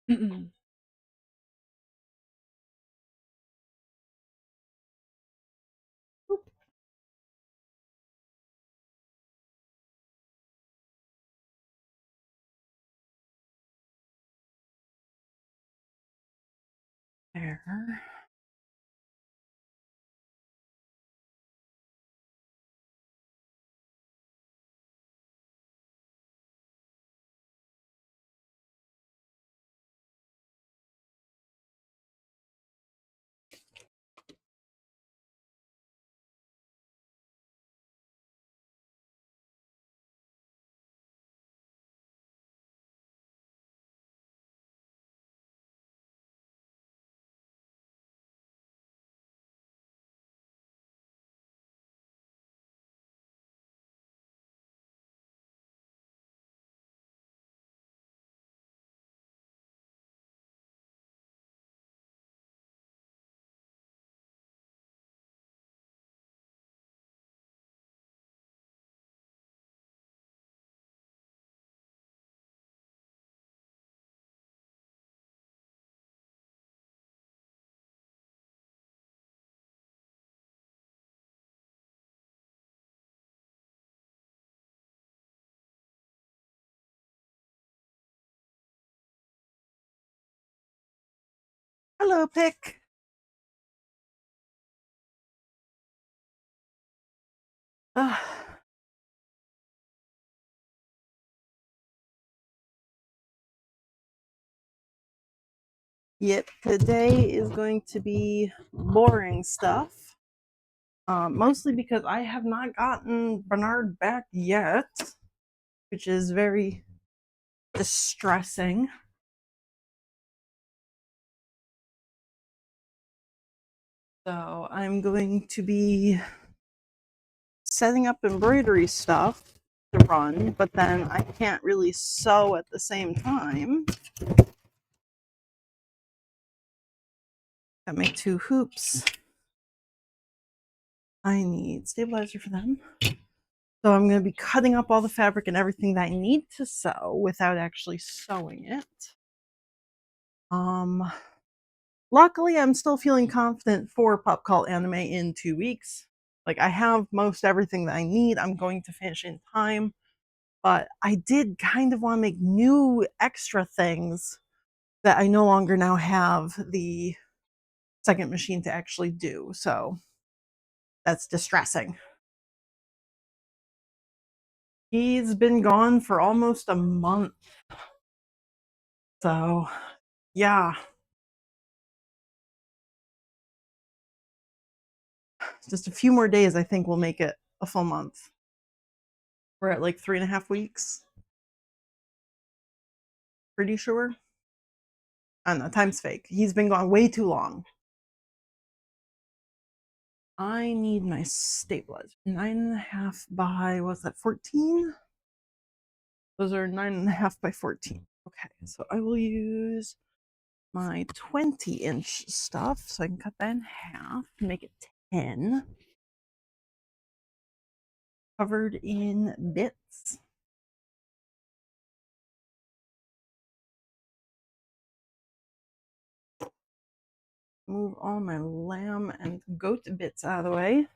Mm-mm. Oop. There. Hello, Pick. Ugh. Yep, today is going to be boring stuff. Mostly because I have not gotten Bernard back yet, which is very distressing. So I'm going to be setting up embroidery stuff to run, but then I can't really sew at the same time. Got my two hoops. I need stabilizer for them. So I'm going to be cutting up all the fabric and everything that I need to sew without actually sewing it. Um, Luckily, I'm still feeling confident for Pop Cult Anime in 2 weeks. Like, I have most everything that I need. I'm going to finish in time. But I did kind of want to make new extra things that I no longer now have the second machine to actually do. So that's distressing. He's been gone for almost a month. So, yeah, just a few more days, I think, will make it a full month. We're at like 3.5 weeks. Pretty sure. I don't know. Time's fake. He's been gone way too long. I need my stabilizer. 9.5 by, what's that, 14? Those are 9.5 by 14. Okay, so I will use my 20-inch stuff so I can cut that in half and make it 10. Covered in bits. Move all my lamb and goat bits out of the way.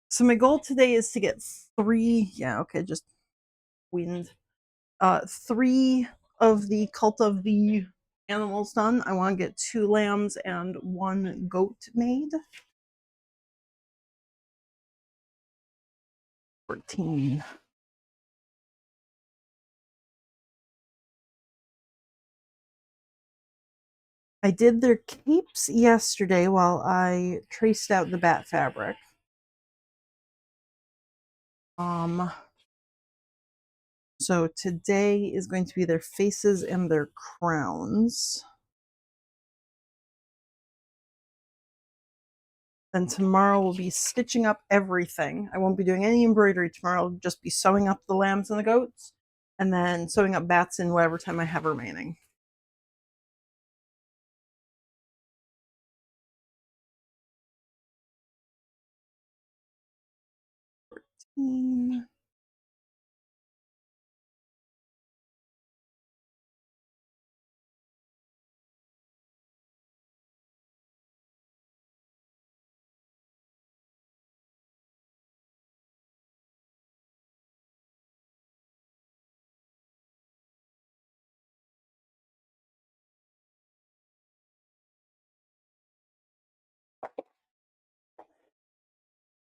So my goal today is to get 3, yeah, okay, just wind. 3 of the Cult of the Animals done. I want to get 2 lambs and 1 goat made. 14. I did their capes yesterday while I traced out the bat fabric. So today is going to be their faces and their crowns. Then tomorrow we'll be stitching up everything. I won't be doing any embroidery tomorrow. I'll just be sewing up the lambs and the goats, and then sewing up bats in whatever time I have remaining.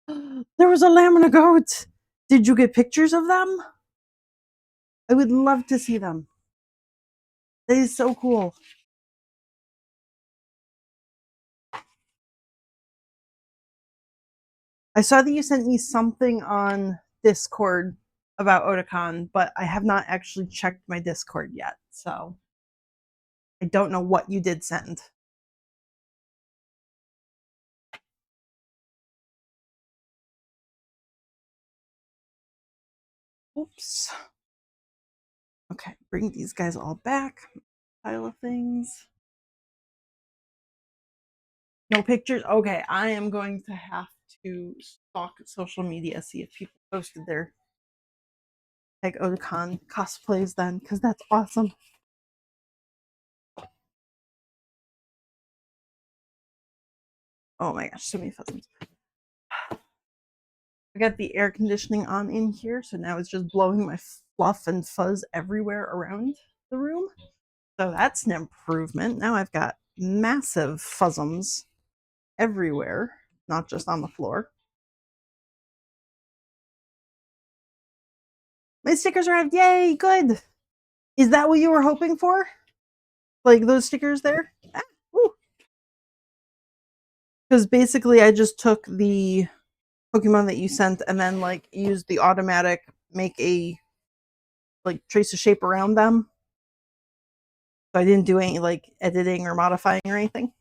There was a lamb and a goat. Did you get pictures of them? I would love to see them. That is so cool. I saw that you sent me something on Discord about Otakon, but I have not actually checked my Discord yet, so I don't know what you did send. Oops. Okay, bring these guys all back. Pile of things. No pictures? Okay, I am going to have to stalk social media, see if people posted their like Otakon cosplays then, because that's awesome. Oh my gosh, so many pheasants. I got the air conditioning on in here, so now it's just blowing my fluff and fuzz everywhere around the room. So that's an improvement. Now I've got massive fuzzums everywhere, not just on the floor. My stickers arrived. Yay, good. Is that what you were hoping for? Like those stickers there? Because basically I just took the Pokemon that you sent and then like used the automatic make a like trace a shape around them. So I didn't do any like editing or modifying or anything.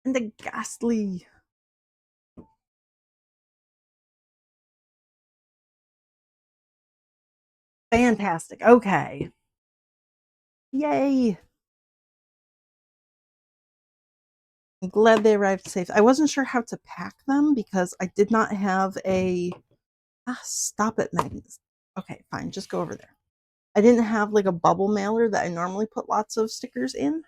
And the ghastly. Fantastic. Okay. Yay. I'm glad they arrived safe. I wasn't sure how to pack them because I did not have a stop it, Magnus. Okay, fine, just go over there. I didn't have like a bubble mailer that I normally put lots of stickers in.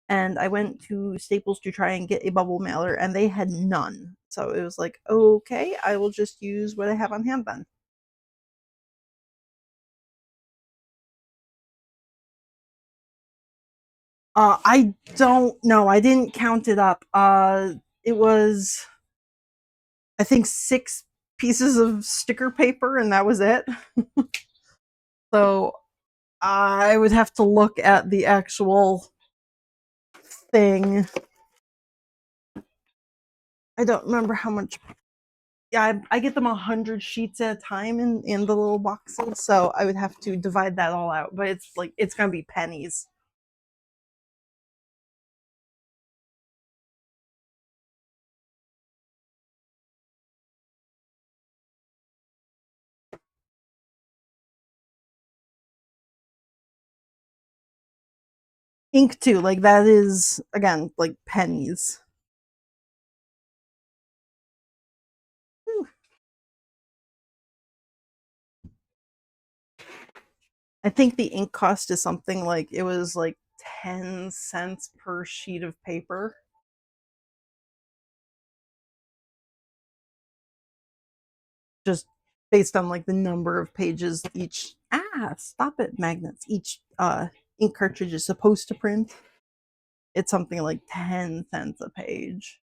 And I went to Staples to try and get a bubble mailer and they had none. So it was like, okay, I will just use what I have on hand then. I don't know. I didn't count it up. It was I think 6 pieces of sticker paper and that was it. So I would have to look at the actual thing. I don't remember how much. Yeah, I get them 100 sheets at a time in the little boxes, so I would have to divide that all out. But it's like it's gonna be pennies. Ink too, like that is again like pennies. Whew. I think the ink cost is something like it was like 10 cents per sheet of paper. Just based on like the number of pages each stop it magnets each ink cartridge is supposed to print. It's something like 10 cents a page.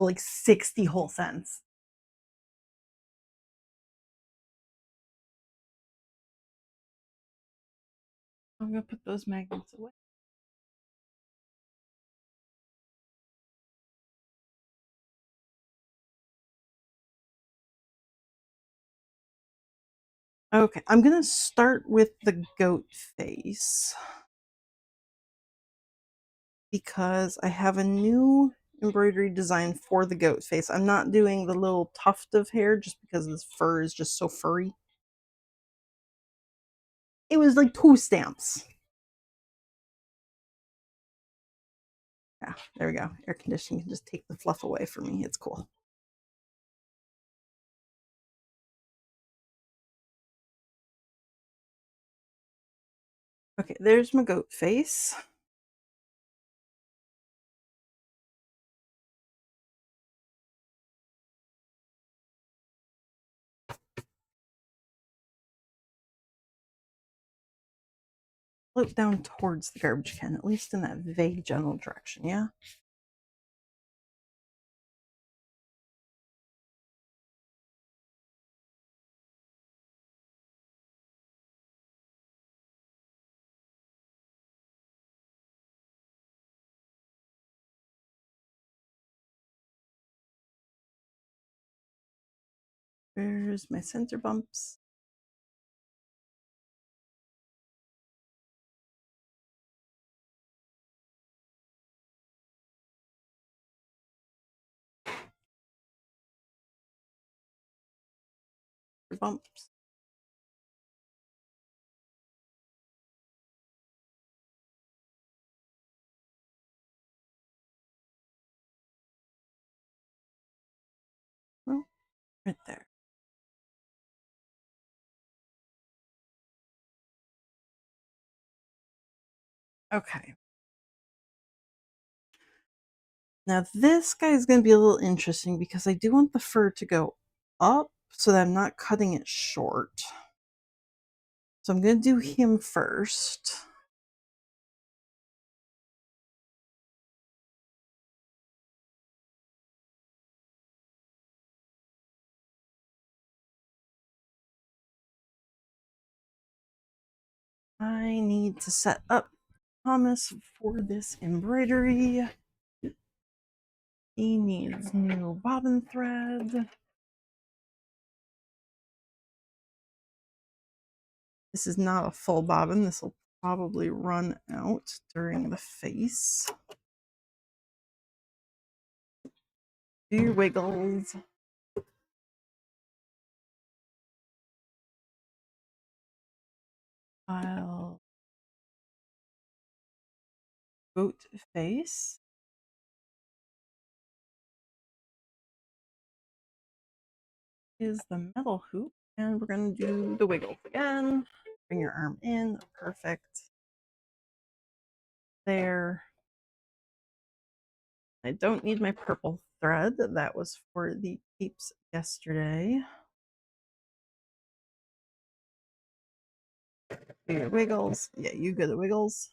Like 60 whole cents. I'm gonna put those magnets away. Okay, I'm gonna start with the goat face because I have a new embroidery design for the goat face. I'm not doing the little tuft of hair just because his fur is just so furry. It was like 2 stamps. Yeah, there we go. Air conditioning can just take the fluff away for me. It's cool. Okay, there's my goat face. float down towards the garbage can, at least in that vague general direction, yeah? Where's my center bumps? Bumps. Oh, right there. Okay. Now this guy is going to be a little interesting because I do want the fur to go up so that I'm not cutting it short. So I'm going to do him first. I need to set up Thomas for this embroidery. He needs new bobbin thread. This is not a full bobbin. This will probably run out during the face. Do your wiggles. I'll goat face. Is the metal hoop, and we're going to do the wiggles again. Bring your arm in. Perfect. There. I don't need my purple thread. That was for the capes yesterday. Do your wiggles. Yeah, you good at wiggles.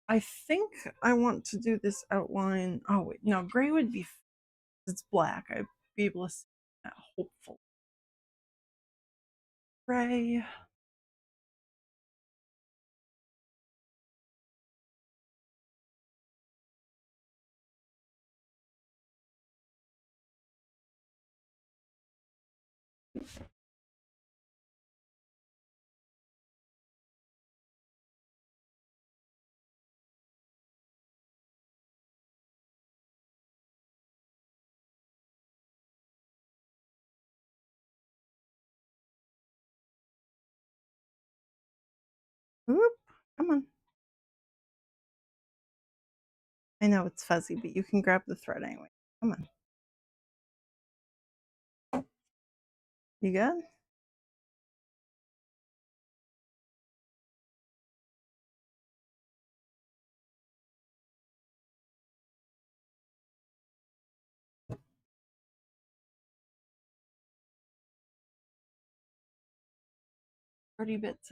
I think I want to do this outline. Oh wait, no, gray would be. It's black. I'd be able to see that. Hopeful. Gray. Oop, come on. I know it's fuzzy, but you can grab the thread anyway. Come on. You good? Pretty bits.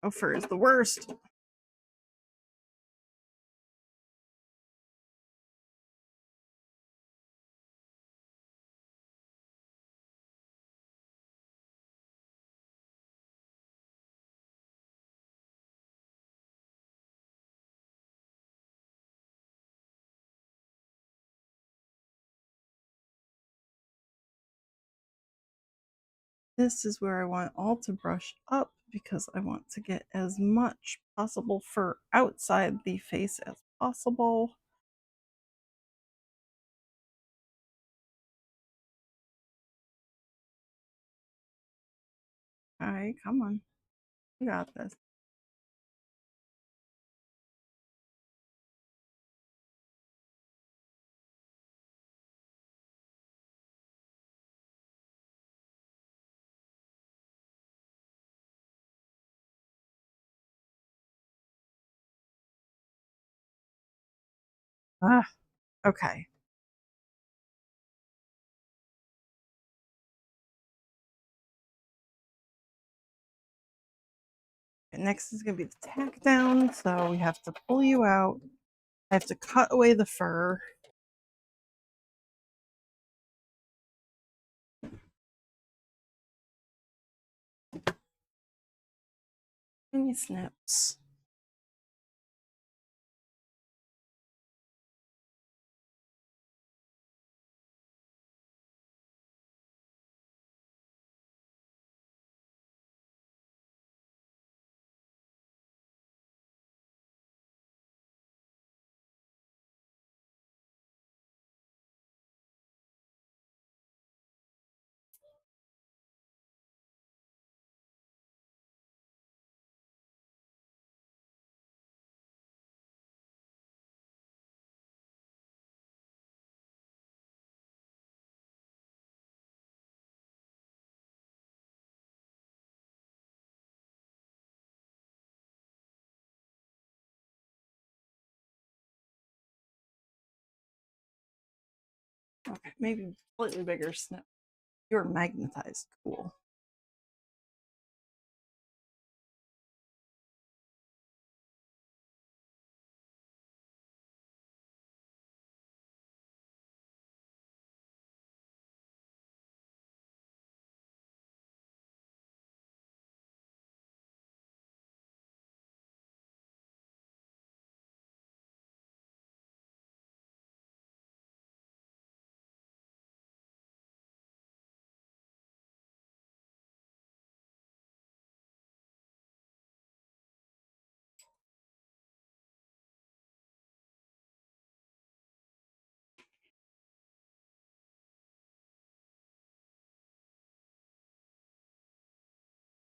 Oh, fur is the worst. This is where I want all to brush up because I want to get as much possible fur outside the face as possible. All right, come on. You got this. Ah, okay. And next is gonna be the tack down, so we have to pull you out. I have to cut away the fur. Any snips. Okay, maybe slightly bigger snip. You're magnetized. Cool.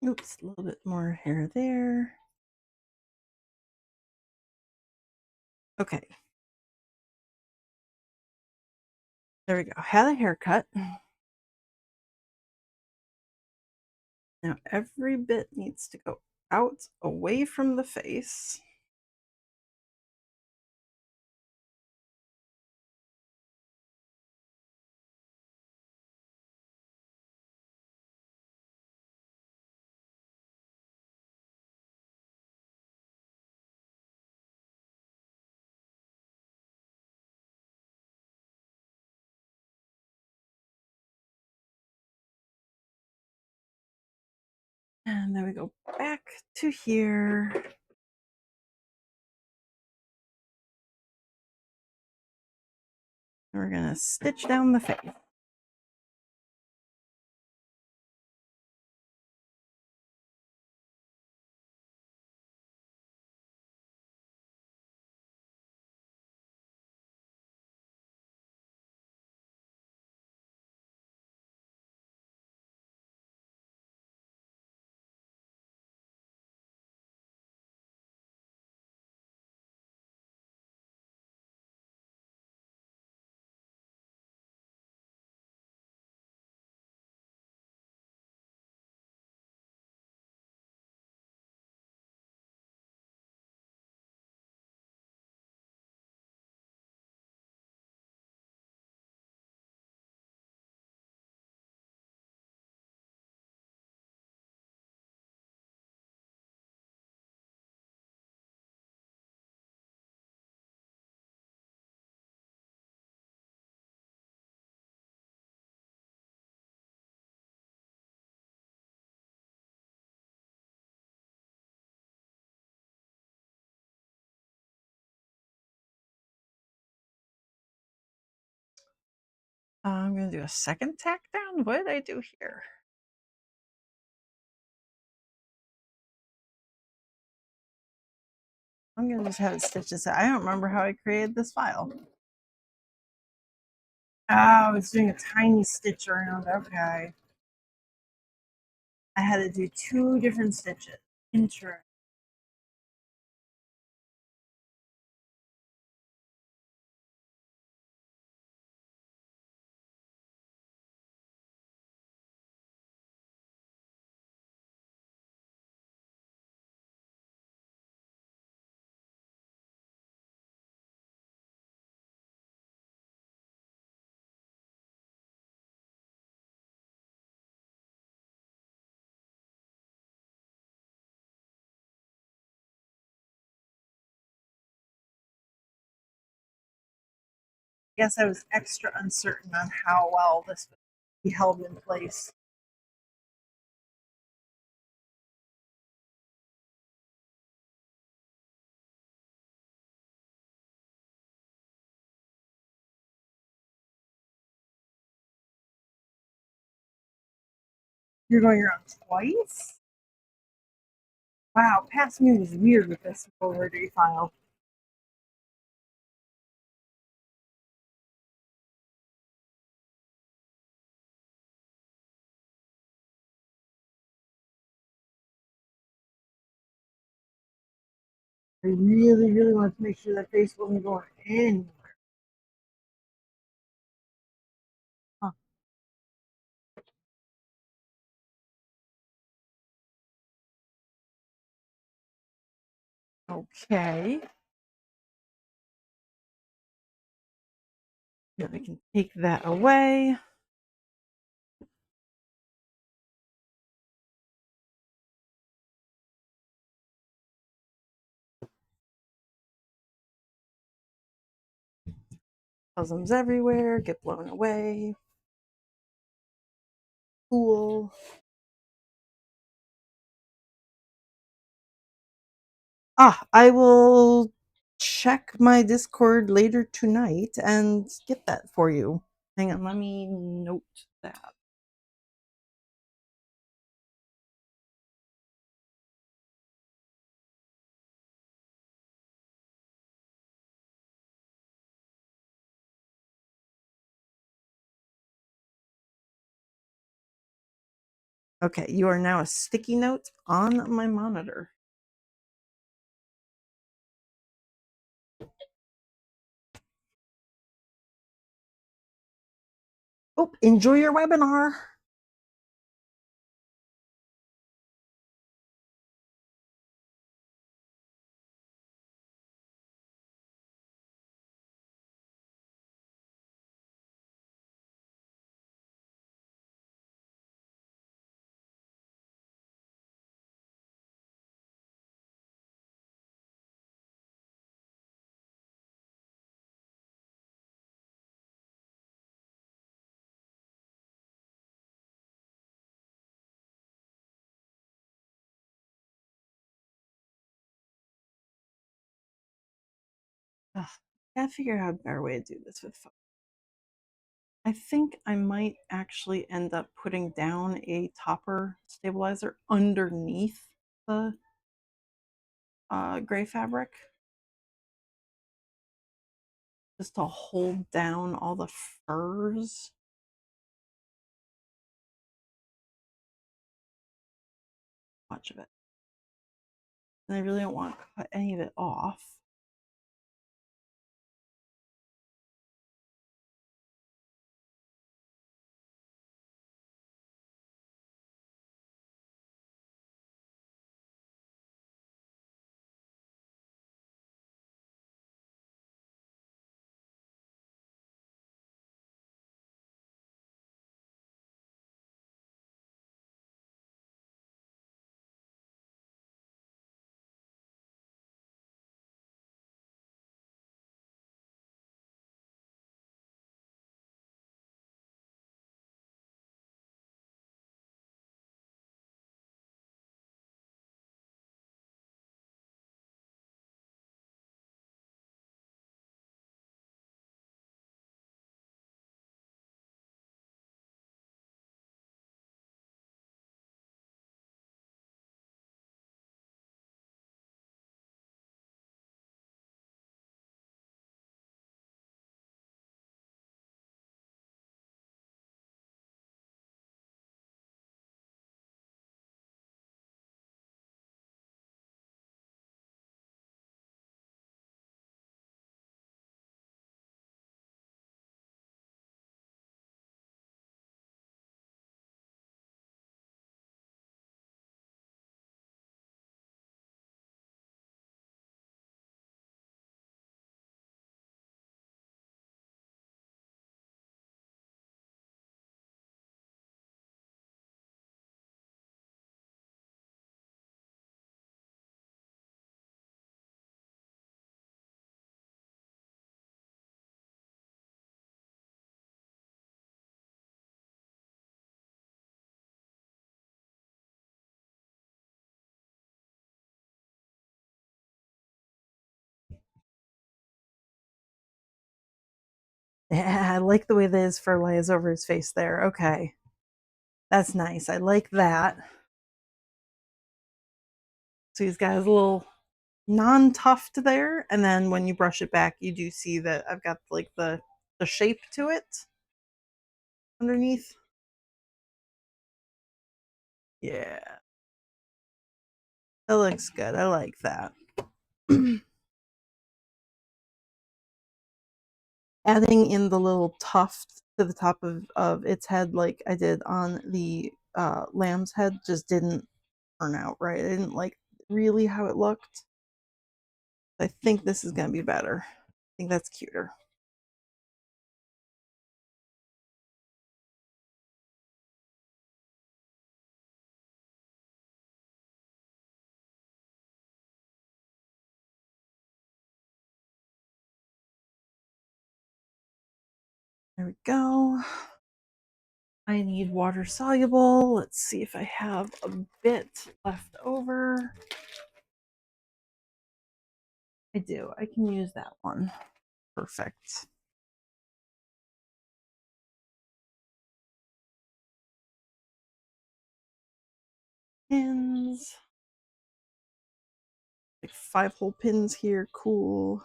Oops, a little bit more hair there. Okay, there we go. Had a haircut. Now every bit needs to go out away from the face. And then we go back to here. And we're gonna stitch down the face. I'm gonna do a second tack down. What did I do here? I'm gonna just have it stitch this out. I don't remember how I created this file. Oh, I was doing a tiny stitch around. Okay. I had to do two different stitches. Interesting. guess I was extra uncertain on how well this would be held in place. You're going around twice? Wow, past me was weird with this overdue file. I really, really want to make sure that face wasn't going in. Huh. Okay. Now I can take that away. Cosms everywhere, get blown away. Cool. I will check my Discord later tonight and get that for you. Hang on, let me note that. Okay, you are now a sticky note on my monitor. Oh, enjoy your webinar. Ugh, gotta figure out a better way to do this with phone. I think I might actually end up putting down a topper stabilizer underneath the gray fabric just to hold down all the furs. Much of it. And I really don't want to cut any of it off. Yeah, I like the way this fur lays over his face there. Okay. That's nice. I like that. So he's got his little non-tuft there, and then when you brush it back, you do see that I've got like the shape to it underneath. Yeah, that looks good. I like that. Adding in the little tuft to the top of its head, like I did on the lamb's head, just didn't turn out right. I didn't like really how it looked. I think this is gonna be better. I think that's cuter. There we go. I need water soluble. Let's see if I have a bit left over. I do. I can use that one. Perfect. Pins. Like 5-hole pins here. Cool.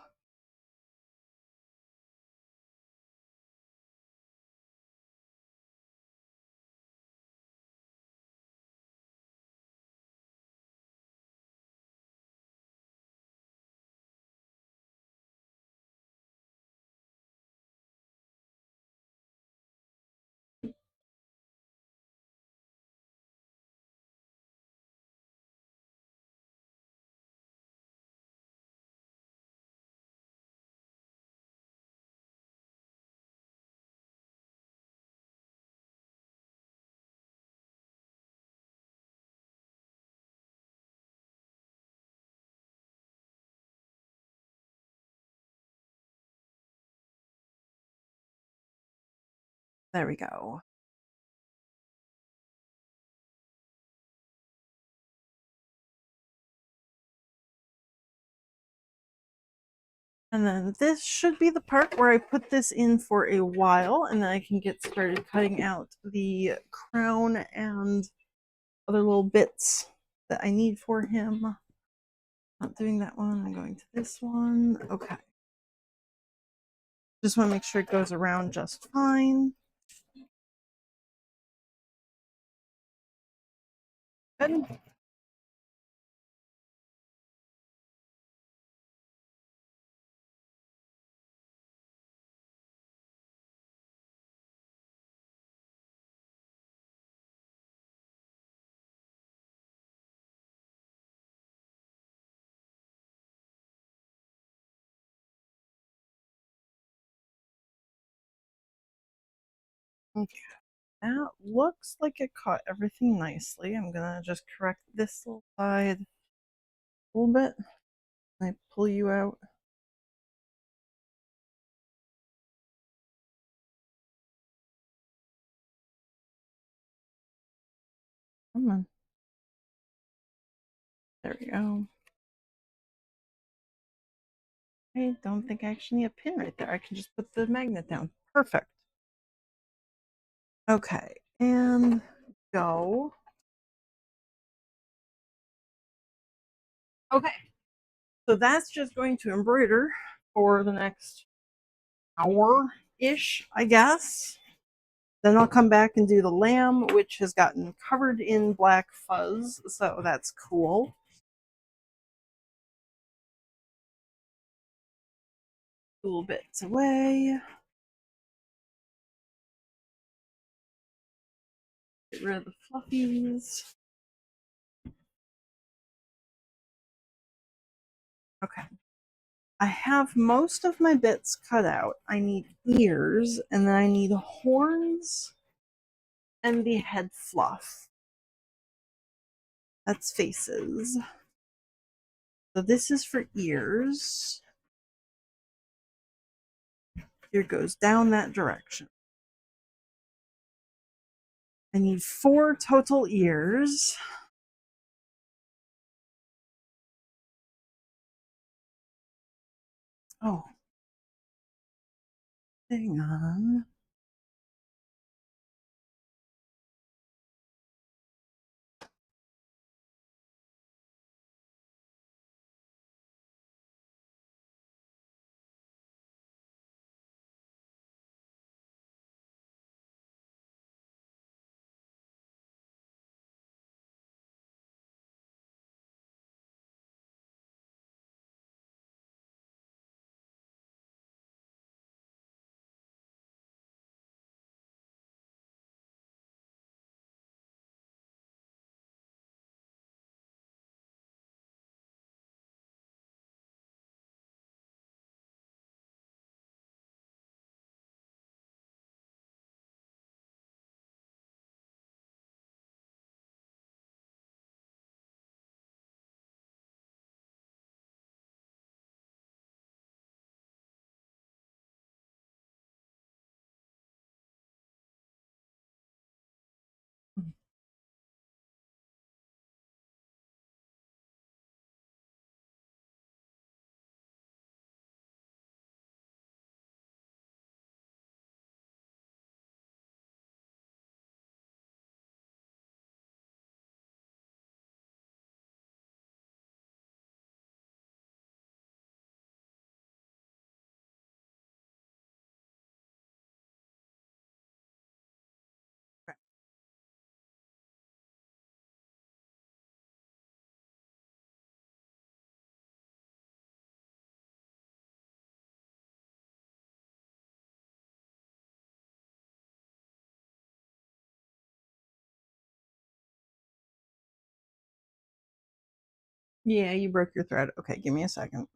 There we go. And then this should be the part where I put this in for a while, and then I can get started cutting out the crown and other little bits that I need for him. Not doing that one. I'm going to this one. Okay. Just want to make sure it goes around just fine. Good. Okay. That looks like it caught everything nicely. I'm gonna just correct this little side a little bit. I pull you out. Come on. There we go. I don't think I actually need a pin right there. I can just put the magnet down. Perfect. Okay, and go. Okay, so that's just going to embroider for the next hour-ish, I guess. Then I'll come back and do the lamb, which has gotten covered in black fuzz, so that's cool. Little bits away. Get rid of the fluffies. Okay. I have most of my bits cut out. I need ears, and then I need horns and the head fluff. That's faces. So this is for ears. Here goes down that direction. I need 4 total ears. Oh, Hang on. Yeah, you broke your thread. Okay, give me a second.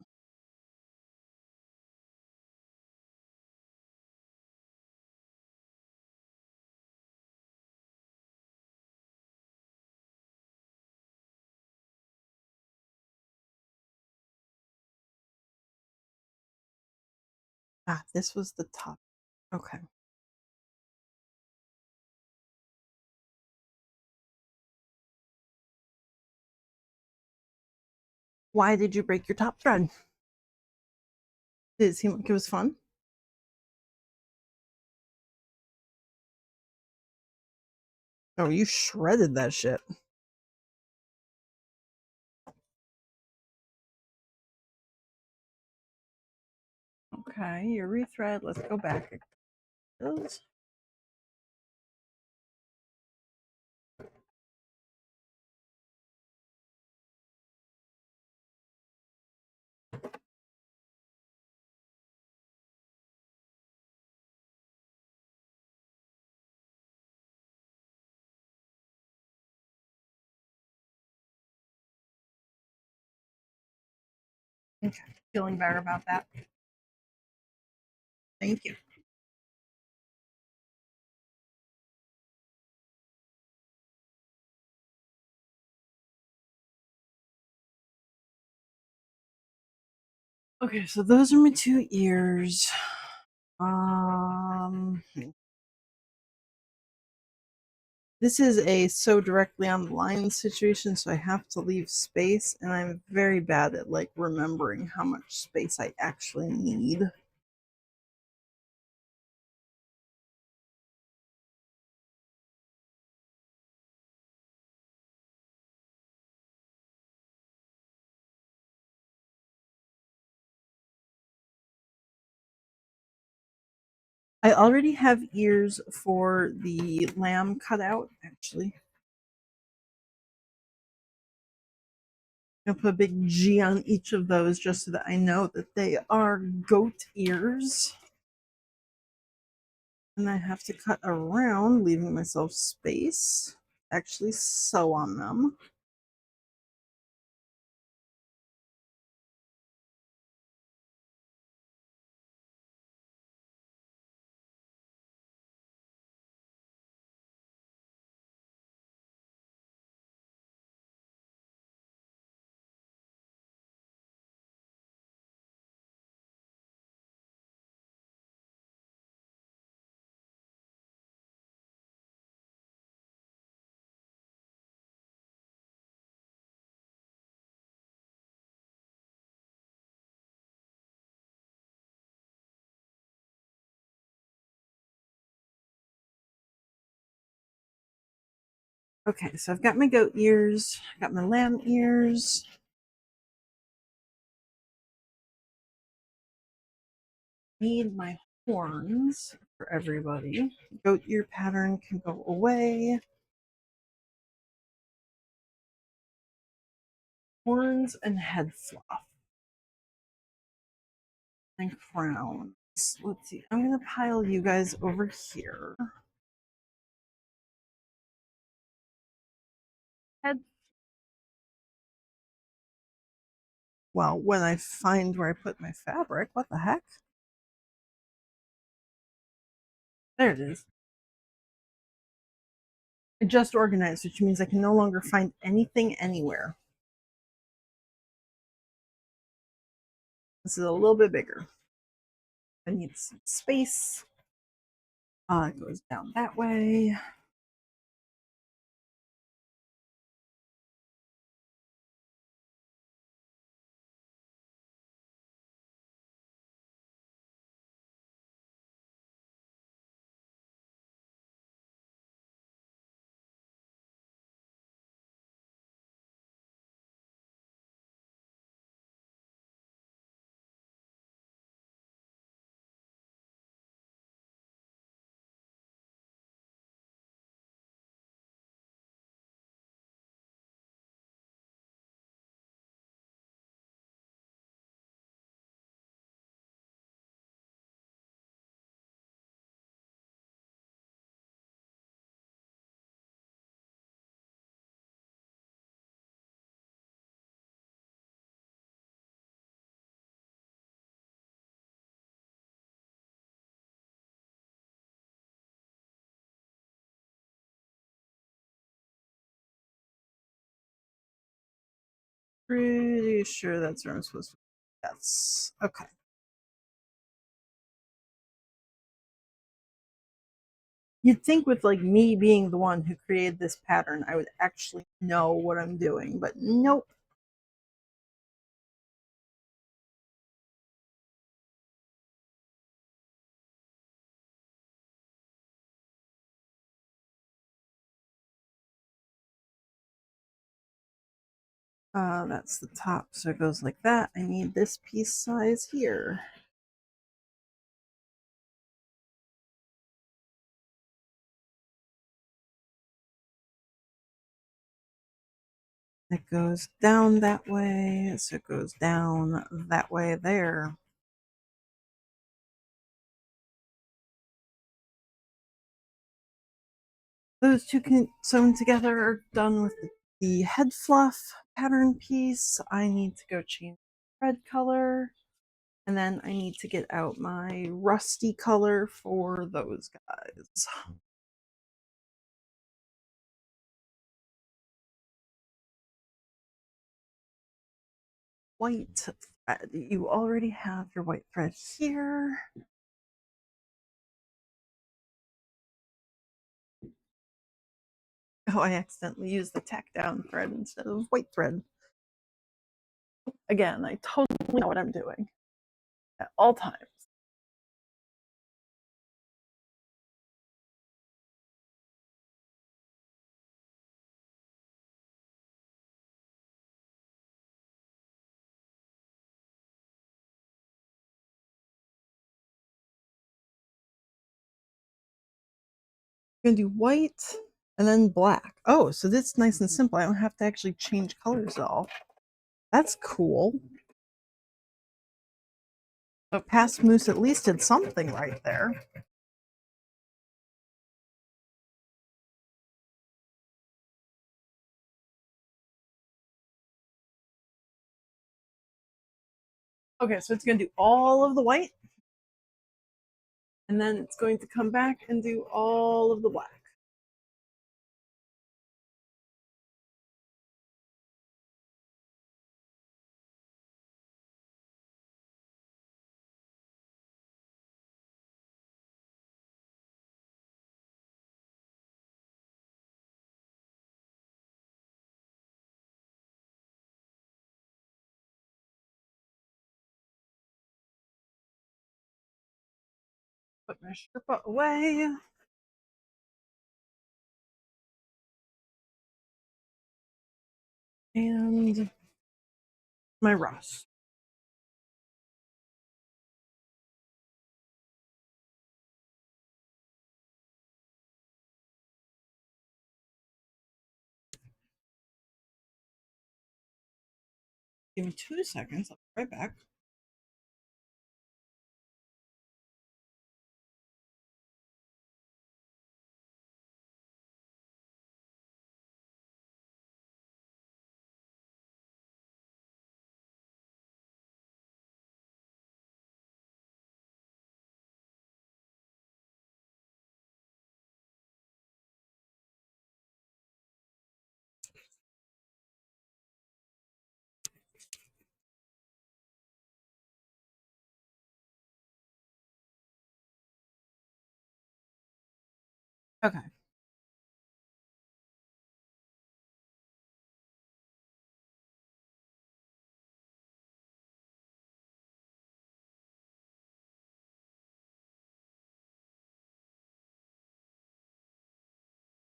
Ah, this was the top. Okay. Why did you break your top thread? Did it seem like it was fun? Oh, you shredded that shit. Okay, your rethread. Let's go back. Those. Okay, feeling better about that. Thank you. Okay, so those are my two ears. Um, this is a sew directly on the line situation, so I have to leave space, and I'm very bad at like remembering how much space I actually need. I already have ears for the lamb cutout, actually. I'll put a big G on each of those just so that I know that they are goat ears. And I have to cut around, leaving myself space. Actually sew on them. Okay, so I've got my goat ears, got my lamb ears. Need my horns for everybody. Goat ear pattern can go away. Horns and head fluff. And crowns. Let's see. I'm going to pile you guys over here. Head. Well, when I find where I put my fabric, what the heck? There it is. I just organized, which means I can no longer find anything anywhere. This is a little bit bigger. I need some space. It goes down that way. Pretty sure that's where I'm supposed to be. Yes. Okay. You'd think with like me being the one who created this pattern, I would actually know what I'm doing, but nope. That's the top, so it goes like that. I need this piece size here. It goes down that way, so it goes down that way there. Those two can sewn together are done with the head fluff pattern piece. I need to go change thread color, and then I need to get out my rusty color for those guys. White thread. You already have your white thread here. Oh, I accidentally used the tack down thread instead of white thread. Again, I totally know what I'm doing at all times. I'm gonna do white and then black. Oh, so this is nice and simple. I don't have to actually change colors at all. That's cool. But Past Moose at least did something right there. Okay, so it's going to do all of the white, and then it's going to come back and do all of the black. Put my Sherpa away. and my rust. Give me 2 seconds. I'll be right back. Okay.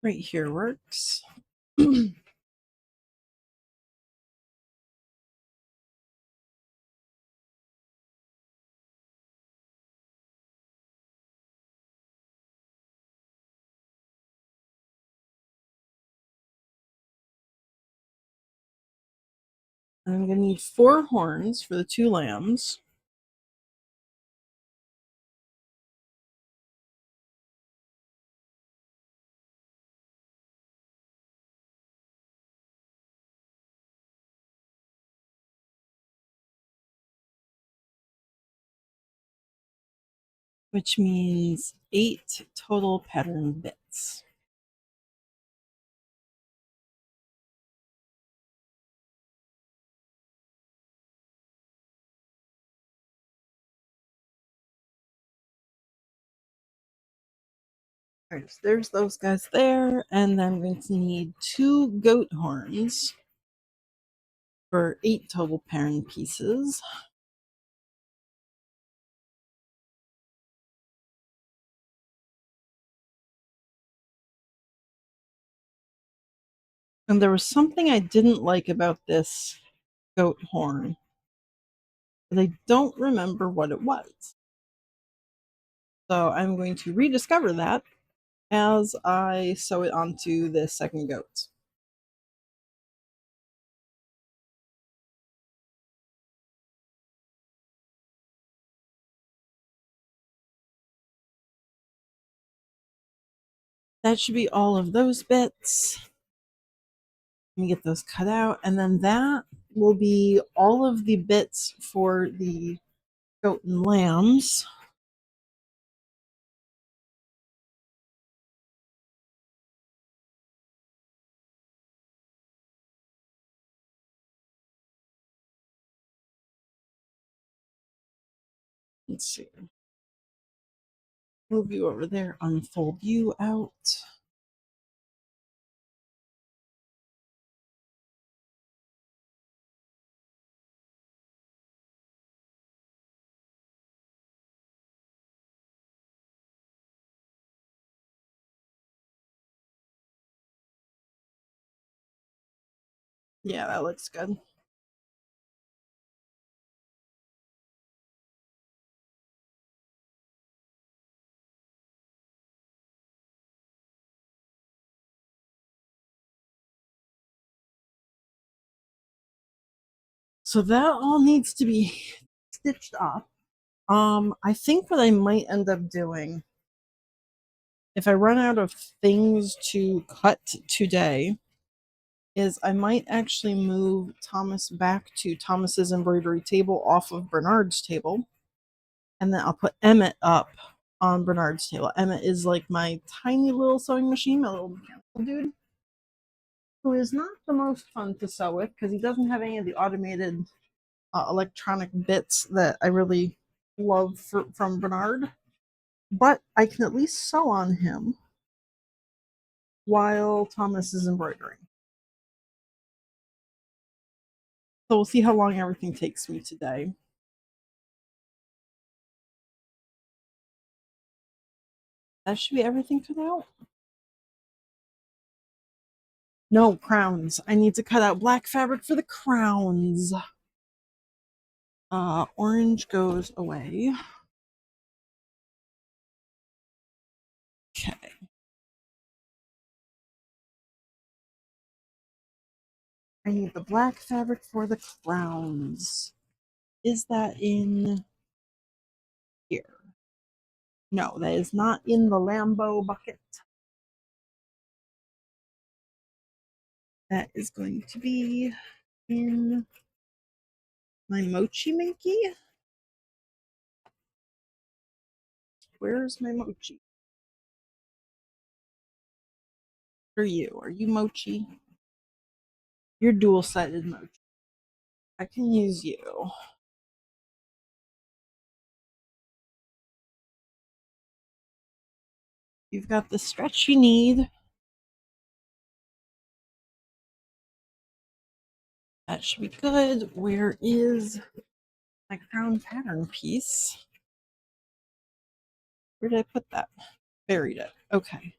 Right here works. I'm going to need 4 horns for the 2 lambs. Which means 8 total pattern bits. Alright, so there's those guys there, and then I'm going to need 2 goat horns for 8 total pattern pieces. And there was something I didn't like about this goat horn, but I don't remember what it was. So I'm going to rediscover that as I sew it onto the second goat. That should be all of those bits. Let me get those cut out, and then that will be all of the bits for the goat and lambs. Let's see. Move you over there, unfold you out. Yeah, that looks good. So that all needs to be stitched up. I think what I might end up doing, if I run out of things to cut today, is I might actually move Thomas back to Thomas's embroidery table off of Bernard's table, and then I'll put Emmett up on Bernard's table. Emmett is like my tiny little sewing machine, my little mechanical dude, who is not the most fun to sew with because he doesn't have any of the automated electronic bits that I really love from Bernard. But I can at least sew on him while Thomas is embroidering. So we'll see how long everything takes me today. That should be everything cut out. No, crowns. I need to cut out black fabric for the crowns. Orange goes away. Okay. I need the black fabric for the crowns. Is that in here? No, that is not in the Lambo bucket. That is going to be in my mochi makey. Where's my mochi? For you. Are you mochi? You're dual-sided mochi. I can use you. You've got the stretch you need. That should be good. Where is my crown pattern piece? Where did I put that? Buried it. Okay.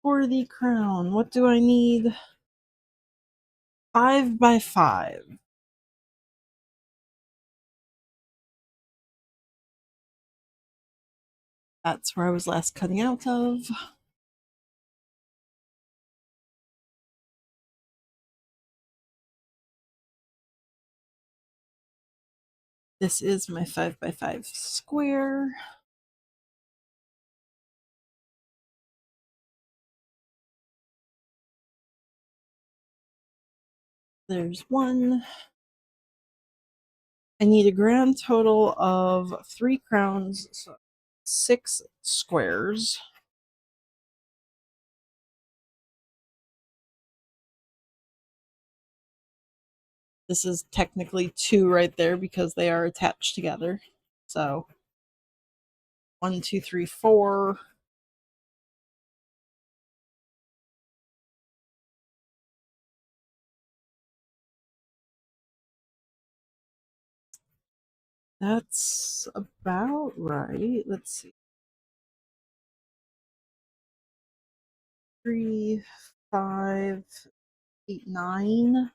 For the crown, what do I need? 5 by 5. That's where I was last cutting out of. This is my 5 by 5 square. There's one. I need a grand total of 3 crowns, so 6 squares. This is technically 2 right there because they are attached together. So 1, 2, 3, 4. That's about right. Let's see. 3, 5, 8, 9.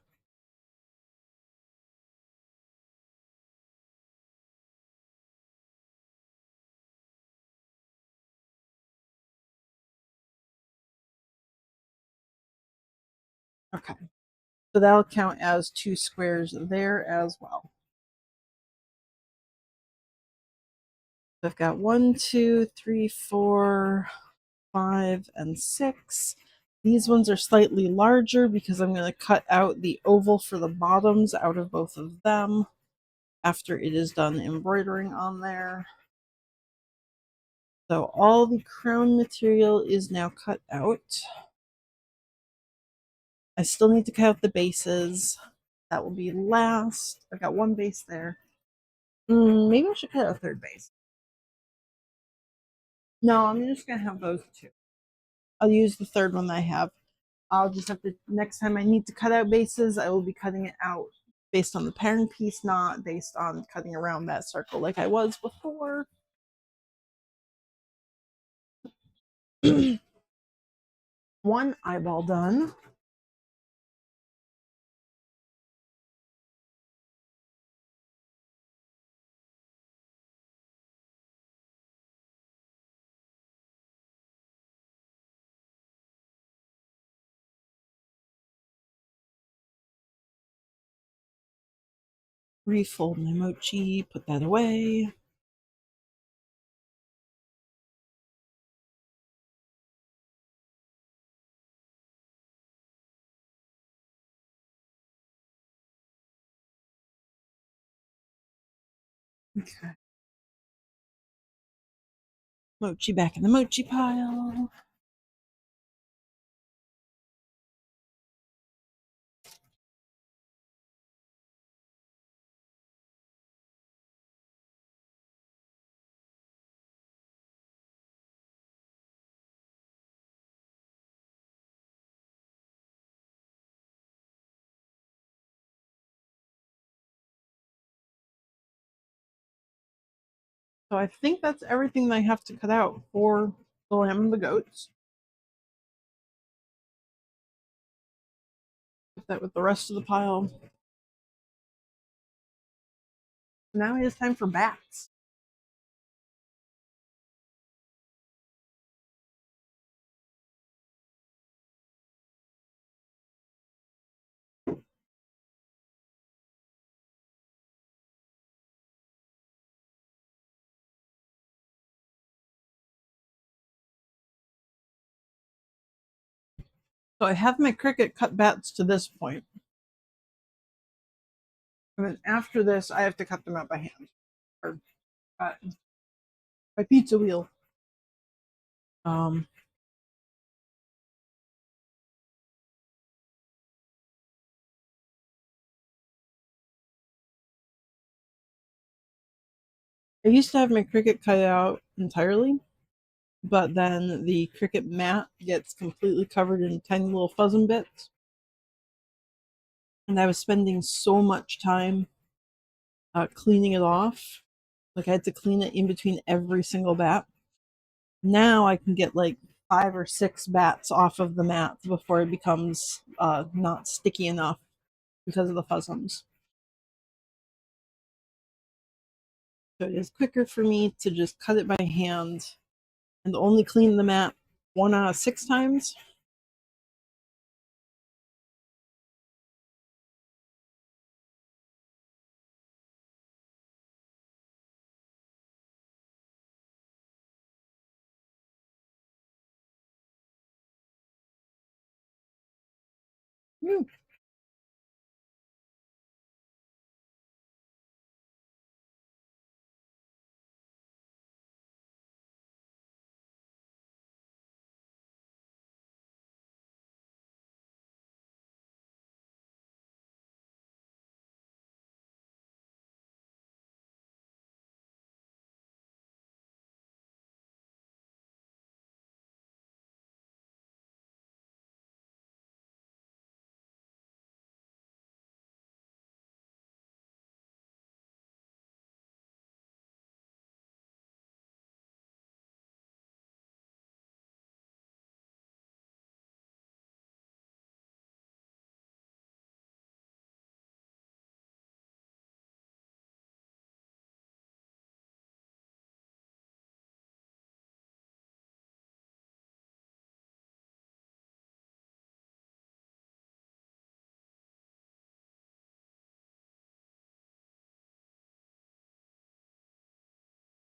Okay. So that'll count as 2 squares there as well. So I've got 1, 2, 3, 4, 5, and 6. These ones are slightly larger because I'm going to cut out the oval for the bottoms out of both of them after it is done embroidering on there. So all the crown material is now cut out. I still need to cut out the bases. That will be last. I've got 1 base there. Maybe I should cut out a 3rd base. No, I'm just going to have those 2. I'll use the 3rd one that I have. I'll just have to, next time I need to cut out bases, I will be cutting it out based on the pattern piece, not based on cutting around that circle like I was before. One eyeball done. Refold my mochi, put that away. Okay. Mochi back in the mochi pile. So I think that's everything that I have to cut out for the lamb and the goats. Put that with the rest of the pile. Now it is time for bats. So I have my Cricut cut bats to this point. And then after this, I have to cut them out by hand or by pizza wheel. Um, I used to have my Cricut cut out entirely, but then the Cricut mat gets completely covered in tiny little fuzzing bits. And I was spending so much time cleaning it off. Like I had to clean it in between every single bat. Now I can get like 5 or 6 bats off of the mat before it becomes not sticky enough because of the fuzzums. So it is quicker for me to just cut it by hand and only clean the mat 1 out of 6 times. Mm.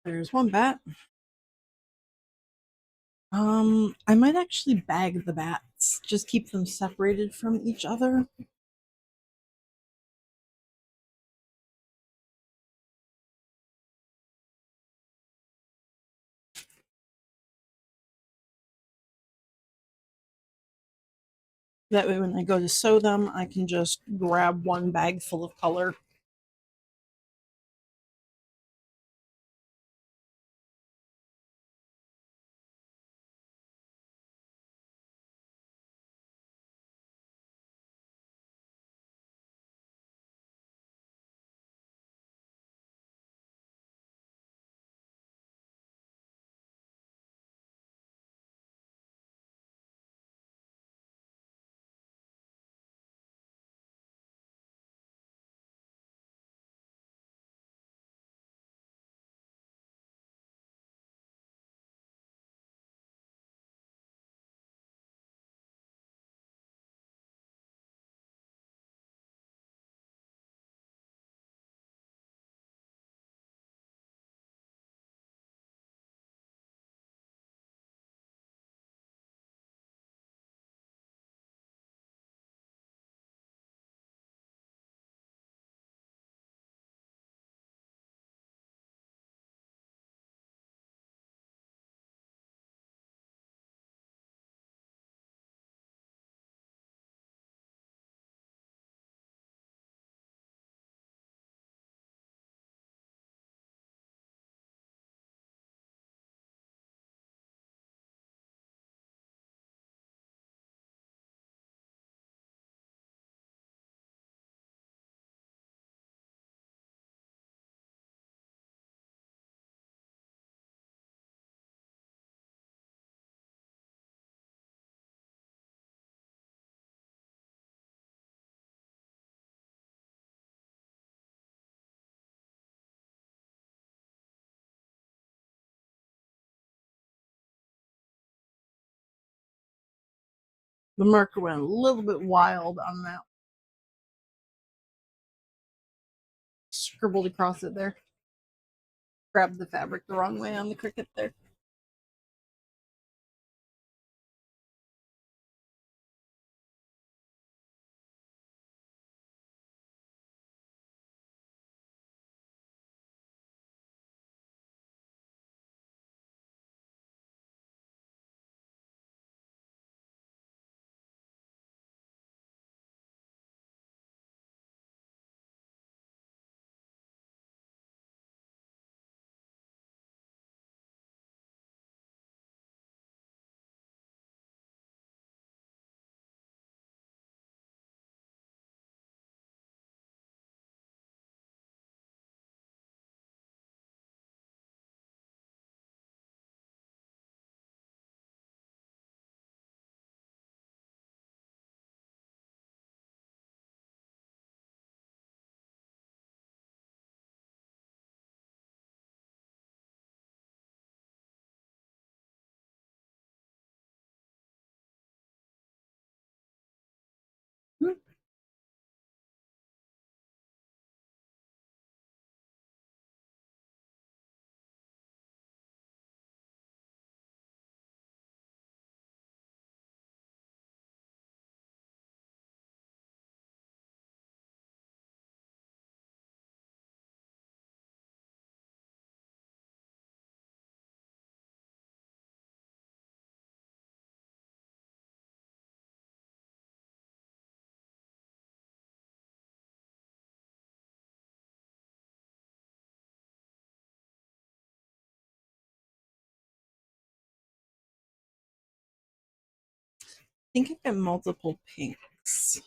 There's one bat. I might actually bag the bats, just keep them separated from each other. That way, when I go to sew them, I can just grab one bag full of color. The marker went a little bit wild on that. Scribbled across it there. Grabbed the fabric the wrong way on the Cricut there. I think I got multiple pinks.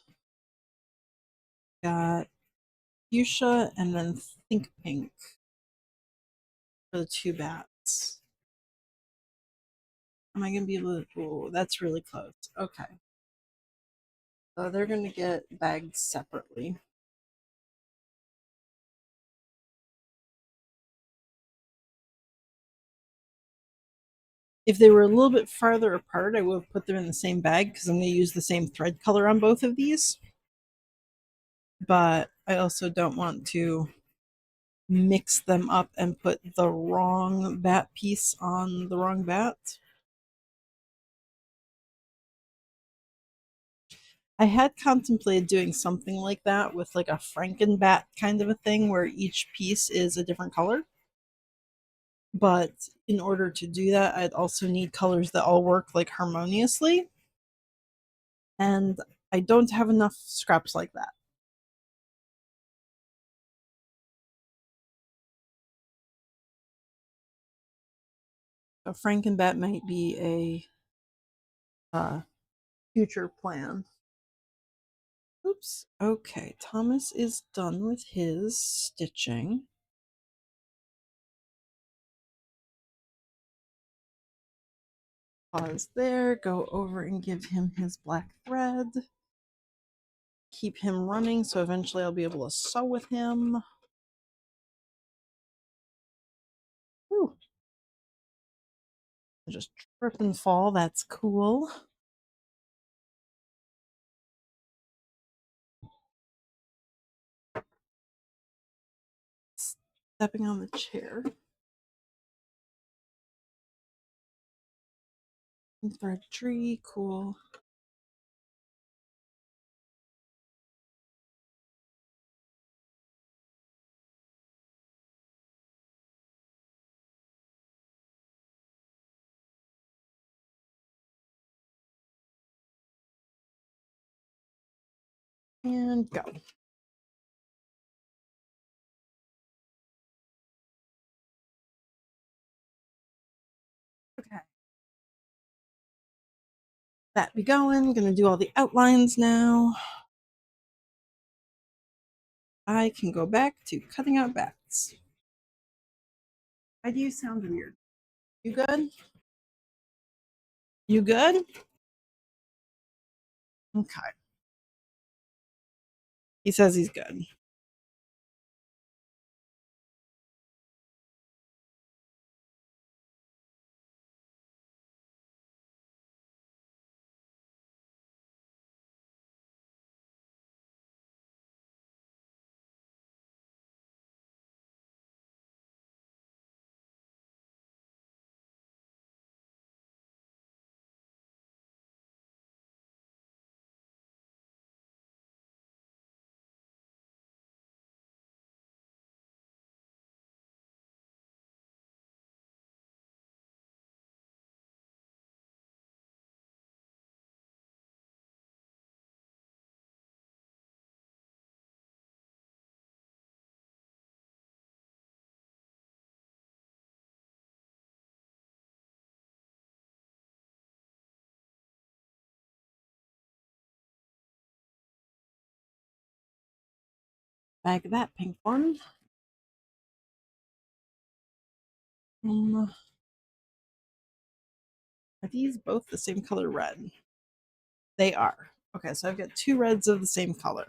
Got fuchsia and then think pink for the two bats. Am I gonna be able to? Oh, that's really close. Okay. So they're gonna get bagged separately. If they were a little bit farther apart, I would have put them in the same bag because I'm going to use the same thread color on both of these. But I also don't want to mix them up and put the wrong bat piece on the wrong bat. I had contemplated doing something like that with like a Frankenbat kind of a thing where each piece is a different color. But in order to do that, I'd also need colors that all work like harmoniously. And I don't have enough scraps like that. A Frankenbat might be a future plan. Oops. Okay, Thomas is done with his stitching. Pause there, go over and give him his black thread. Keep him running so eventually I'll be able to sew with him. Ooh. Just trip and fall, that's cool. Stepping on the chair. Thread tree, cool. And go. Okay. That be going. Gonna do all the outlines now. I can go back to cutting out bats. Why do you sound weird? You good? You good? Okay. He says he's good. bag of that pink one. Are these both the same color red? They are. Okay, so I've got two reds of the same color.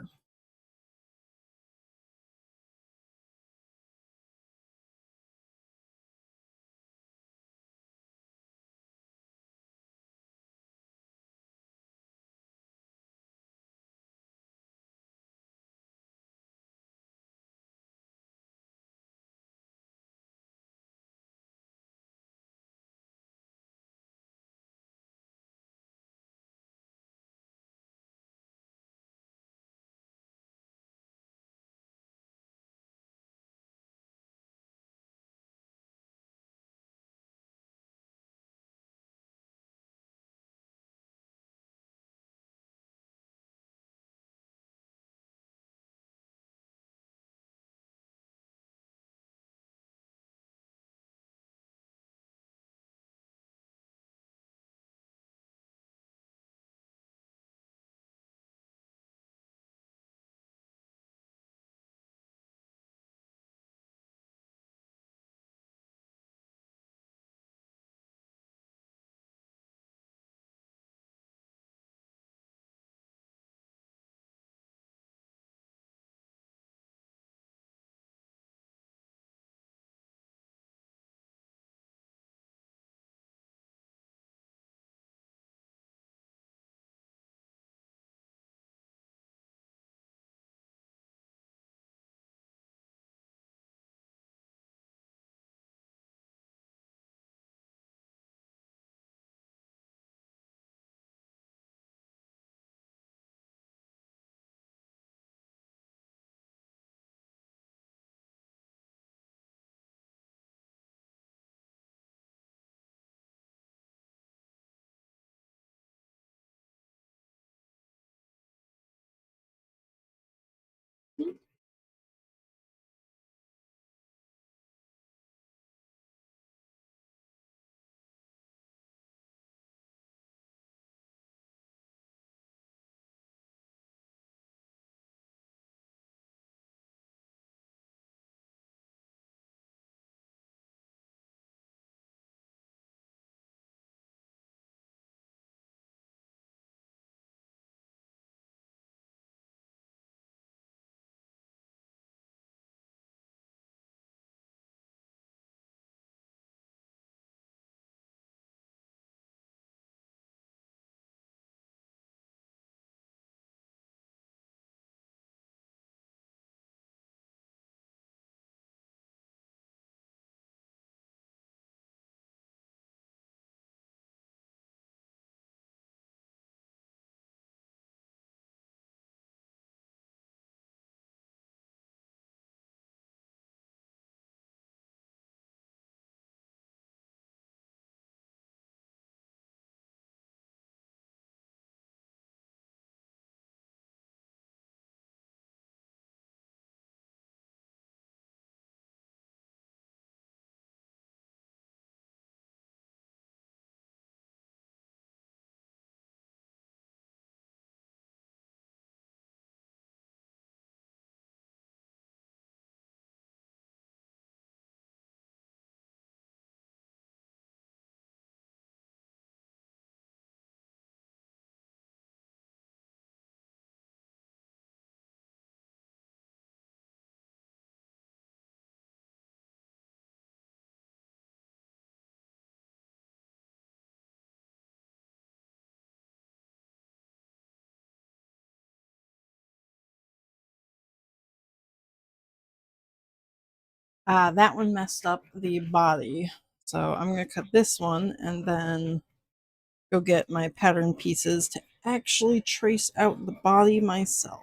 That one messed up the body. So I'm going to cut this one and then go get my pattern pieces to actually trace out the body myself.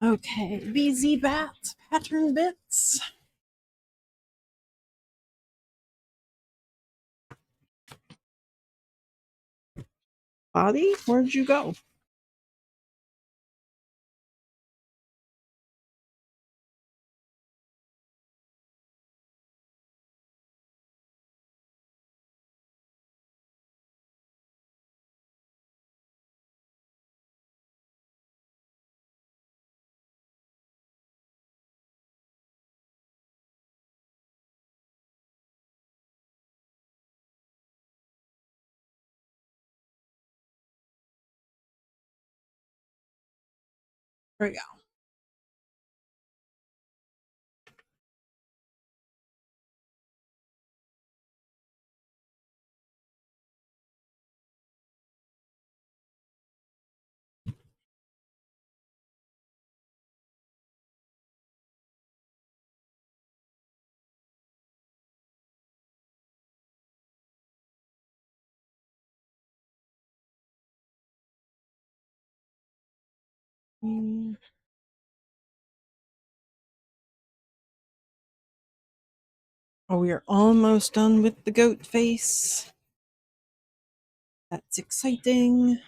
Okay, BZ Bat pattern bits. Body, where'd you go? There we go. Oh, we are almost done with the goat face. That's exciting.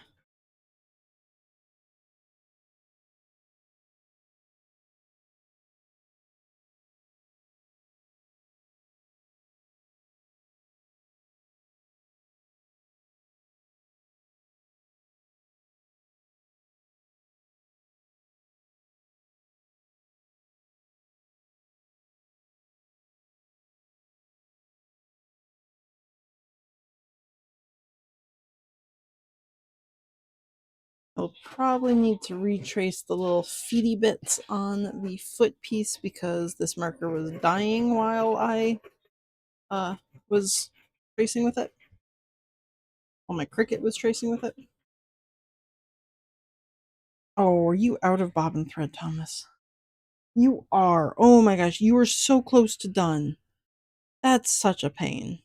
I'll probably need to retrace the little feety bits on the foot piece because this marker was dying while I was tracing with it. While my Cricut was tracing with it. Oh, are you out of bobbin thread, Thomas? You are. Oh my gosh, you are so close to done. That's such a pain.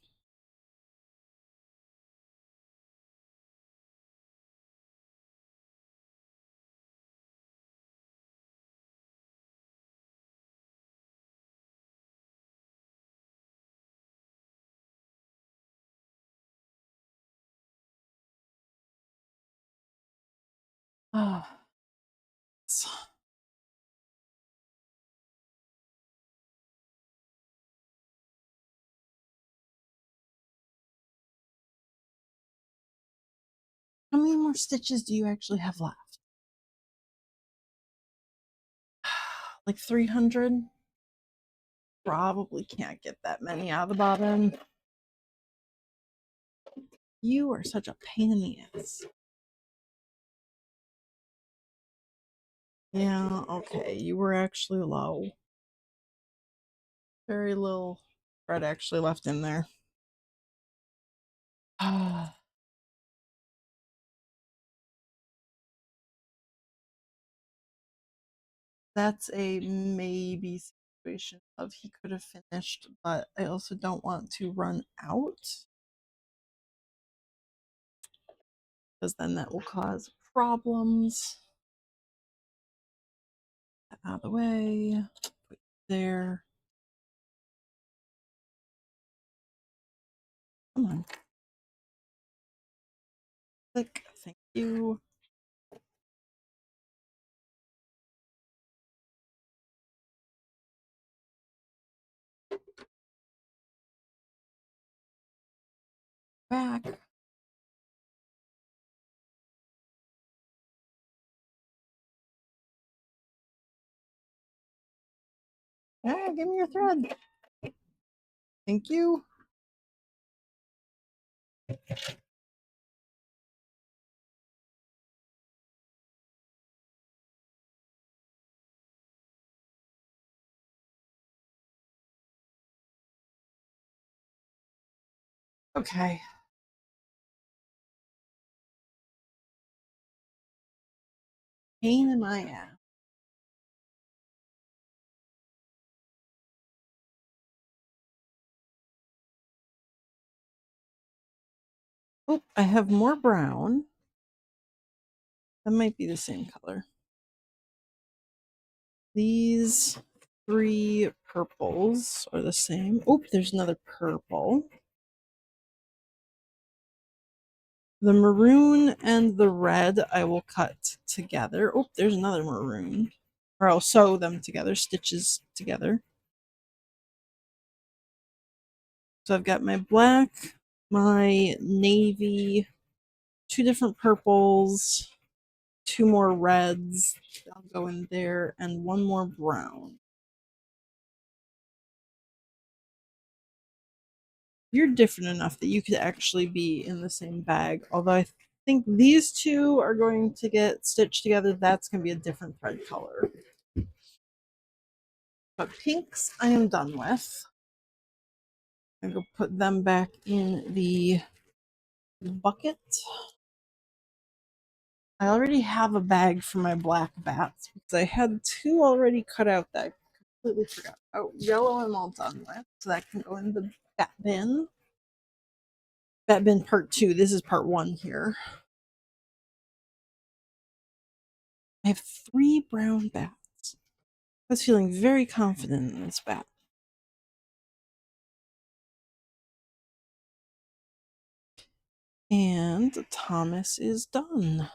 Ah. How many more stitches do you actually have left? Like 300? Probably can't get that many out of the bobbin. You are such a pain in the ass. Yeah, okay. You were actually low. Very little thread actually left in there. That's a maybe situation of he could have finished, but I also don't want to run out because then that will cause problems. Out of the way. Put there. Come on. Click. Thank you. Back. Yeah, give me your thread. Thank you. Okay. Pain in my ass. Oh, I have more brown. That might be the same color. These 3 purples are the same. Oop, there's another purple. The maroon and the red I will cut together. Oh, there's another maroon. Or I'll sew them together, stitches together. So I've got my black, my navy, 2 different purples, 2 more reds. I'll go in there, and 1 more brown. You're different enough that you could actually be in the same bag. Although I think these 2 are going to get stitched together. That's going to be a different thread color. But pinks I am done with. I'm going to put them back in the bucket. I already have a bag for my black bats because I had 2 already cut out that I completely forgot. Oh, yellow I'm all done with, so that can go in the bat bin. Bat bin part 2. This is part 1 here. I have 3 brown bats. I was feeling very confident in this bat. And Thomas is done.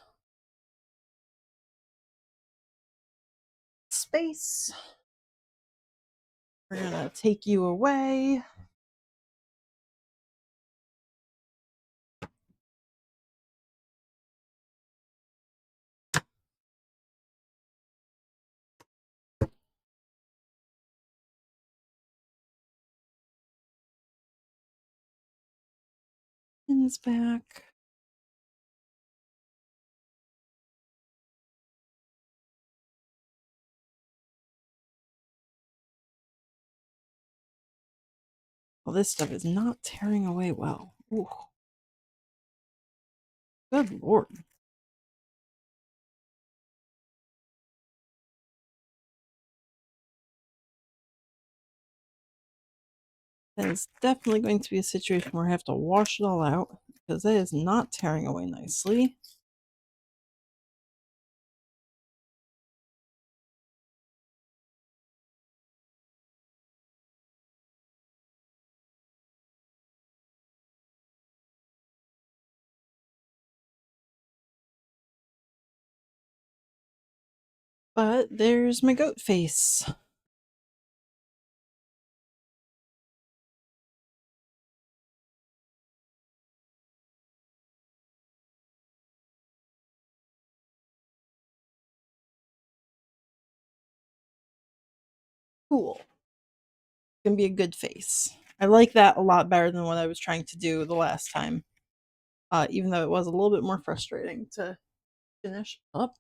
Space. We're gonna take you away. Pins back. Well, this stuff is not tearing away well. Ooh. Good lord. That is definitely going to be a situation where I have to wash it all out because that is not tearing away nicely. But there's my goat face. Cool. It's gonna be a good face. I like that a lot better than what I was trying to do the last time. Even though it was a little bit more frustrating to finish up.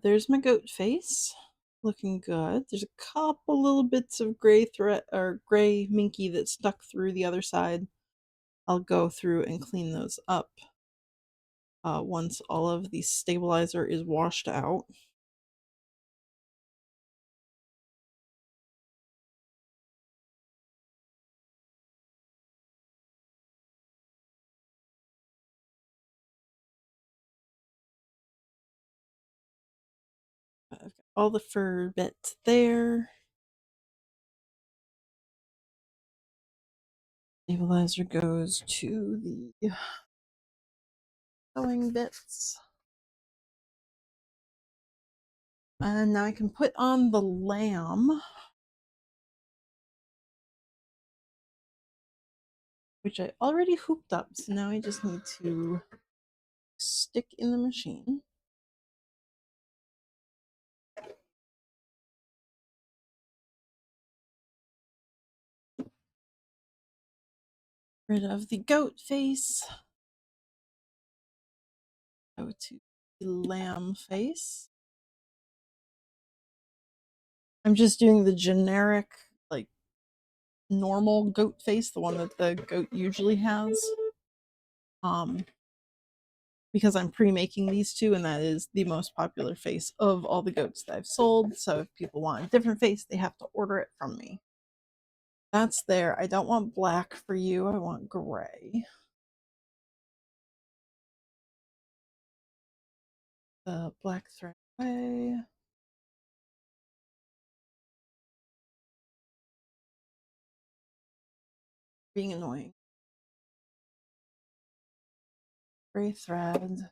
There's my goat face. Looking good. There's a couple little bits of gray thread or gray minky that stuck through the other side. I'll go through and clean those up once all of the stabilizer is washed out. I've got all the fur bits there. Stabilizer goes to the sewing bits. And now I can put on the lamb, which I already hooped up. So now I just need to stick in the machine. Rid of the goat face. Go to the lamb face. I'm just doing the generic, like, normal goat face, the one that the goat usually has. Um, because I'm pre-making these two, and that is the most popular face of all the goats that I've sold. So if people want a different face, they have to order it from me. That's there. I don't want black for you. I want gray. The black thread away. Being annoying. Gray thread.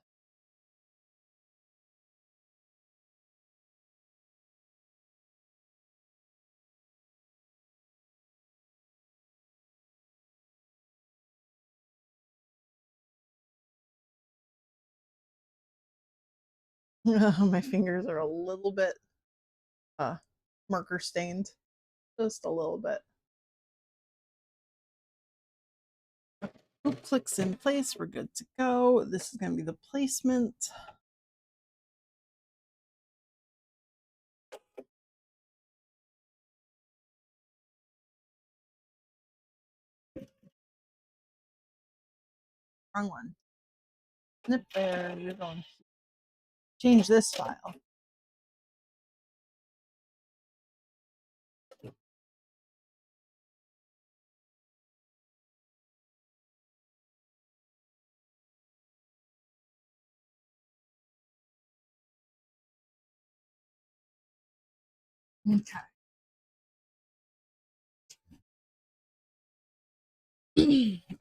My fingers are a little bit uh, marker stained. Just a little bit. Clicks in place. We're good to go. This is going to be the placement. Wrong one. Snip there. You're going to change this file. Okay.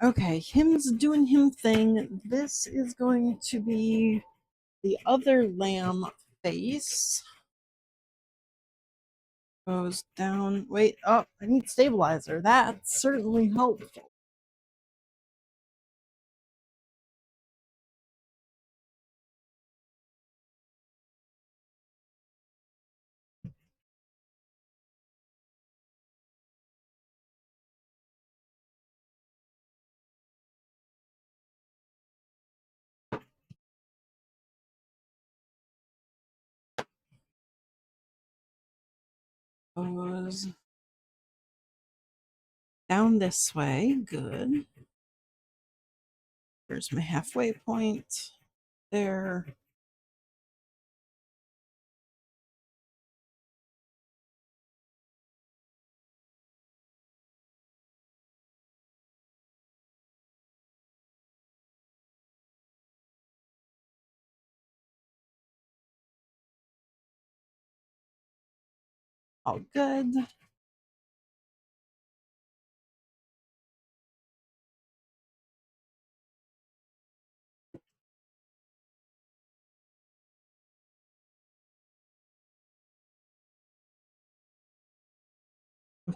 Okay, him's doing him thing. This is going to be the other lamb face. Goes down. Wait, oh, I need stabilizer. That's certainly helpful. Goes down this way. Good. There's my halfway point. There. All good.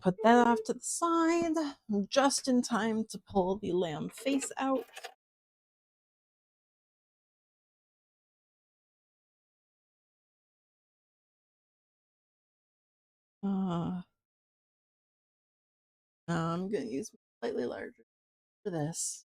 Put that off to the side, just in time to pull the lamb face out. I'm going to use slightly larger for this.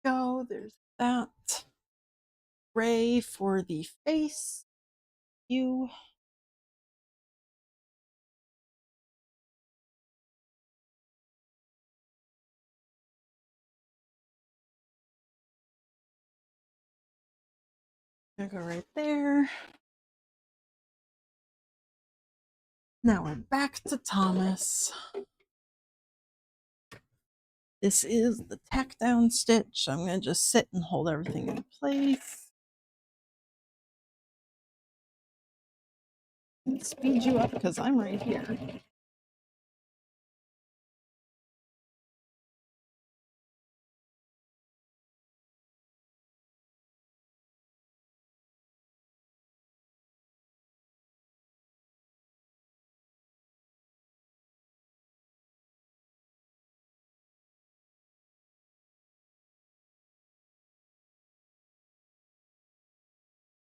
Go, there's that. Gray for the face. You. Gonna go right there. Now we're back to Thomas. This is the tack down stitch. I'm going to just sit and hold everything in place. Speed you up because I'm right here.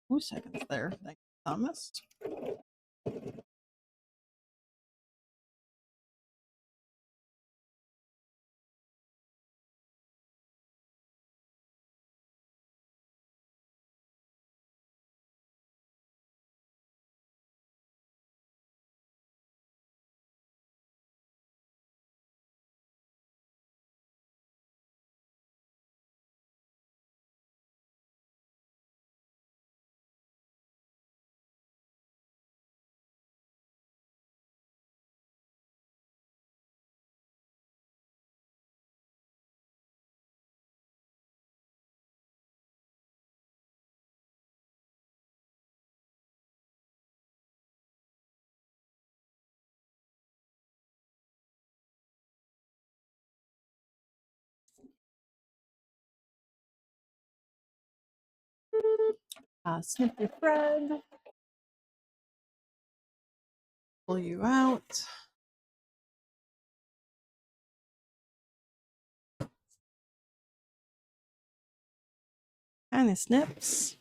Two seconds there. Thank you, Thomas. Snip your thread. Pull you out. And it snips.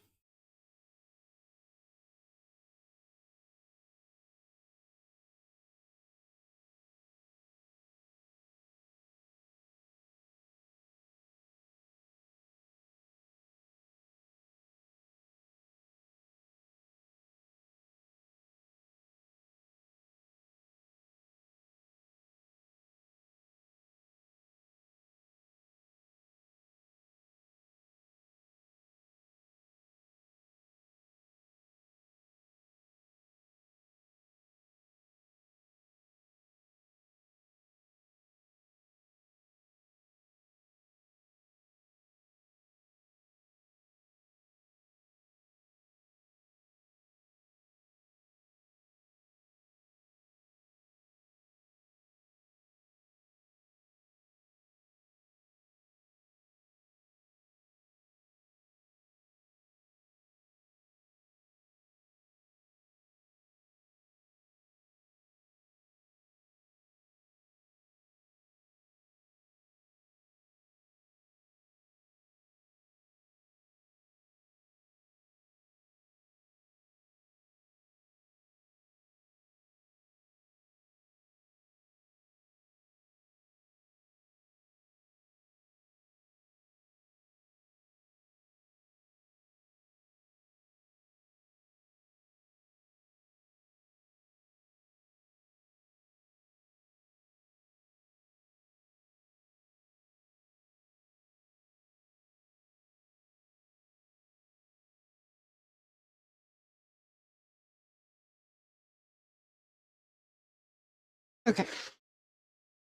Okay.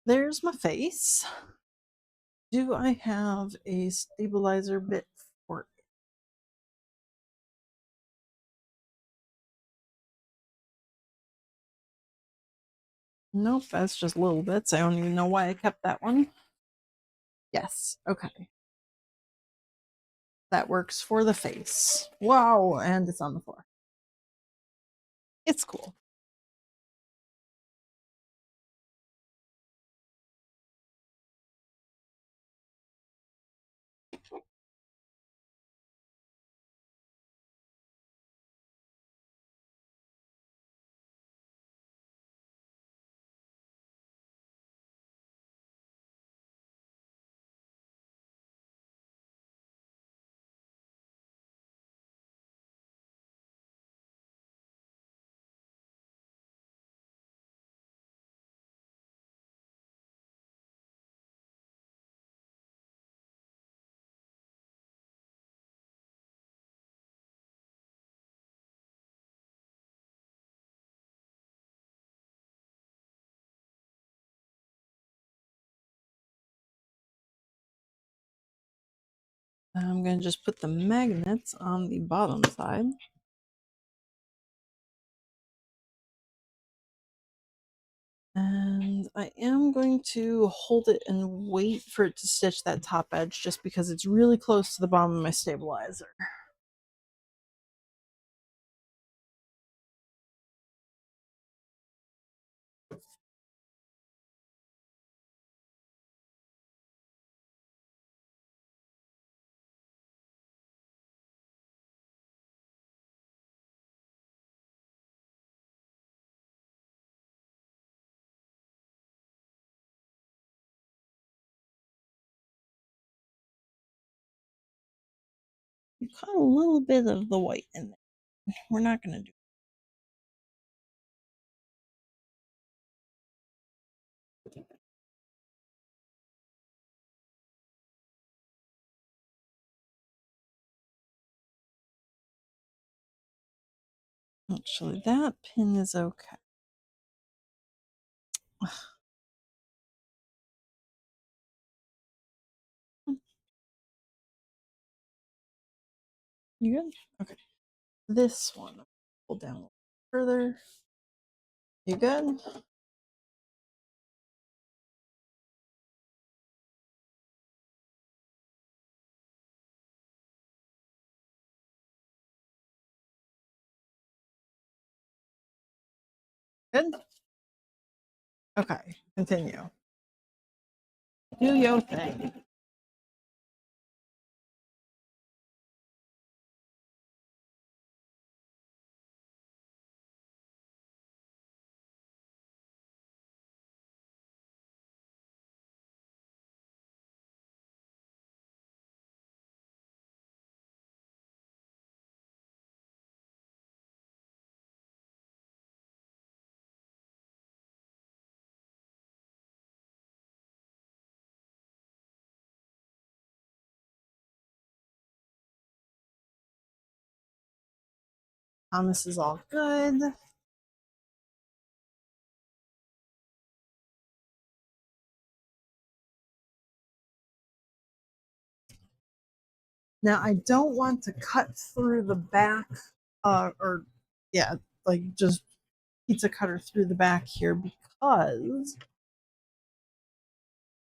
There's my face. Do I have a stabilizer bit for it? Nope, that's just little bits. I don't even know why I kept that one. Yes, okay. That works for the face. Wow, and it's on the floor. It's cool. I'm going to just put the magnets on the bottom side. And I am going to hold it and wait for it to stitch that top edge just because it's really close to the bottom of my stabilizer. You caught a little bit of the white in there. We're not going to do. Actually, that pin is okay. You good? Okay. This one, pull down a little further. You good? Good? Okay, continue. Do your thing. This is all good. Now I don't want to cut through the back, or yeah, like just pizza cutter through the back here because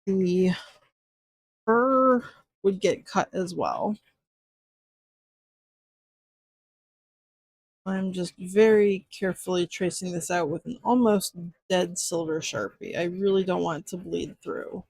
the fur would get cut as well. I'm just very carefully tracing this out with an almost dead silver Sharpie. I really don't want it to bleed through.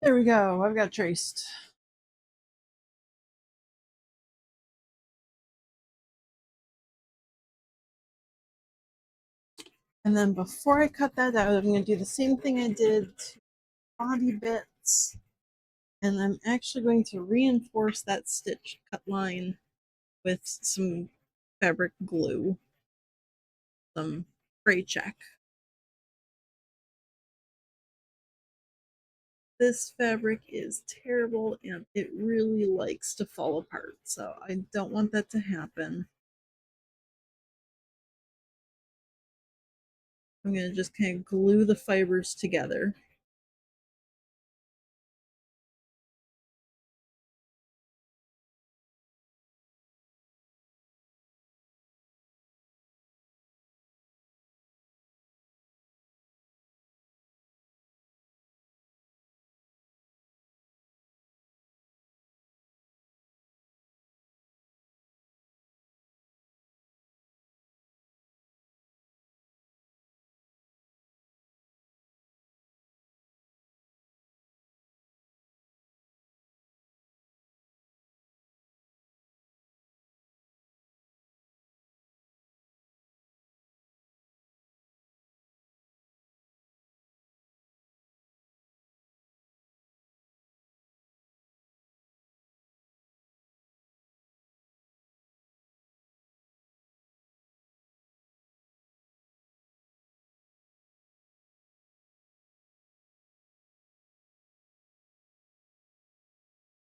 There we go. I've got traced. And then before I cut that out, I'm going to do the same thing I did to body bits. And I'm actually going to reinforce that stitch cut line with some fabric glue, some spray check. This fabric is terrible and it really likes to fall apart, so I don't want that to happen. I'm going to just kind of glue the fibers together.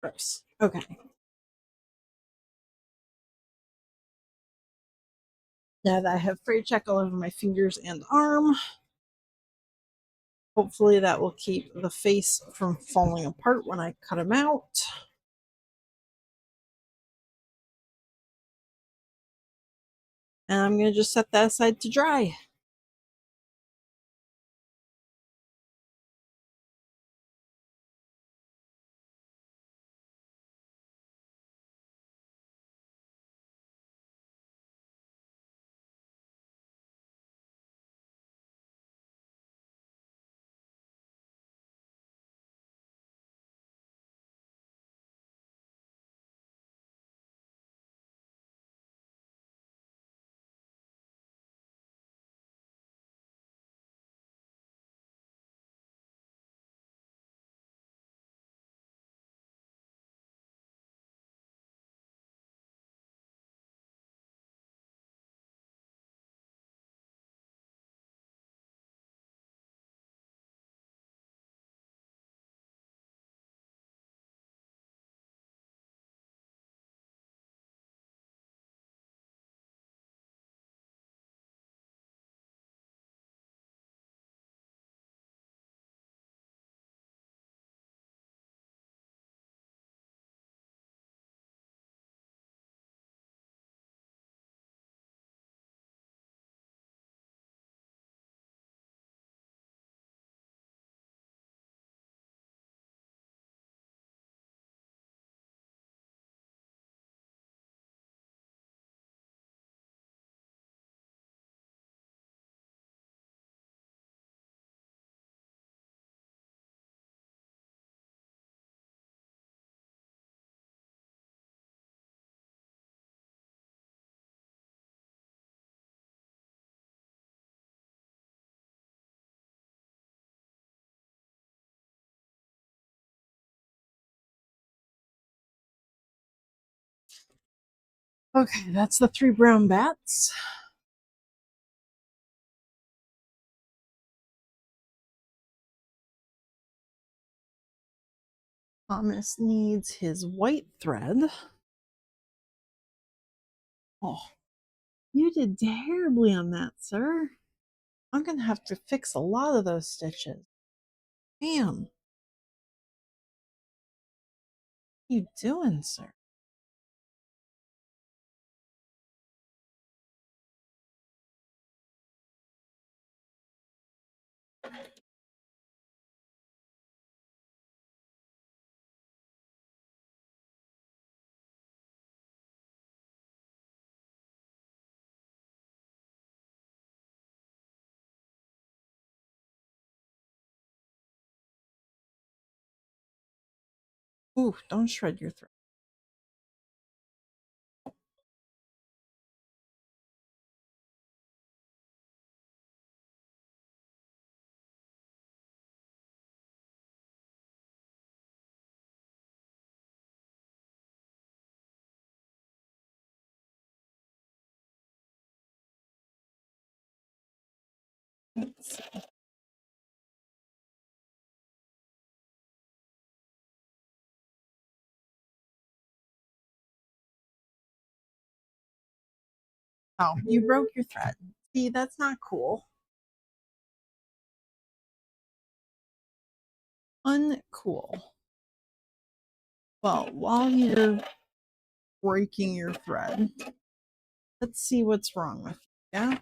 Gross. Okay. Now that I have freight check all over my fingers and arm, hopefully that will keep the face from falling apart when I cut them out. And I'm going to just set that aside to dry. Okay, that's the 3 brown bats. Thomas needs his white thread. Oh, you did terribly on that, sir. I'm going to have to fix a lot of those stitches. Damn. What are you doing, sir? Ooh, don't shred your thread. Let's see. Oh, you broke your thread. See, that's not cool. Uncool. Well, while you're breaking your thread, let's see what's wrong with you. Yeah?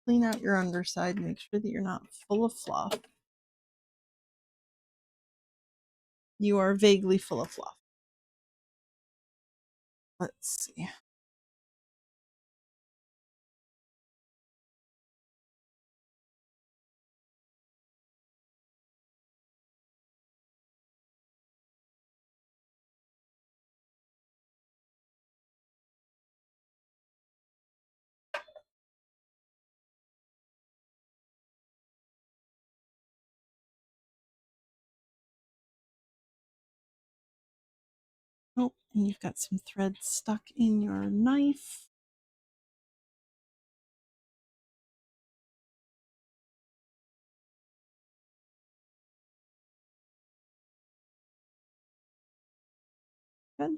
Clean out your underside. Make sure that you're not full of fluff. You are vaguely full of fluff. Let's see. Oh, and you've got some thread stuck in your knife. Good.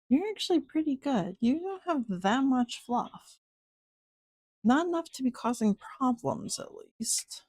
You're actually pretty good. You don't have that much fluff. Not enough to be causing problems, at least.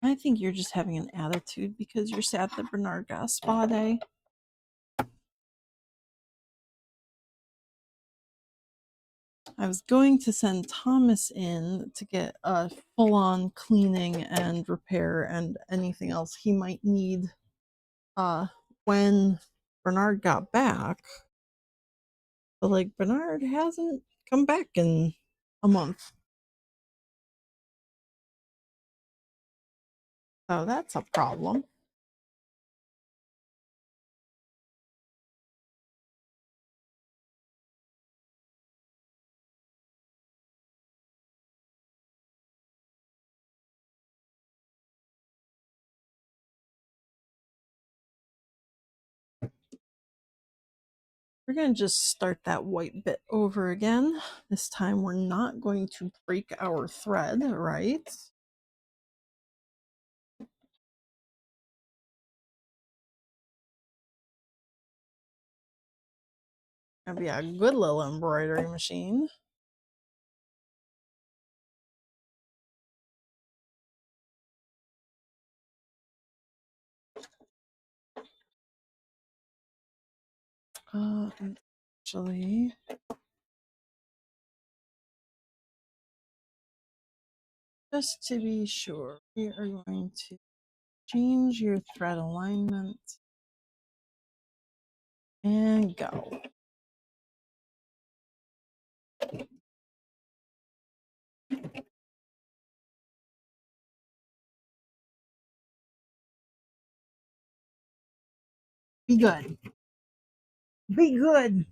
I think you're just having an attitude because you're sad that Bernard got a spa day. I was going to send Thomas in to get a full on cleaning and repair and anything else he might need uh, when Bernard got back. But like, Bernard hasn't come back in a month. So that's a problem. We're going to just start that white bit over again. This time we're not going to break our thread, right? Gonna be a good little embroidery machine. Actually, just to be sure, we are going to change your thread alignment and go. Be good. Be good.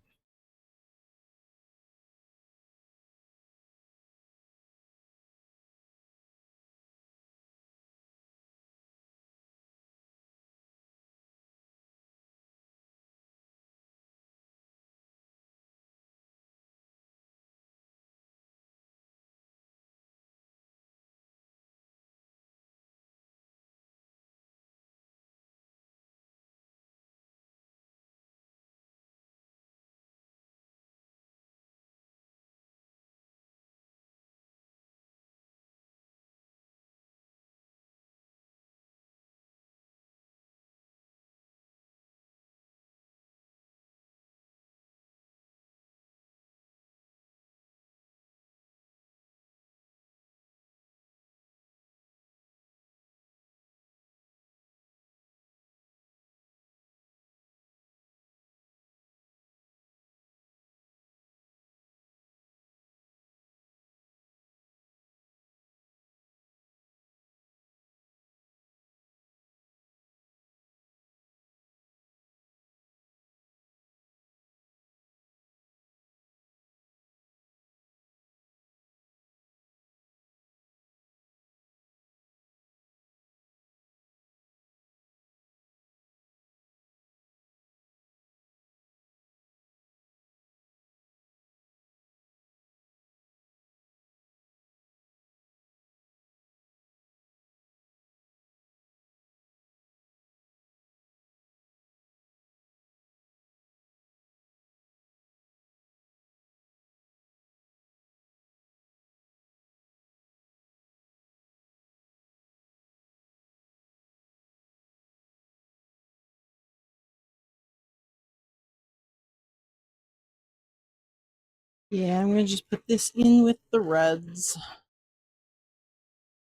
Yeah, I'm gonna just put this in with the reds.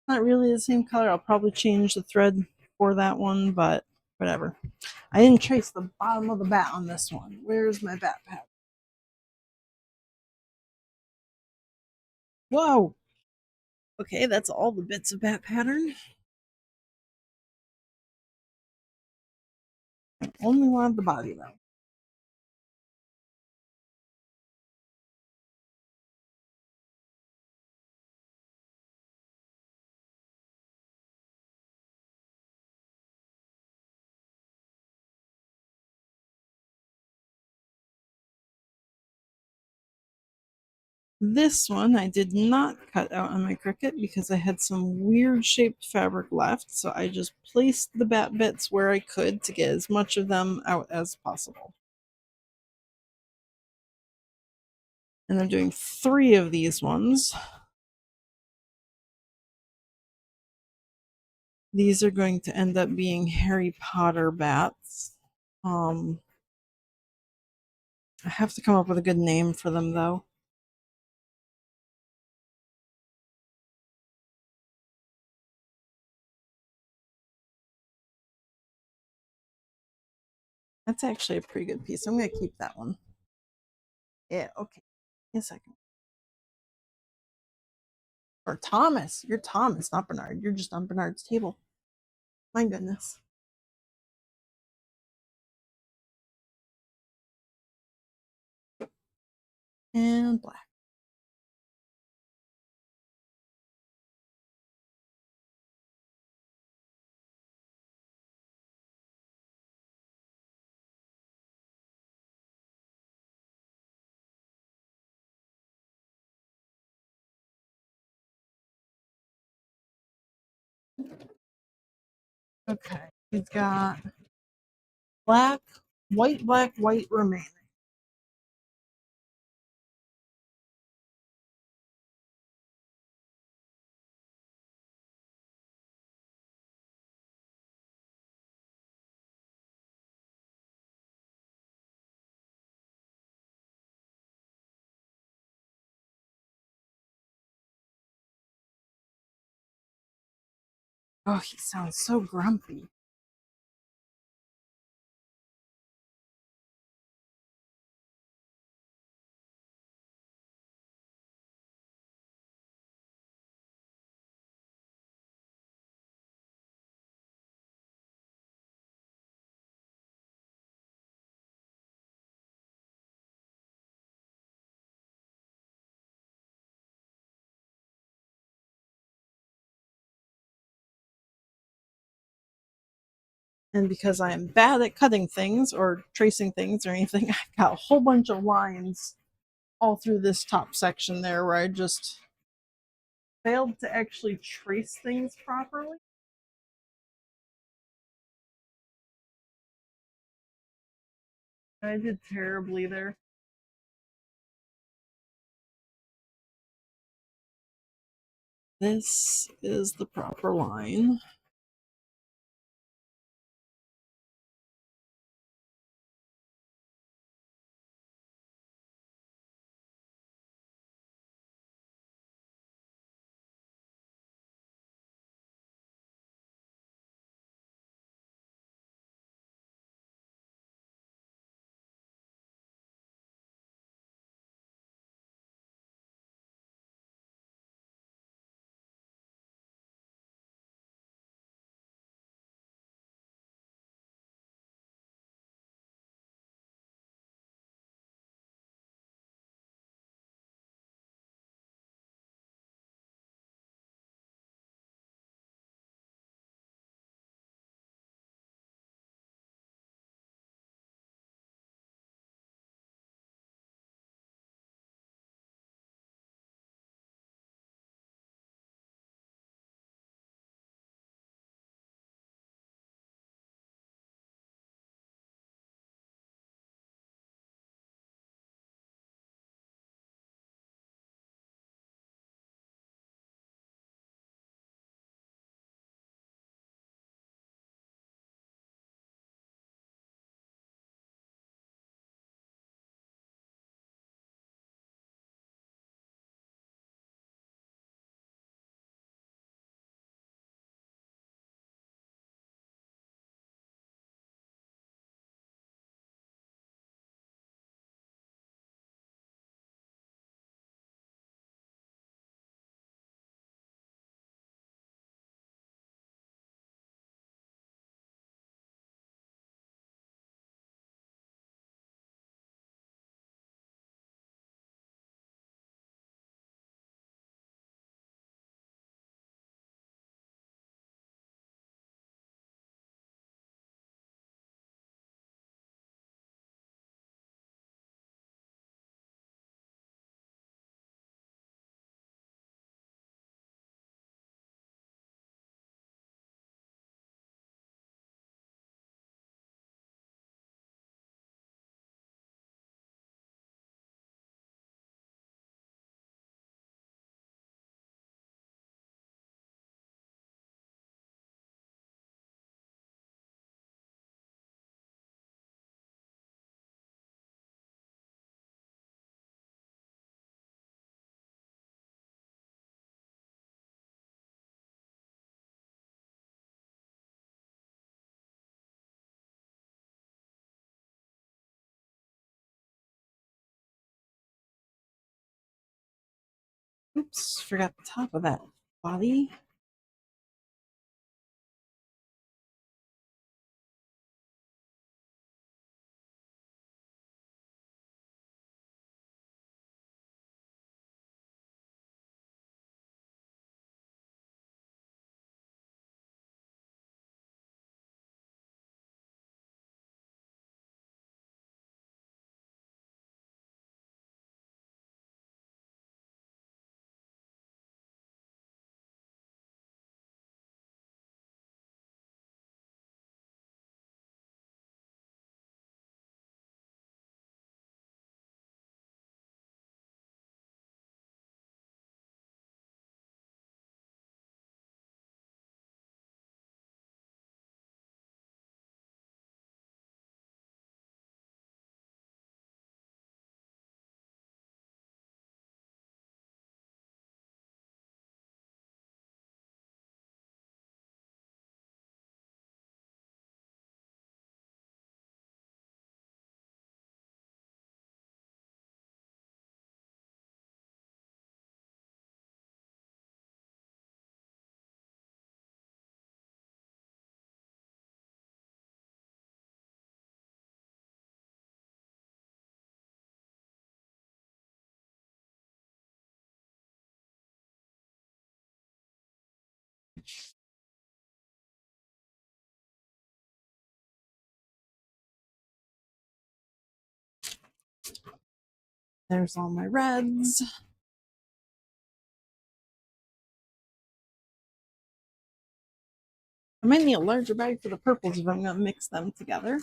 Not really the same color. I'll probably change the thread for that one, but whatever. I didn't trace the bottom of the bat on this one. Where's my bat pattern? Whoa! Okay, that's all the bits of bat pattern. I only wanted the body though. This one I did not cut out on my Cricut because I had some weird shaped fabric left, so I just placed the bat bits where I could to get as much of them out as possible. And I'm doing 3 of these ones. These are going to end up being Harry Potter bats. Um, I have to come up with a good name for them though. That's actually a pretty good piece. I'm going to keep that one. Yeah, okay. A second. Or Thomas. You're Thomas, not Bernard. You're just on Bernard's table. My goodness. And black. Okay. We've got black, white remaining. Oh, he sounds so grumpy. And because I am bad at cutting things or tracing things or anything, I've got a whole bunch of lines all through this top section there where I just failed to actually trace things properly. I did terribly there. This is the proper line. Oops, forgot the top of that body. There's all my reds. I might need a larger bag for the purples if I'm going to mix them together.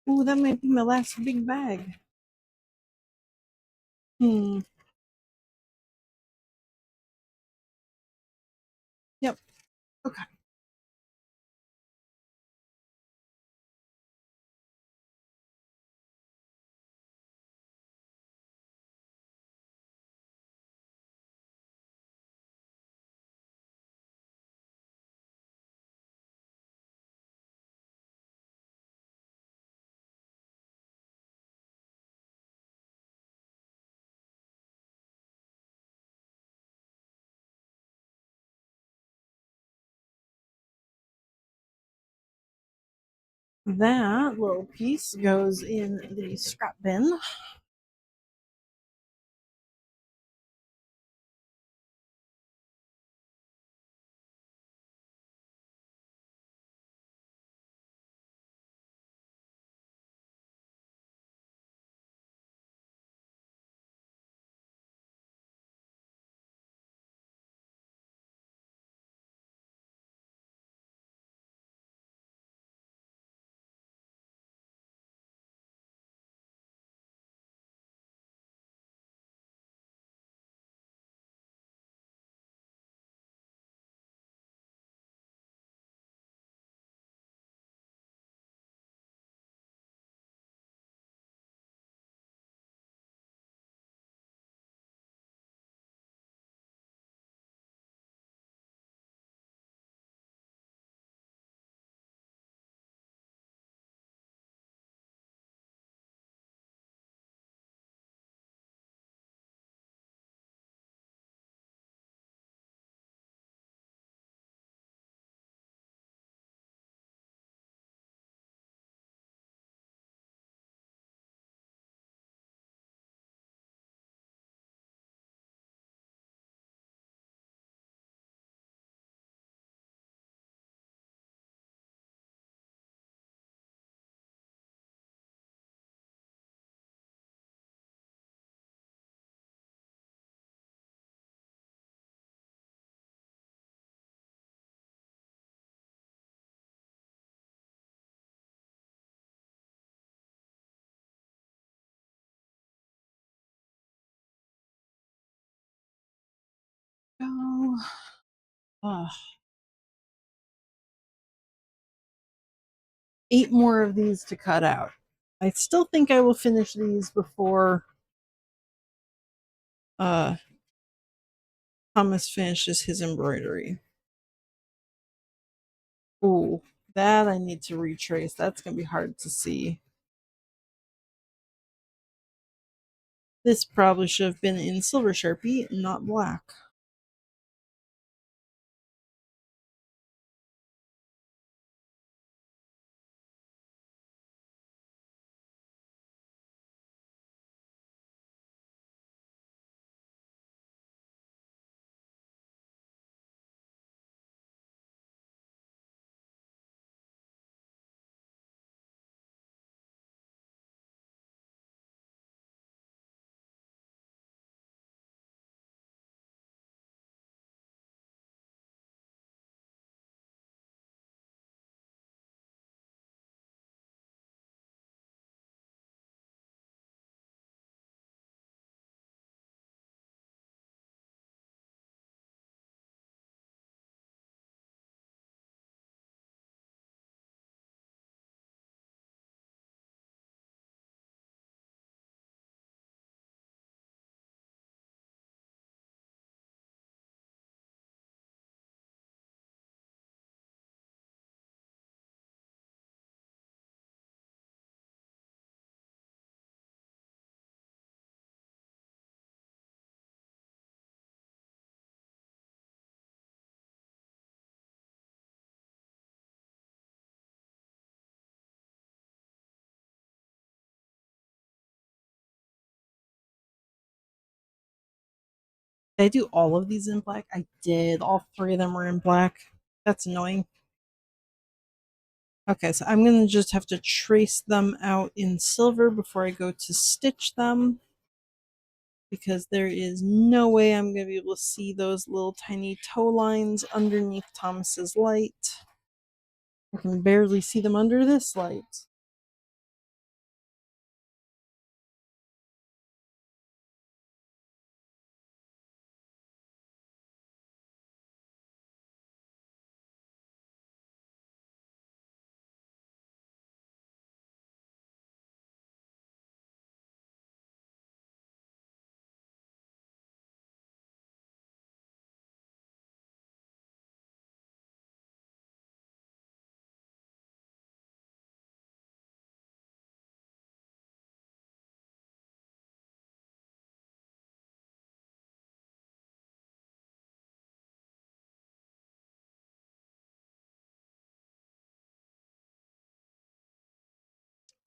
Ooh, that might be my last big bag. Yep. Okay. That little piece goes in the scrap bin. Go. Oh, 8 more of these to cut out. I still think I will finish these before uh, Thomas finishes his embroidery. Ooh, that I need to retrace. That's gonna be hard to see. This probably should have been in Silver Sharpie, not black. Did I do all of these in black? I did. All three of them were in black. That's annoying. Okay, so I'm going to just have to trace them out in silver before I go to stitch them, because there is no way I'm going to be able to see those little tiny toe lines underneath Thomas's light. I can barely see them under this light.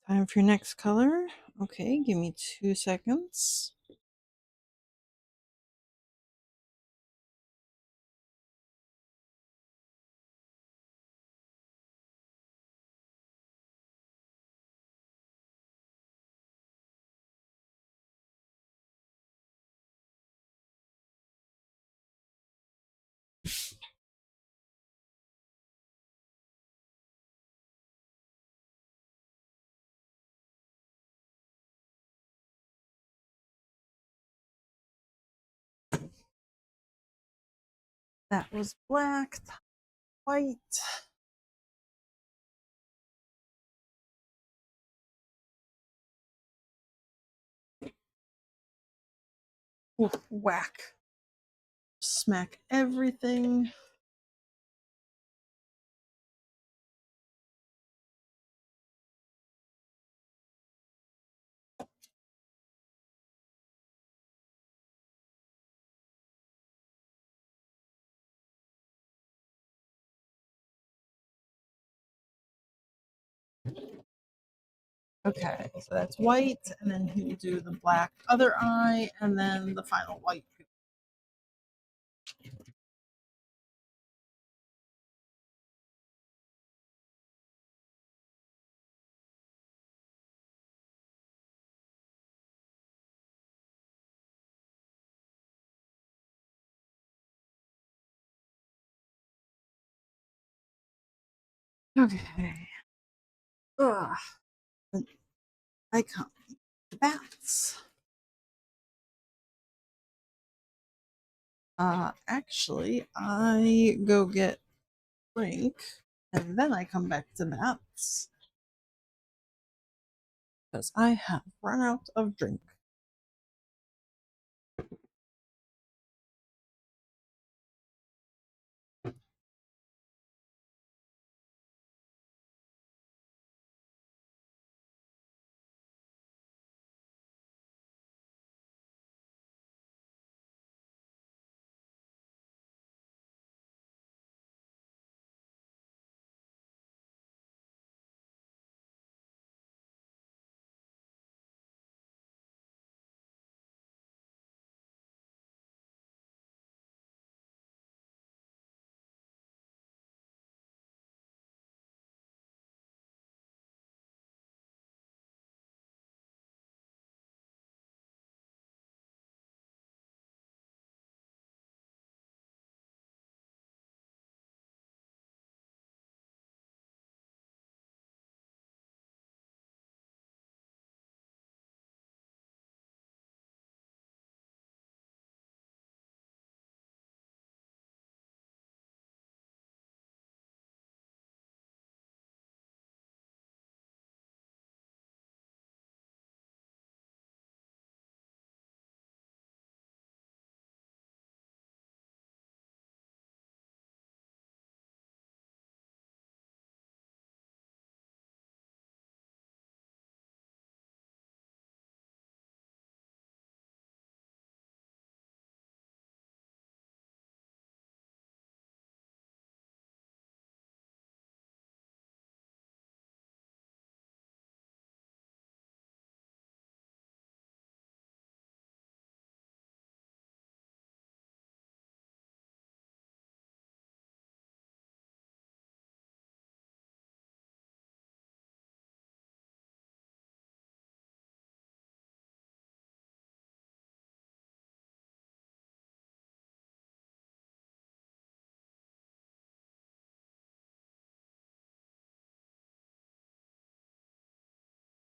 Time for your next color. Okay, give me 2 seconds. That was black, white. Ooh, whack. Smack everything. Okay, so that's white, and then he will do the black other eye, and then the final white. Okay. Ugh. I come to bats. Actually, I go get drink, and then I come back to bats because I have run out of drink.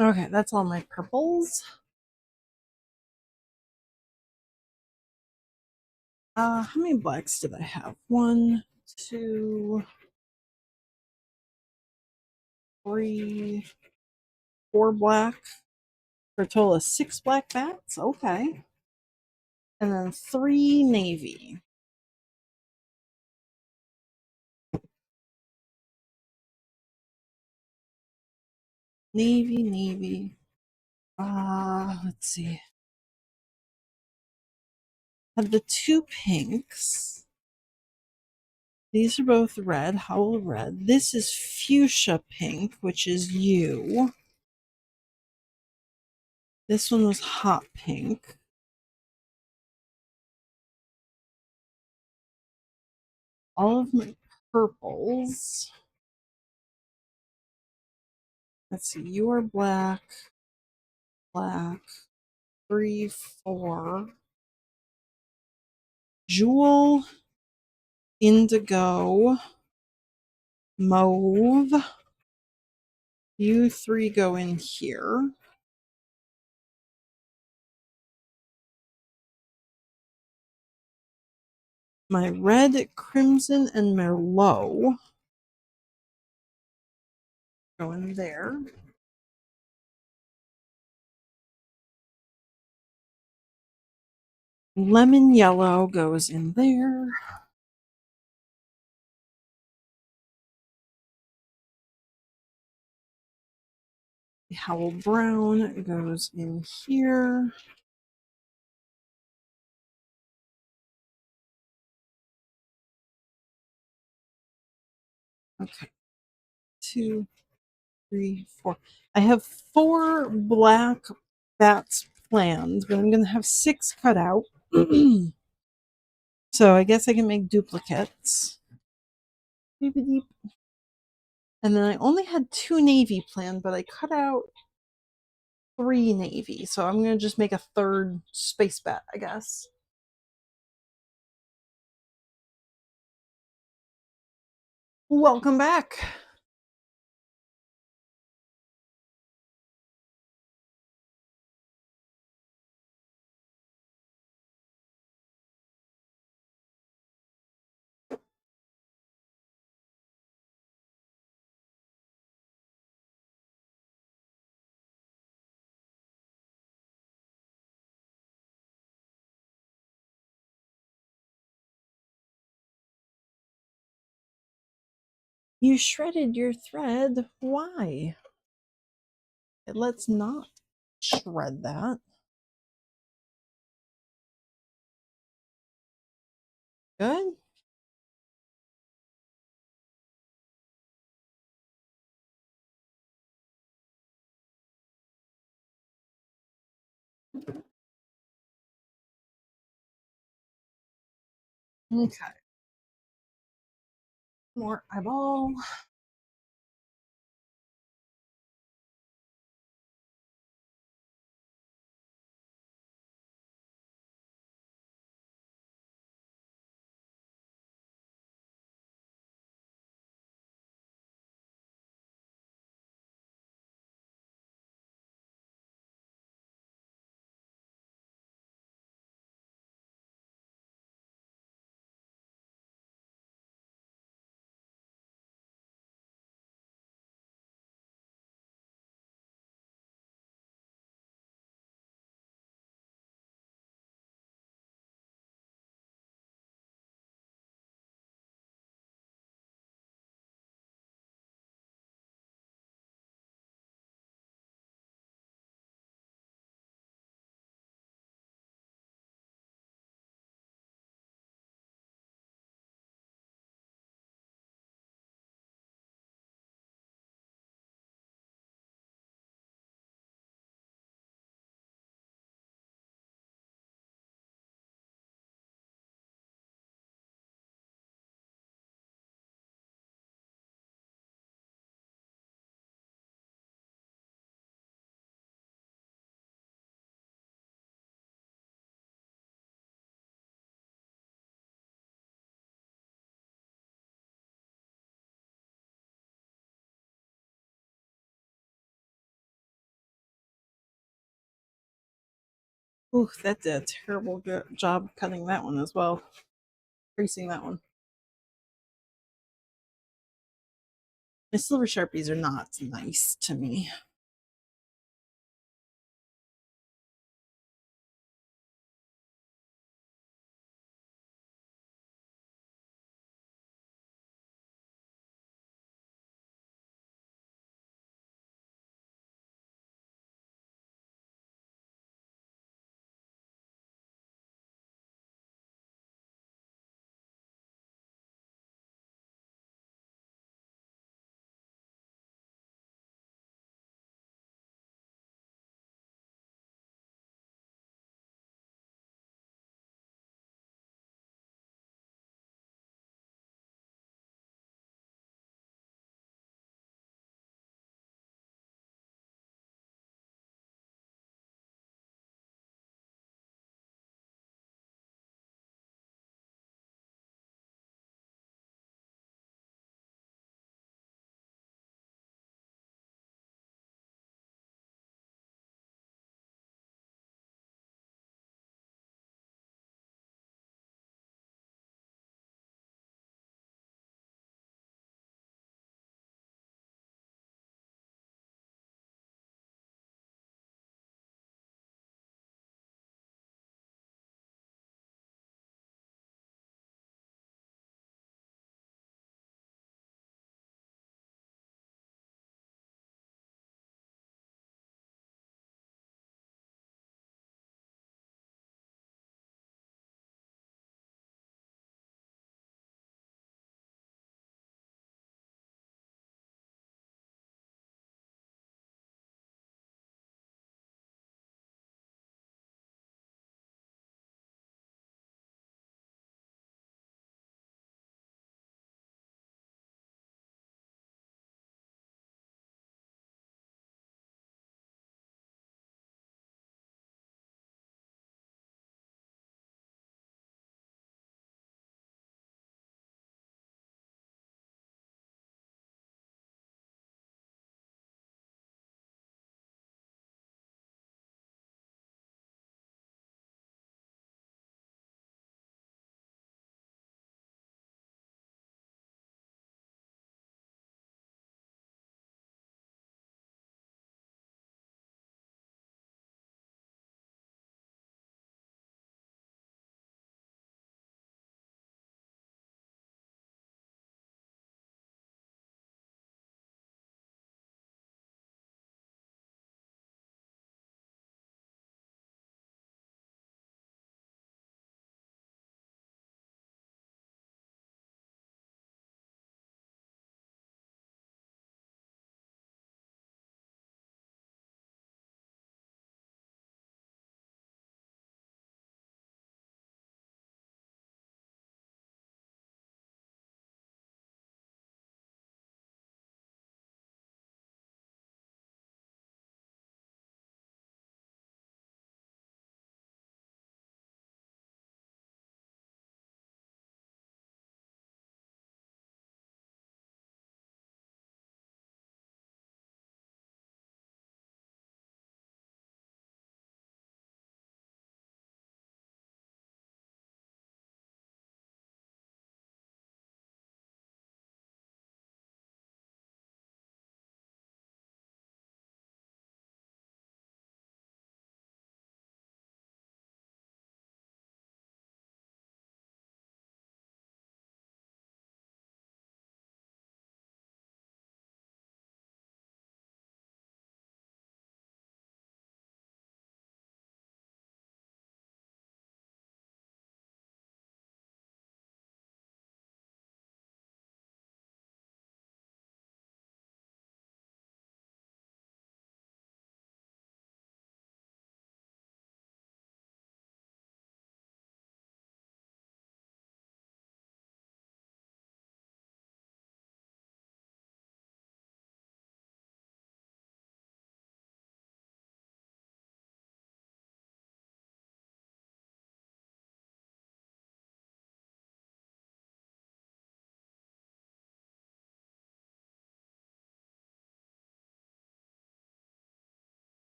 Okay, that's all my purples. How many blacks did I have? One, two, three, four black for a total of six black bats. Okay. And then three navy. Navy, navy. Let's see. Have the two pinks. These are both red, Howl red. This is fuchsia pink, which is you. This one was hot pink. All of my purples. Let's see, you are black, black, three, four. Jewel, indigo, mauve. You three go in here. My red, crimson, and merlot go in there. Lemon yellow goes in there. Howl brown goes in here. Okay, two, three, four. I have four black bats planned, but I'm going to have six cut out. So I guess I can make duplicates. And then I only had two navy planned, but I cut out three navy. So I'm going to just make a third space bat, I guess. Welcome back. You shredded your thread. Why? Let's not shred that. Good. Okay. More eyeball. Ooh, that did a terrible job cutting that one as well. Creasing that one. My silver Sharpies are not nice to me.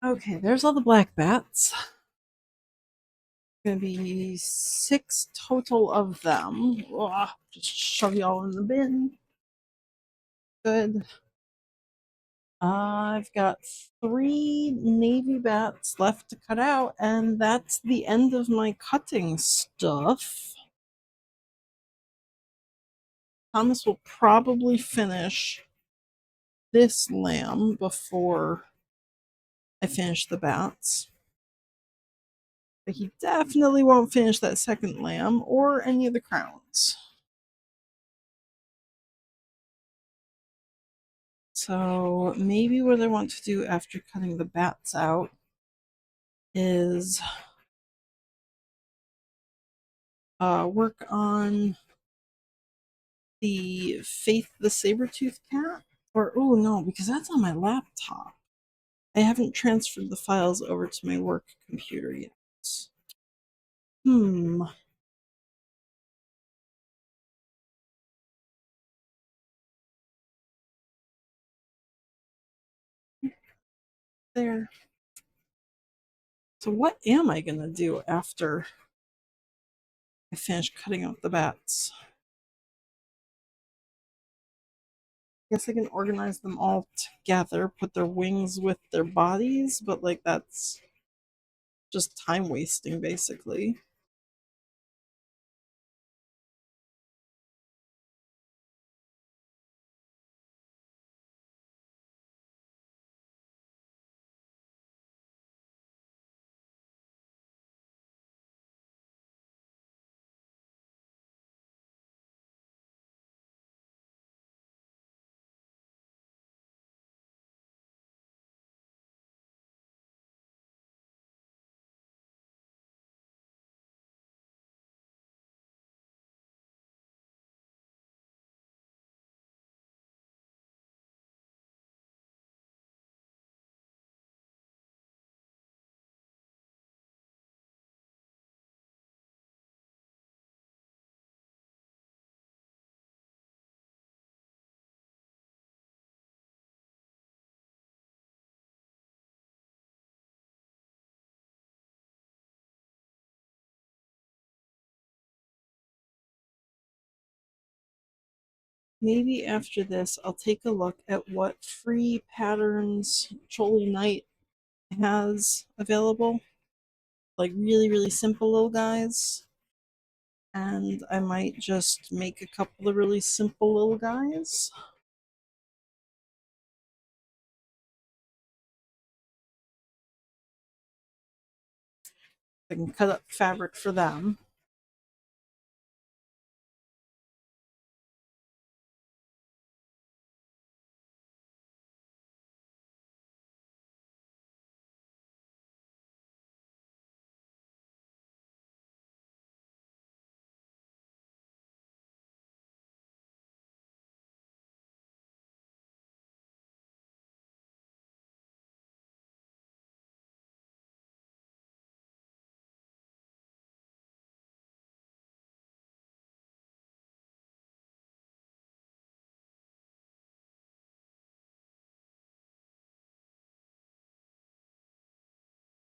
Okay, there's all the black bats. Gonna be 6 total of them. Ugh, just shove y'all in the bin. Good. I've got 3 navy bats left to cut out, and that's the end of my cutting stuff. Thomas will probably finish this lamb before I finish the bats. But he definitely won't finish that second lamb or any of the crowns. So maybe what I want to do after cutting the bats out is work on the Faith the Saber-Tooth cat. Or, oh no, because that's on my laptop. I haven't transferred the files over to my work computer yet. Hmm. There. So what am I gonna do after I finish cutting out the bats? I guess I can organize them all together, put their wings with their bodies, but like that's just time wasting basically. Maybe after this, I'll take a look at what free patterns Choli Knight has available. Like really, really simple little guys. And I might just make a couple of really simple little guys. I can cut up fabric for them.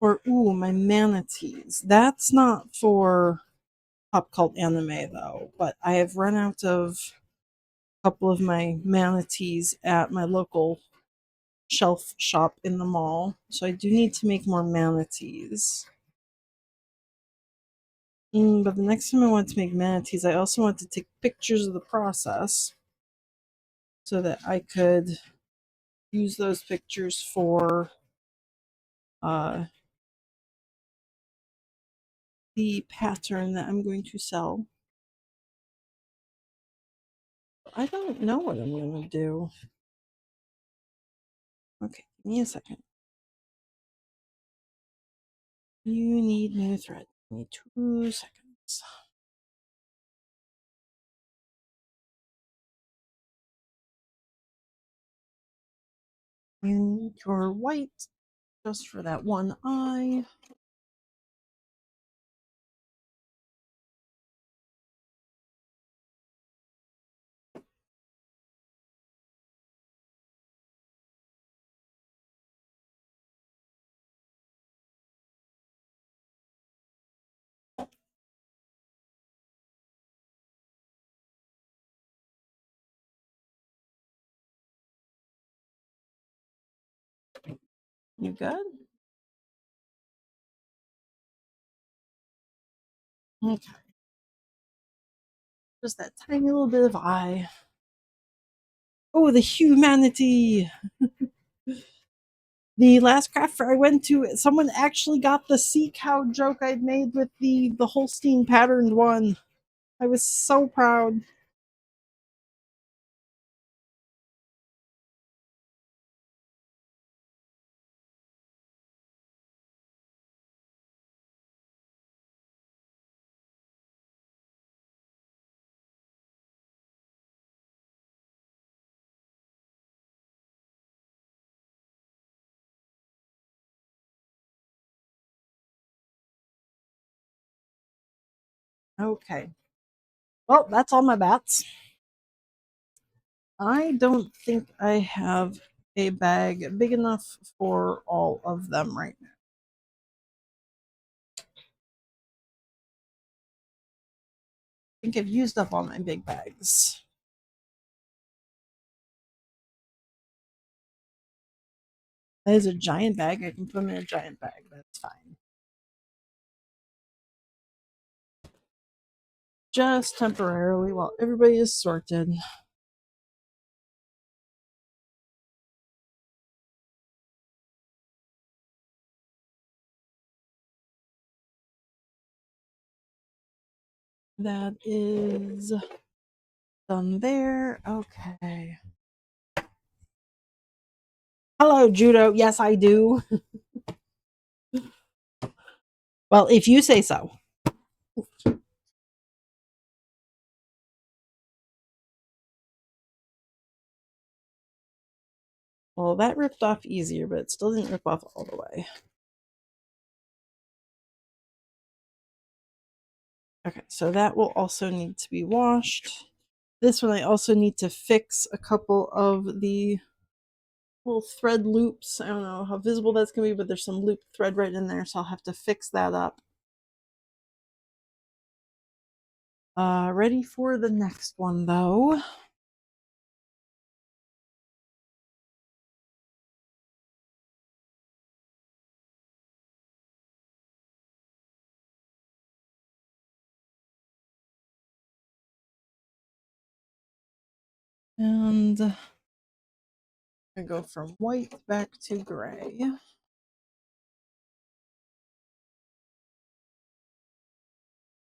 Or, ooh, my manatees. That's not for pop cult anime though, but I have run out of a couple of my manatees at my local shelf shop in the mall. So I do need to make more manatees. But the next time I want to make manatees, I also want to take pictures of the process so that I could use those pictures for uh, the pattern that I'm going to sell. I don't know what I'm going to do. Okay, give me a second. You need new thread. Give me 2 seconds. You need your white just for that one eye. You good? Okay. Just that tiny little bit of eye. Oh, the humanity! The last craft fair I went to, someone actually got the sea cow joke I'd made with the Holstein patterned one. I was so proud. Okay. Well, that's all my bats. I don't think I have a bag big enough for all of them right now. I think I've used up all my big bags. That is a giant bag. I can put them in a giant bag. That's fine. Just temporarily while everybody is sorted. That is done there. Okay. Hello, Judo. Yes, I do. Well, if you say so. Well, that ripped off easier, but it still didn't rip off all the way. Okay, so that will also need to be washed. This one I also need to fix a couple of the little thread loops. I don't know how visible that's going to be, but there's some loop thread right in there, so I'll have to fix that up. Ready for the next one, though. And I go from white back to gray.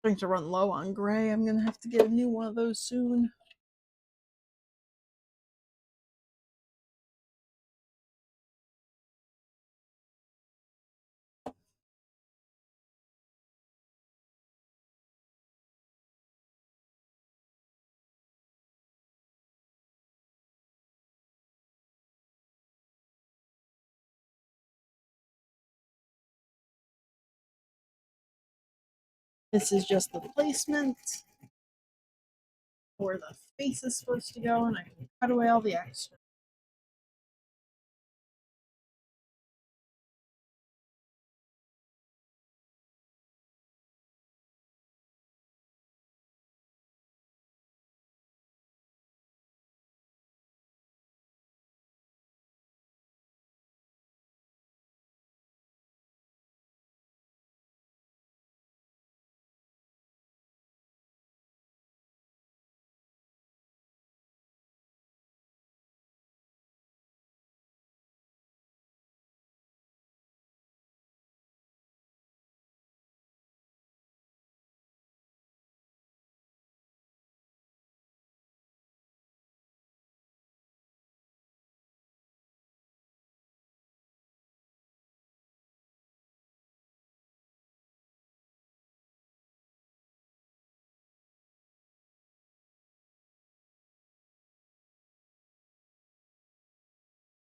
Starting to run low on gray. I'm gonna have to get a new one of those soon. This is just the placement where the face is supposed to go, and I can cut away all the extra.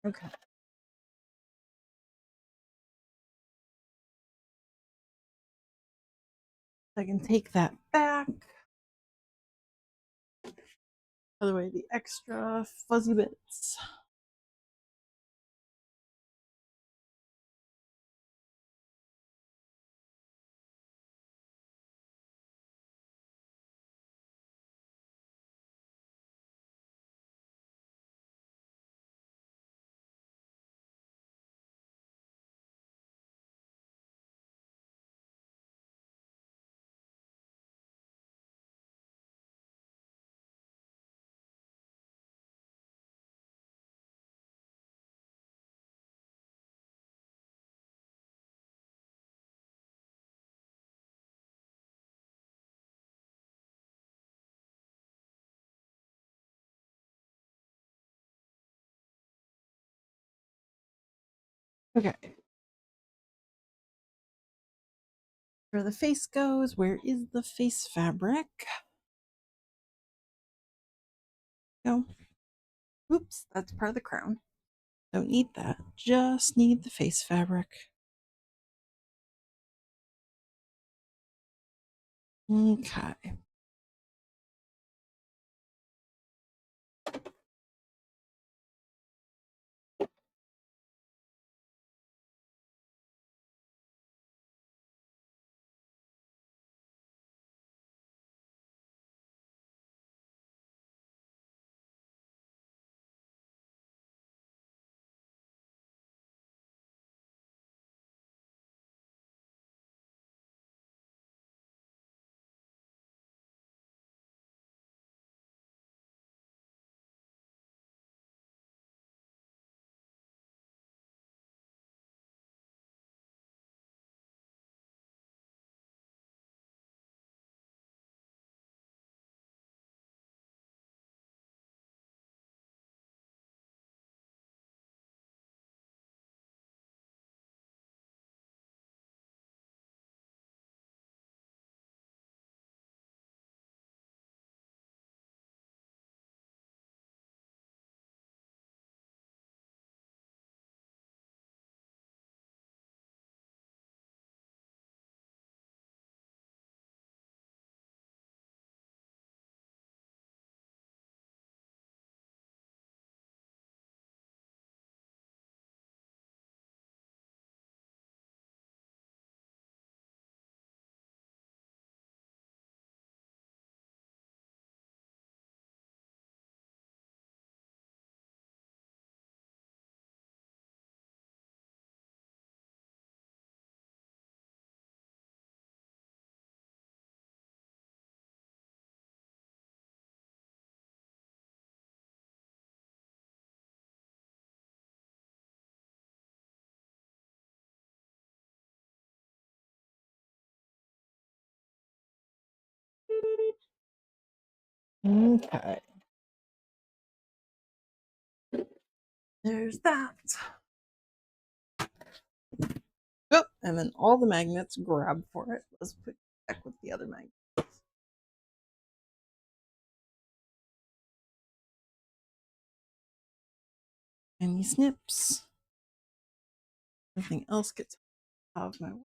Okay. I can take that back. By the way, the extra fuzzy bits. Okay. Where the face goes, where is the face fabric? No. Oops, that's part of the crown. Don't need that. Just need the face fabric. Okay. Okay. There's that. Oh, and then all the magnets grab for it. Let's put back with the other magnet. Any snips. Everything else gets out of my way.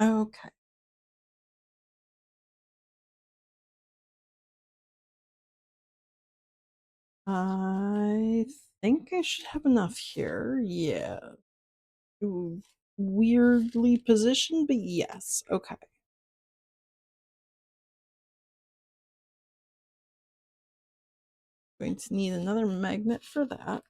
Okay. I think I should have enough here. Yeah. Ooh, weirdly positioned, but yes. Okay. Going to need another magnet for that.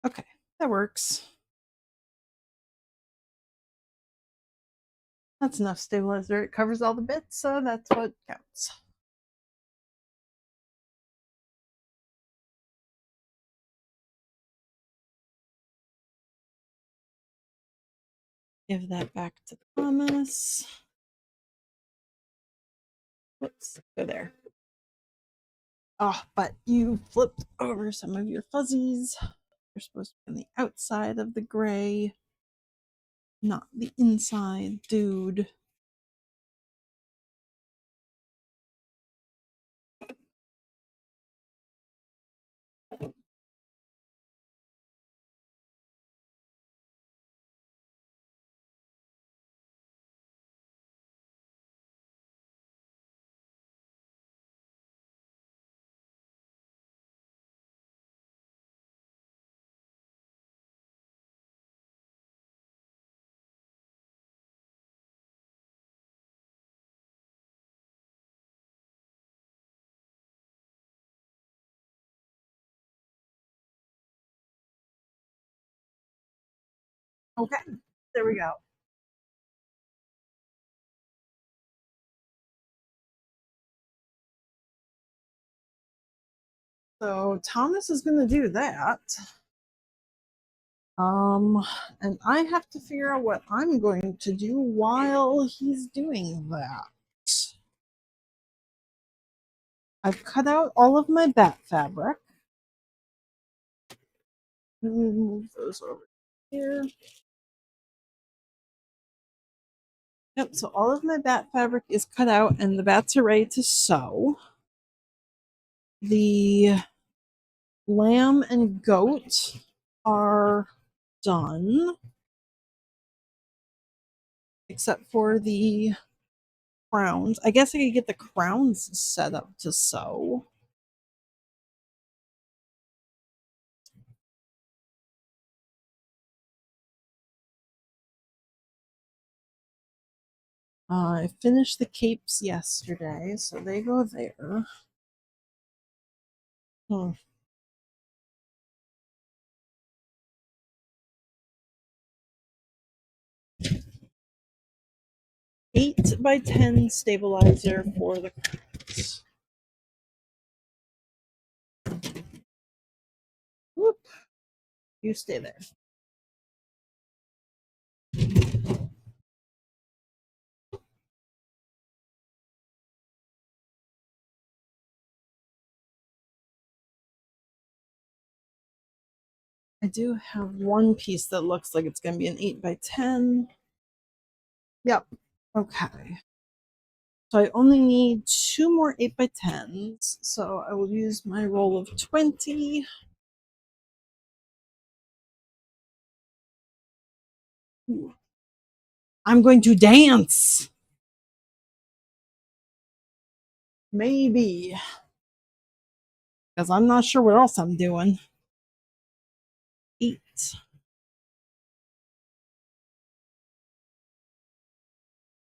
Okay, that works. That's enough stabilizer. It covers all the bits, so that's what counts. Give that back to Thomas. Whoops, go there. Oh, but you flipped over some of your fuzzies. They're supposed to be on the outside of the gray, not the inside, dude. Okay, there we go. So Thomas is going to do that. Um, and I have to figure out what I'm going to do while he's doing that. I've cut out all of my bat fabric. Move those over here. Yep, so all of my bat fabric is cut out and the bats are ready to sew. The lamb and goat are done, except for the crowns. I guess I could get the crowns set up to sew. I finished the capes yesterday, so they go there. Hmm. 8x10 stabilizer for the crowns. Whoop. You stay there. I do have one piece that looks like it's going to be an 8x10. Yep. Okay. So I only need 2 more 8x10s. So I will use my roll of 20. Ooh. I'm going to dance. Maybe. Because I'm not sure what else I'm doing. 8.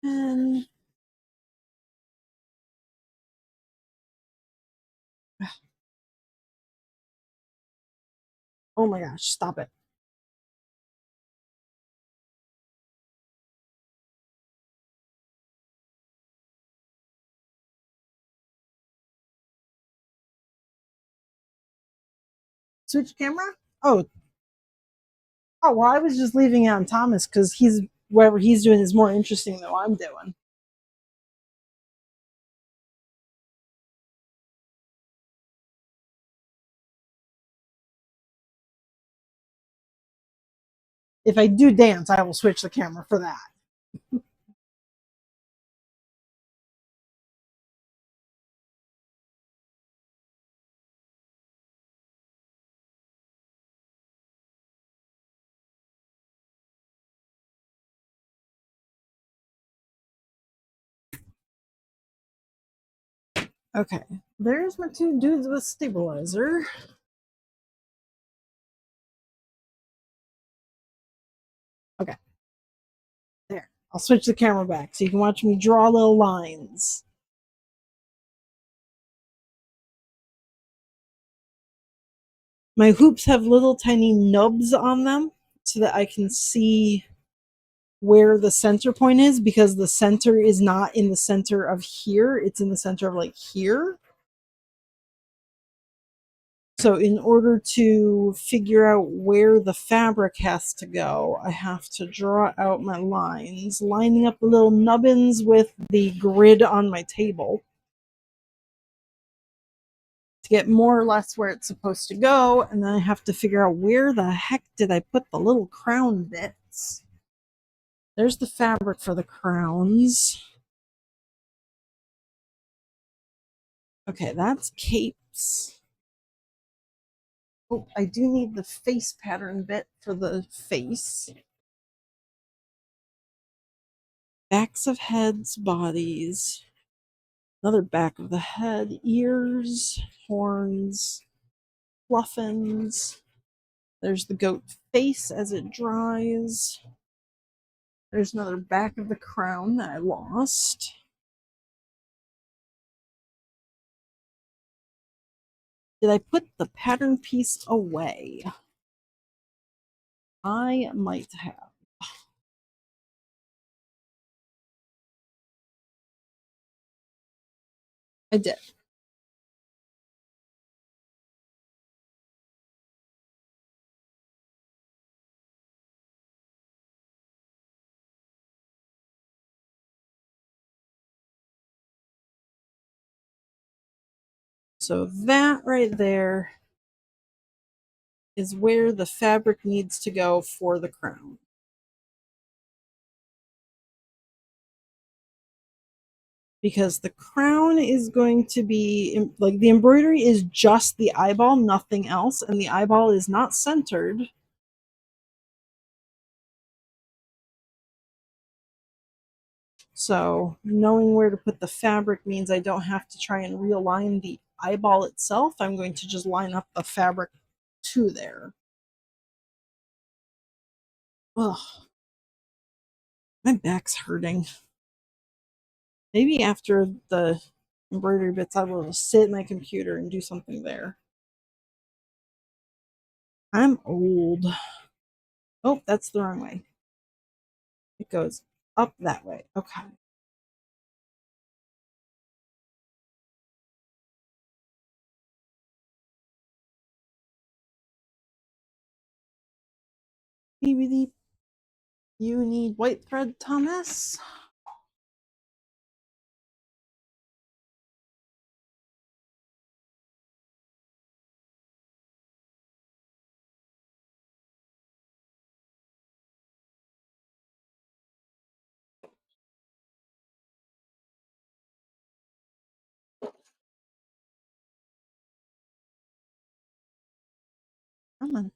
And oh my gosh, stop it. Switch camera? Oh, well, I was just leaving it on Thomas because whatever he's doing is more interesting than what I'm doing. If I do dance, I will switch the camera for that. Okay, there's my 2 dudes with stabilizer. Okay, there. I'll switch the camera back so you can watch me draw little lines. My hoops have little tiny nubs on them so that I can see where the center point is, because the center is not in the center of here, it's in the center of like here. So in order to figure out where the fabric has to go, I have to draw out my lines, lining up the little nubbins with the grid on my table to get more or less where it's supposed to go. And then I have to figure out where the heck did I put the little crown bits. There's the fabric for the crowns. Okay, that's capes. Oh, I do need the face pattern bit for the face. Backs of heads, bodies. Another back of the head, ears, horns, fluffins. There's the goat face as it dries. There's another back of the crown that I lost. Did I put the pattern piece away? I might have. I did. So that right there is where the fabric needs to go for the crown. Because the crown is going to be like, the embroidery is just the eyeball, nothing else, and the eyeball is not centered. So knowing where to put the fabric means I don't have to try and realign the eyeball itself. I'm going to just line up the fabric to there. Ugh, my back's hurting. Maybe after the embroidery bits, I will sit at my computer and do something there. I'm old. Oh, that's the wrong way. It goes up that way. Okay. BBD, you need white thread, Thomas? Come on.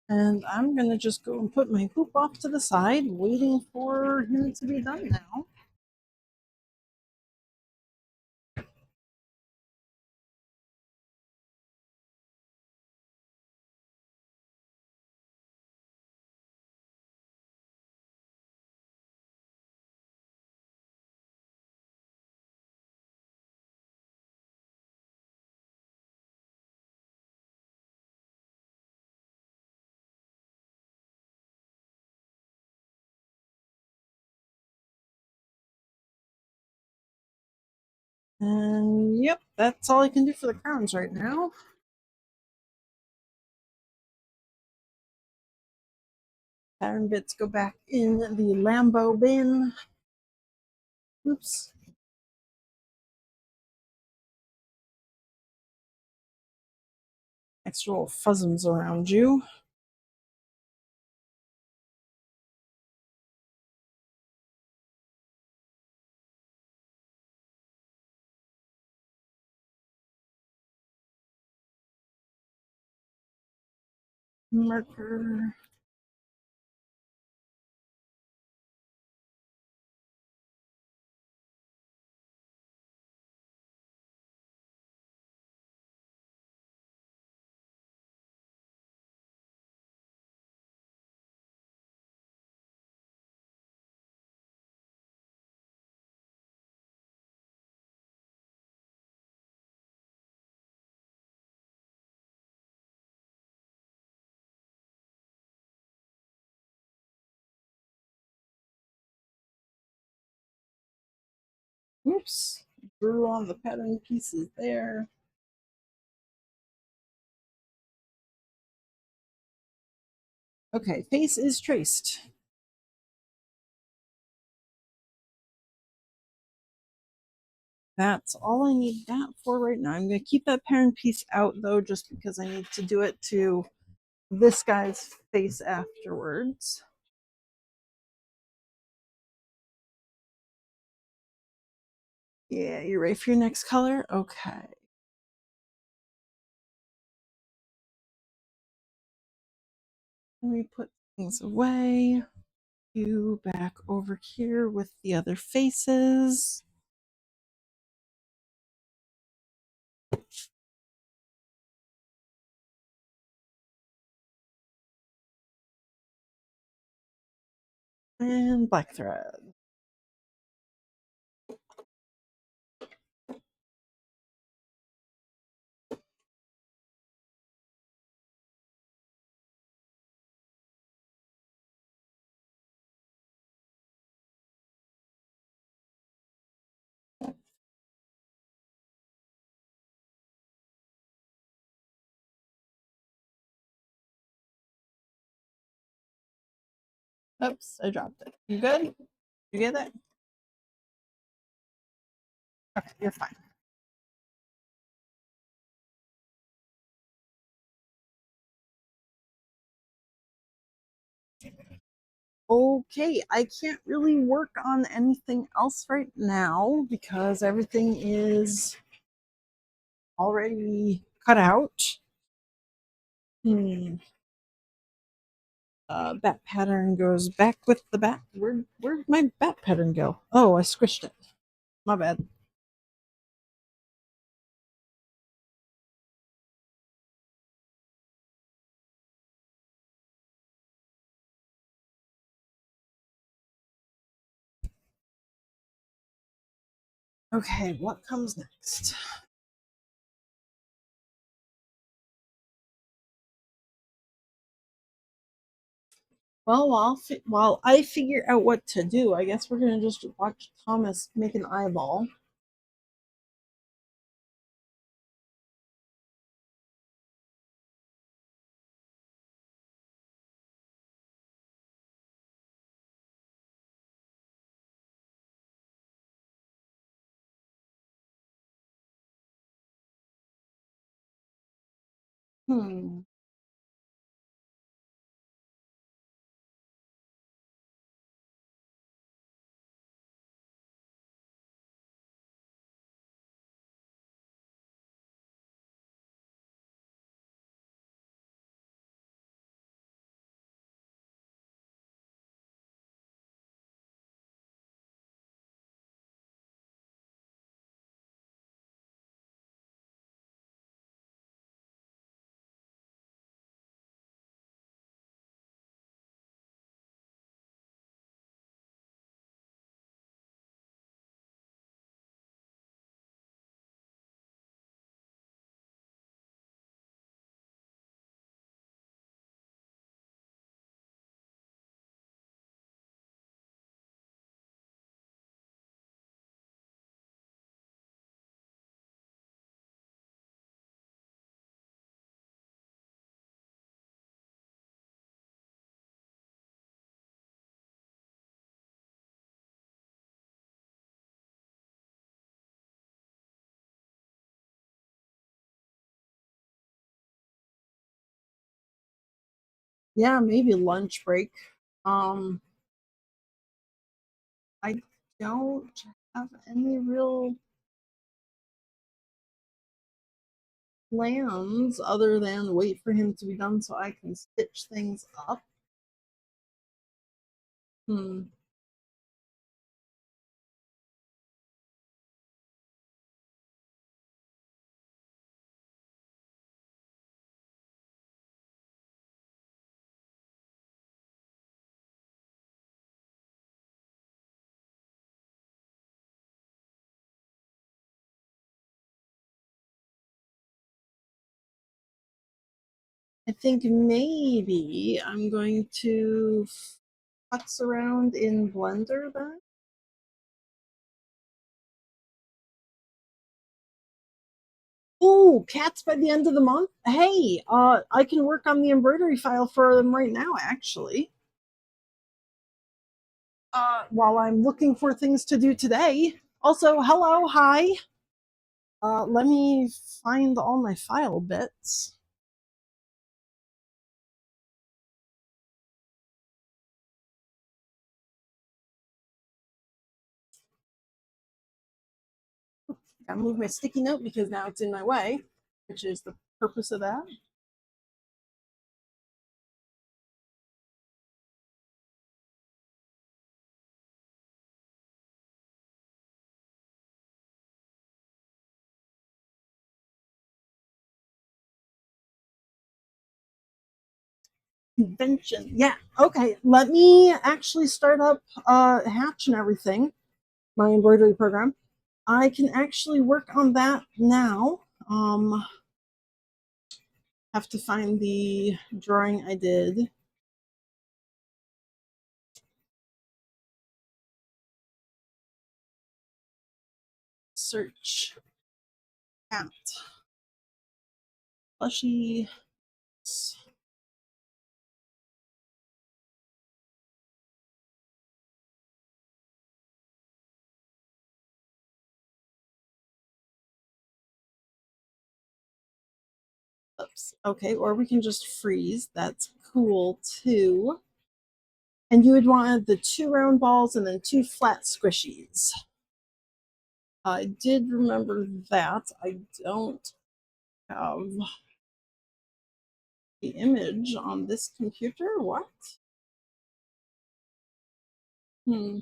And I'm going to just go and put my hoop off to the side, waiting for him to be done now. And yep, that's all I can do for the crowns right now. Pattern bits go back in the Lambo bin. Oops. Extra little fuzzums around you. marker. Oops, drew on the pattern pieces there. Okay, face is traced. That's all I need that for right now. I'm going to keep that pattern piece out though, just because I need to do it to this guy's face afterwards. Yeah, you ready for your next color? Okay. Let me put things away. You back over here with the other faces. And black thread. Oops, I dropped it. You good? You get it? Okay, you're fine. Okay, I can't really work on anything else right now because everything is already cut out. Bat pattern goes back with the bat. Where'd my bat pattern go? Oh, I squished it. My bad. Okay, what comes next? Well, while I figure out what to do, I guess we're gonna just watch Thomas make an eyeball. Hmm. Yeah, maybe lunch break. Um, I don't have any real plans other than wait for him to be done so I can stitch things up. Hmm. I think maybe I'm going to futz around in Blender then. Oh, cats by the end of the month? Hey, I can work on the embroidery file for them right now, actually. While I'm looking for things to do today. Also, hello, hi. Let me find all my file bits. Gotta move my sticky note because now it's in my way, which is the purpose of that. Convention. Yeah. Okay. Let me actually start up Hatch and everything, my embroidery program. I can actually work on that now. Have to find the drawing I did. Search cat plushy. Oops. Okay, or we can just freeze. That's cool too. And you would want the 2 round balls and then 2 flat squishies. I did remember that. I don't have the image on this computer. What? Hmm.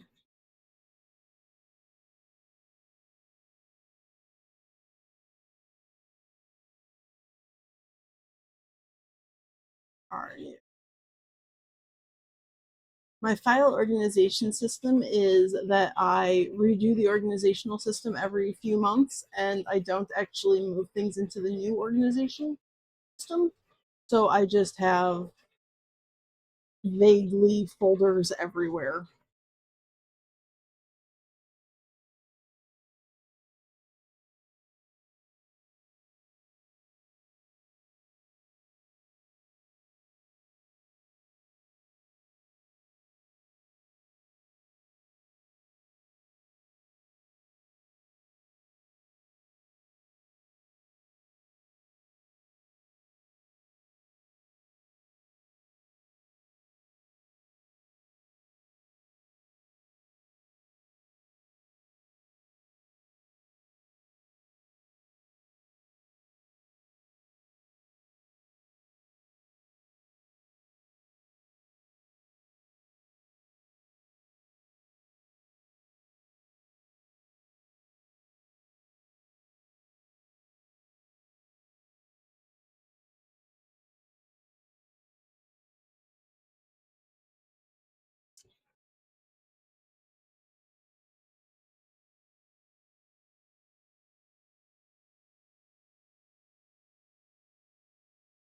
Are you? My file organization system is that I redo the organizational system every few months and I don't actually move things into the new organization system. So I just have vaguely folders everywhere.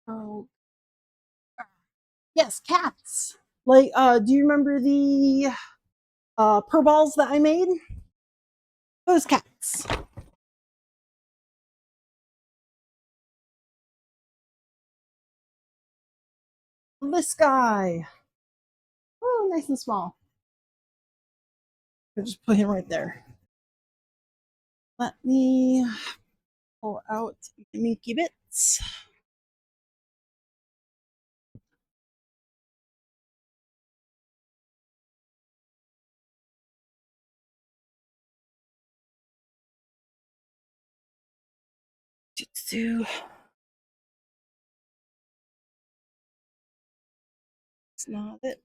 Oh, yes, cats. Like, do you remember the purr balls that I made? Those cats. This guy. Oh, nice and small. I'll just put him right there. Let me pull out Mickey Bits. Jitsu. That's not it.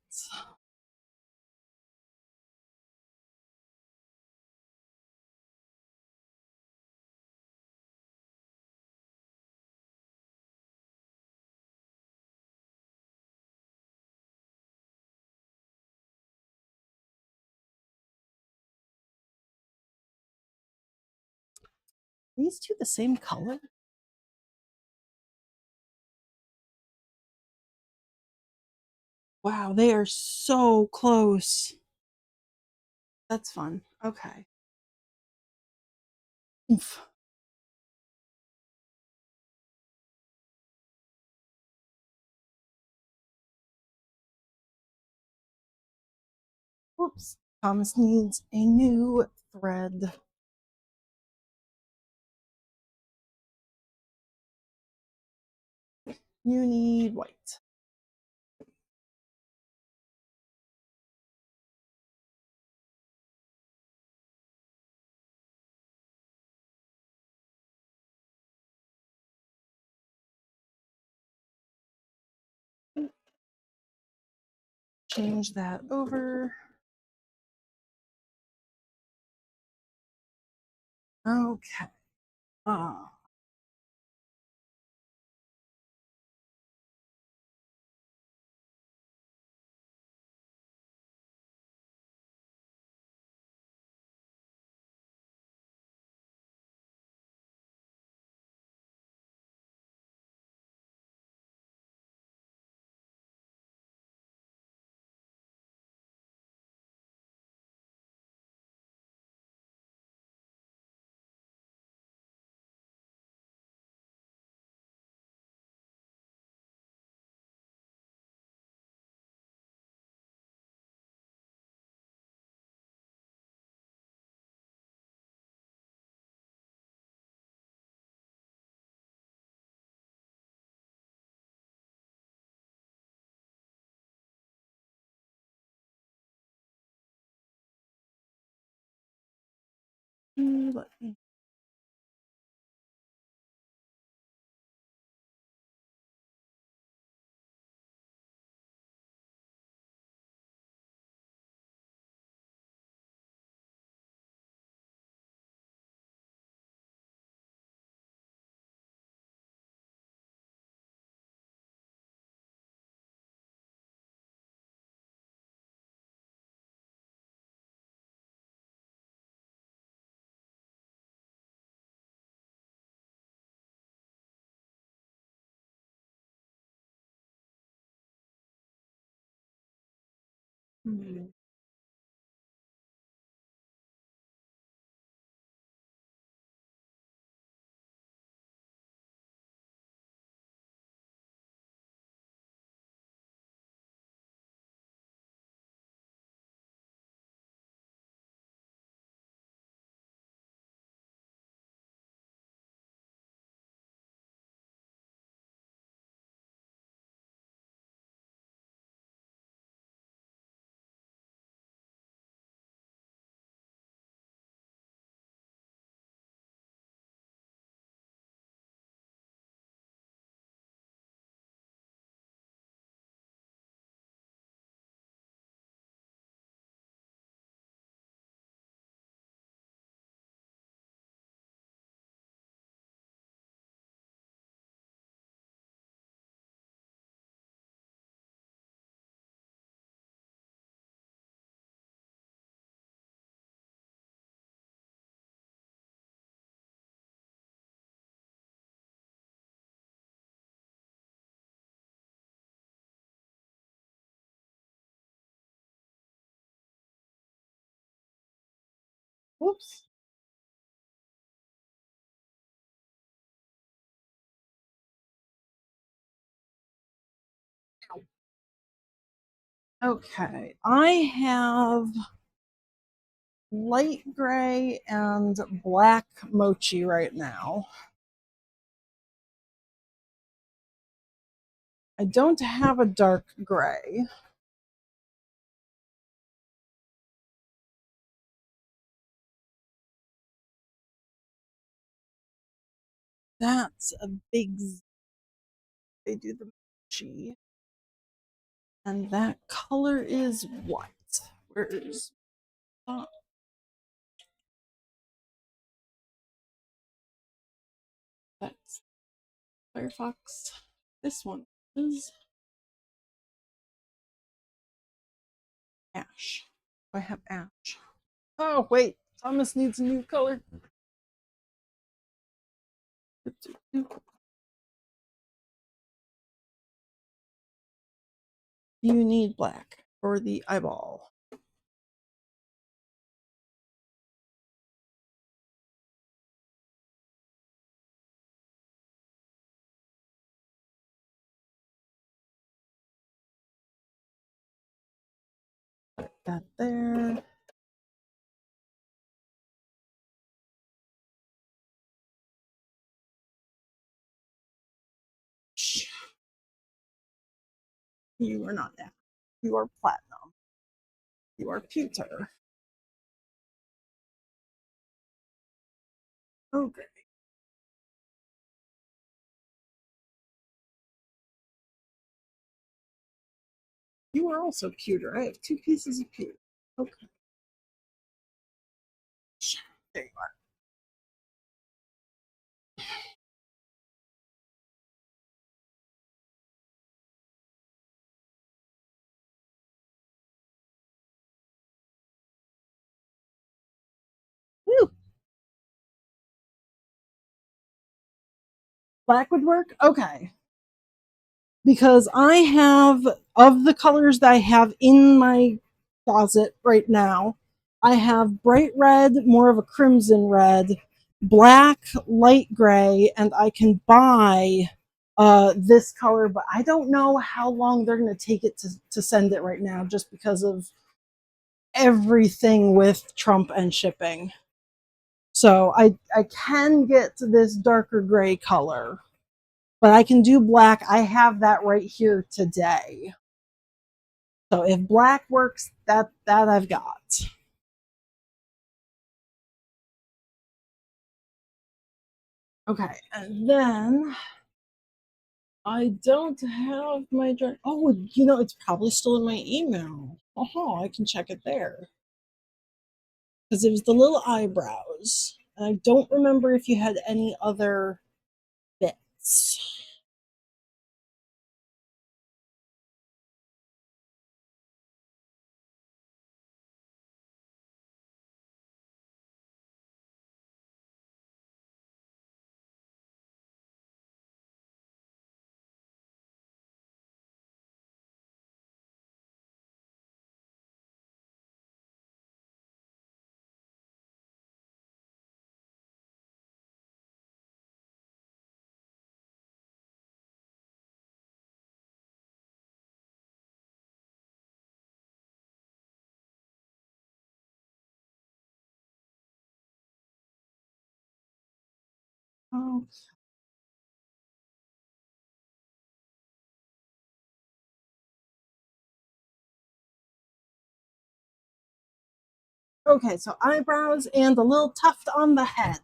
These two the same color? Wow, they are so close. That's fun. Okay. Oof. Whoops. Thomas needs a new thread. You need white. Change that over. Okay. Ah. Let me. Hmm. Whoops. Okay. I have light gray and black mochi right now. I don't have a dark gray. That's a big. They do the mochi. And that color is what? Where is that's Firefox? This one is ash. I have ash. Oh, wait. Thomas needs a new color. You need black for the eyeball. Put that there. You are not that. You are platinum. You are pewter. Okay. You are also pewter. I have two pieces of pewter. Okay. There you are. Woo. Black would work? Okay. Because I have, of the colors that I have in my closet right now, I have bright red, more of a crimson red, black, light gray, and I can buy this color, but I don't know how long they're going to take it to send it right now just because of everything with Trump and shipping. So I can get this darker gray color, but I can do black. I have that right here today. So if black works, that I've got. Okay, and then I don't have my oh, it's probably still in my email. Oh, I can check it there because it was the little eyebrows, and I don't remember if you had any other bits. Oh, okay, so eyebrows and a little tuft on the head.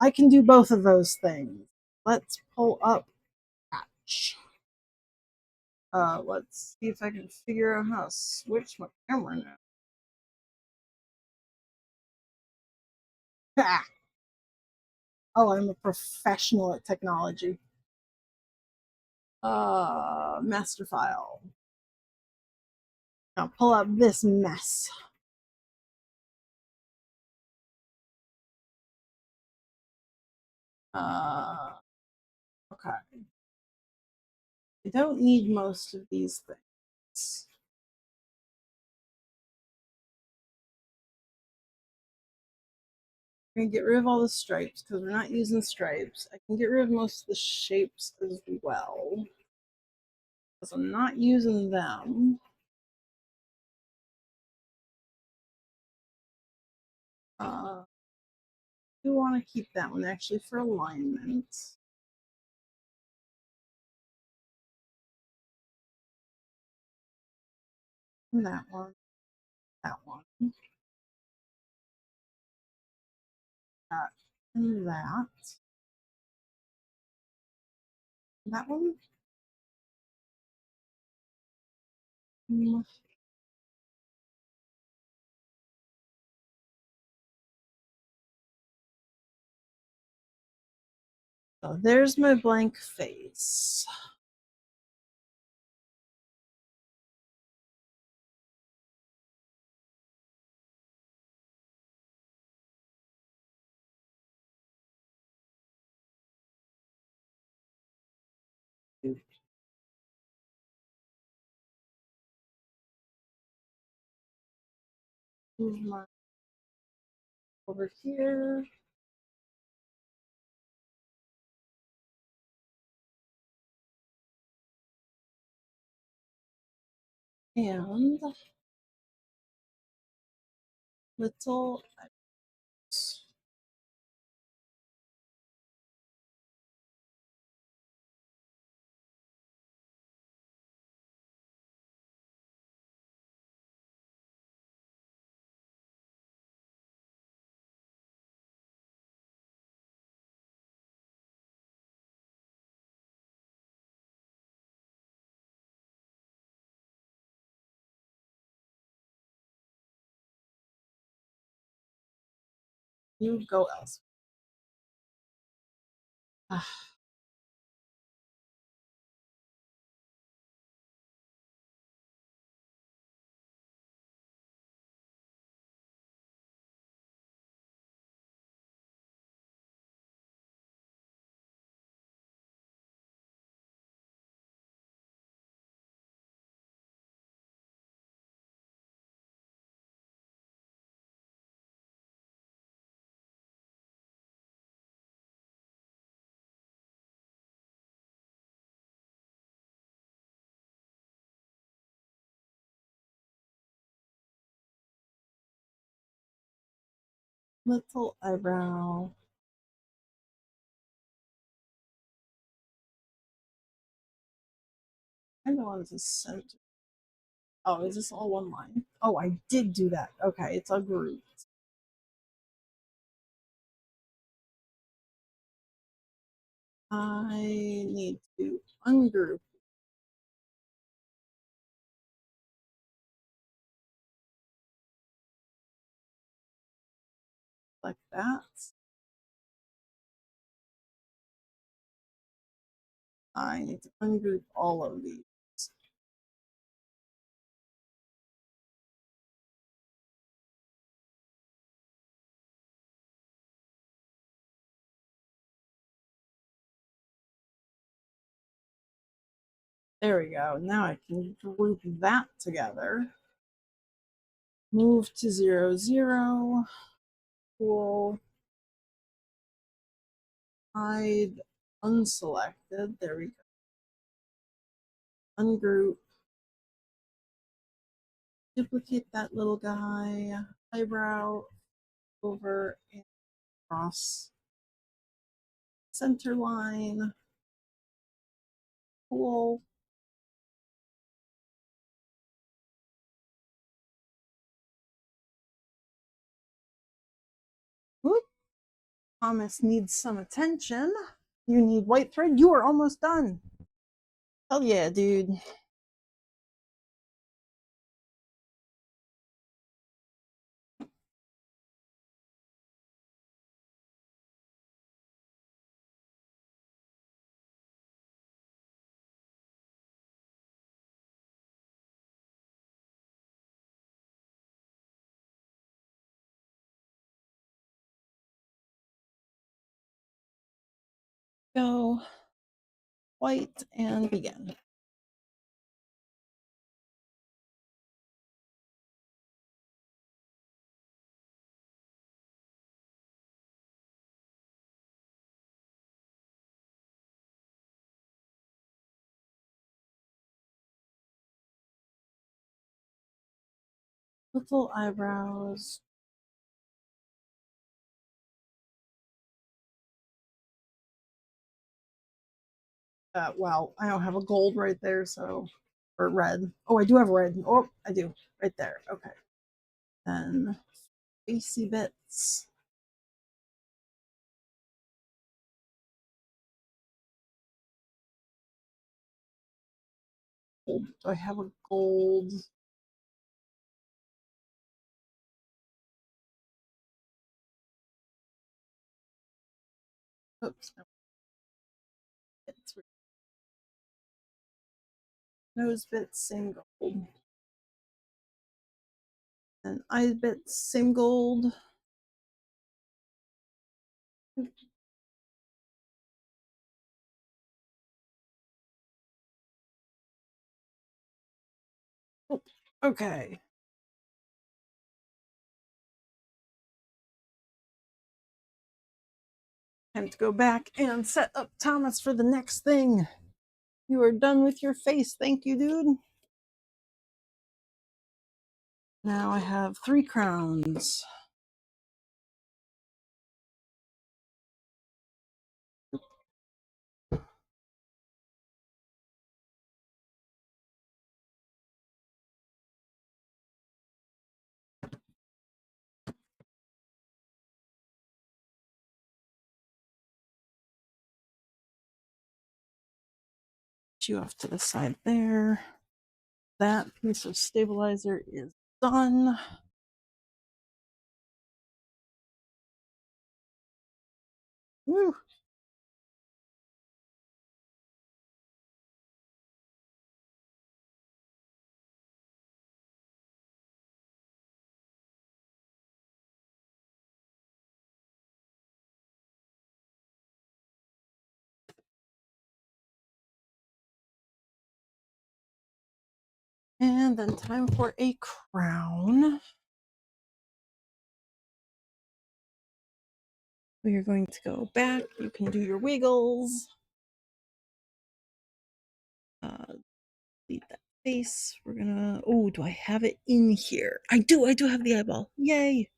I can do both of those things. Let's pull up Patch. Let's see if I can figure out how to switch my camera now. Ah, oh, I'm a professional at technology. Master file. Now pull up this mess. Uh, okay. I don't need most of these things. I'm gonna get rid of all the stripes because we're not using stripes. I can get rid of most of the shapes as well because I'm not using them. I do want to keep that one actually for alignment. And that one, that one, that, and that one. So there's my blank face. Move my over here. And little you go else. Little eyebrow. I know it's a center. Oh, is this all one line? Oh, I did do that. Okay, it's a group. I need to ungroup like that. I need to ungroup all of these. There we go. Now I can group that together. Move to 0, 0. Cool. Hide unselected. There we go. Ungroup. Duplicate that little guy. Eyebrow over and across. Center line. Cool. Whoop. Thomas needs some attention. You need white thread. You are almost done. Hell yeah, dude. Go white and begin. Little eyebrows. Well, I don't have a gold right there, so or red. Oh, I do have red. Oh, I do right there. Okay. Then facey bits. Do I have a gold? Oops. No, it's nose bit, same gold. And eye bit, same gold. Oh, okay. Time to go back and set up Thomas for the next thing. You are done with your face. Thank you, dude. Now I have 3 crowns. You off to the side there. That piece of stabilizer is done. Woo. And then time for a crown. We are going to go back. You can do your wiggles. Delete that face. We're gonna, oh, do I have it in here? I do have the eyeball. Yay.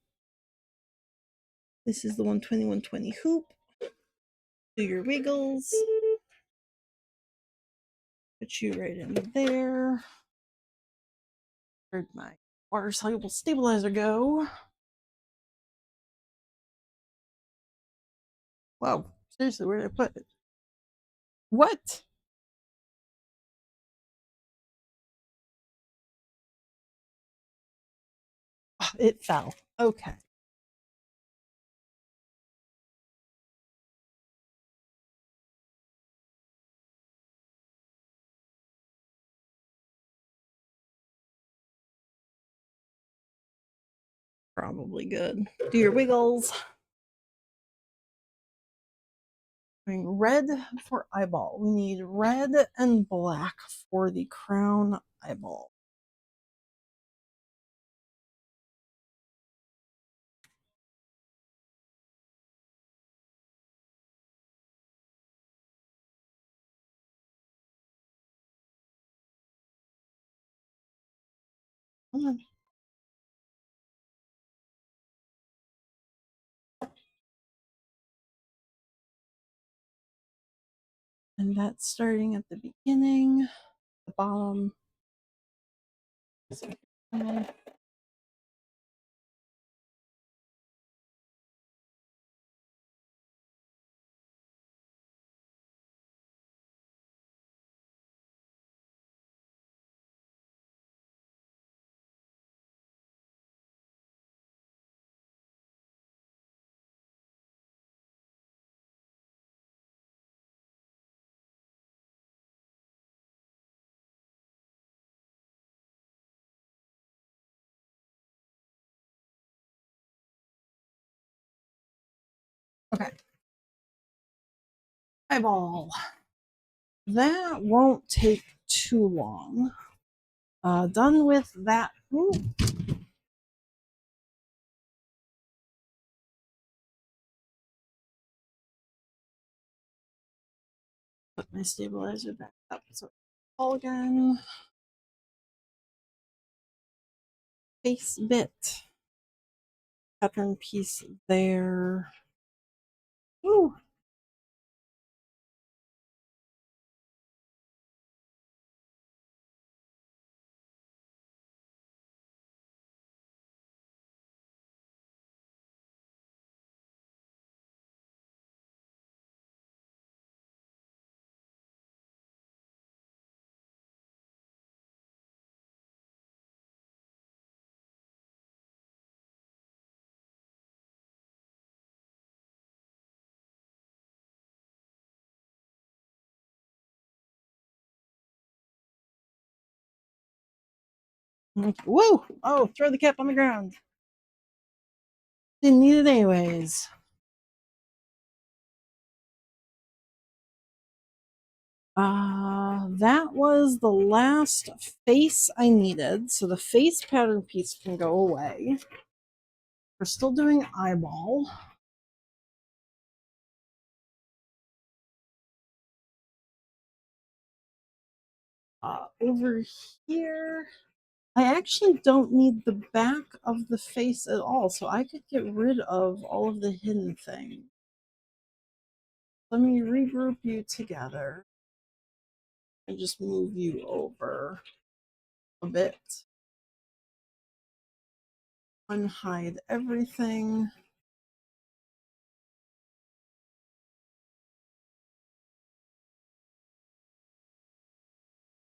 This is the 120 hoop. Do your wiggles. Put you right in there. Where'd my water soluble stabilizer go? Wow, seriously, where did I put it? What? Oh, it fell. Okay. Probably good. Do your wiggles. Red for eyeball. We need red and black for the crown eyeball. Come on. And that's starting at the beginning, the bottom. Okay. Eyeball. That won't take too long. Done with that. Ooh. Put my stabilizer back up so it's all again. Face bit. Pattern piece there. Ooh. Woo! Oh, throw the cap on the ground. Didn't need it anyways. That was the last face I needed. So the face pattern piece can go away. We're still doing eyeball. Over here, I actually don't need the back of the face at all, so I could get rid of all of the hidden things. Let me regroup you together and just move you over a bit. Unhide everything.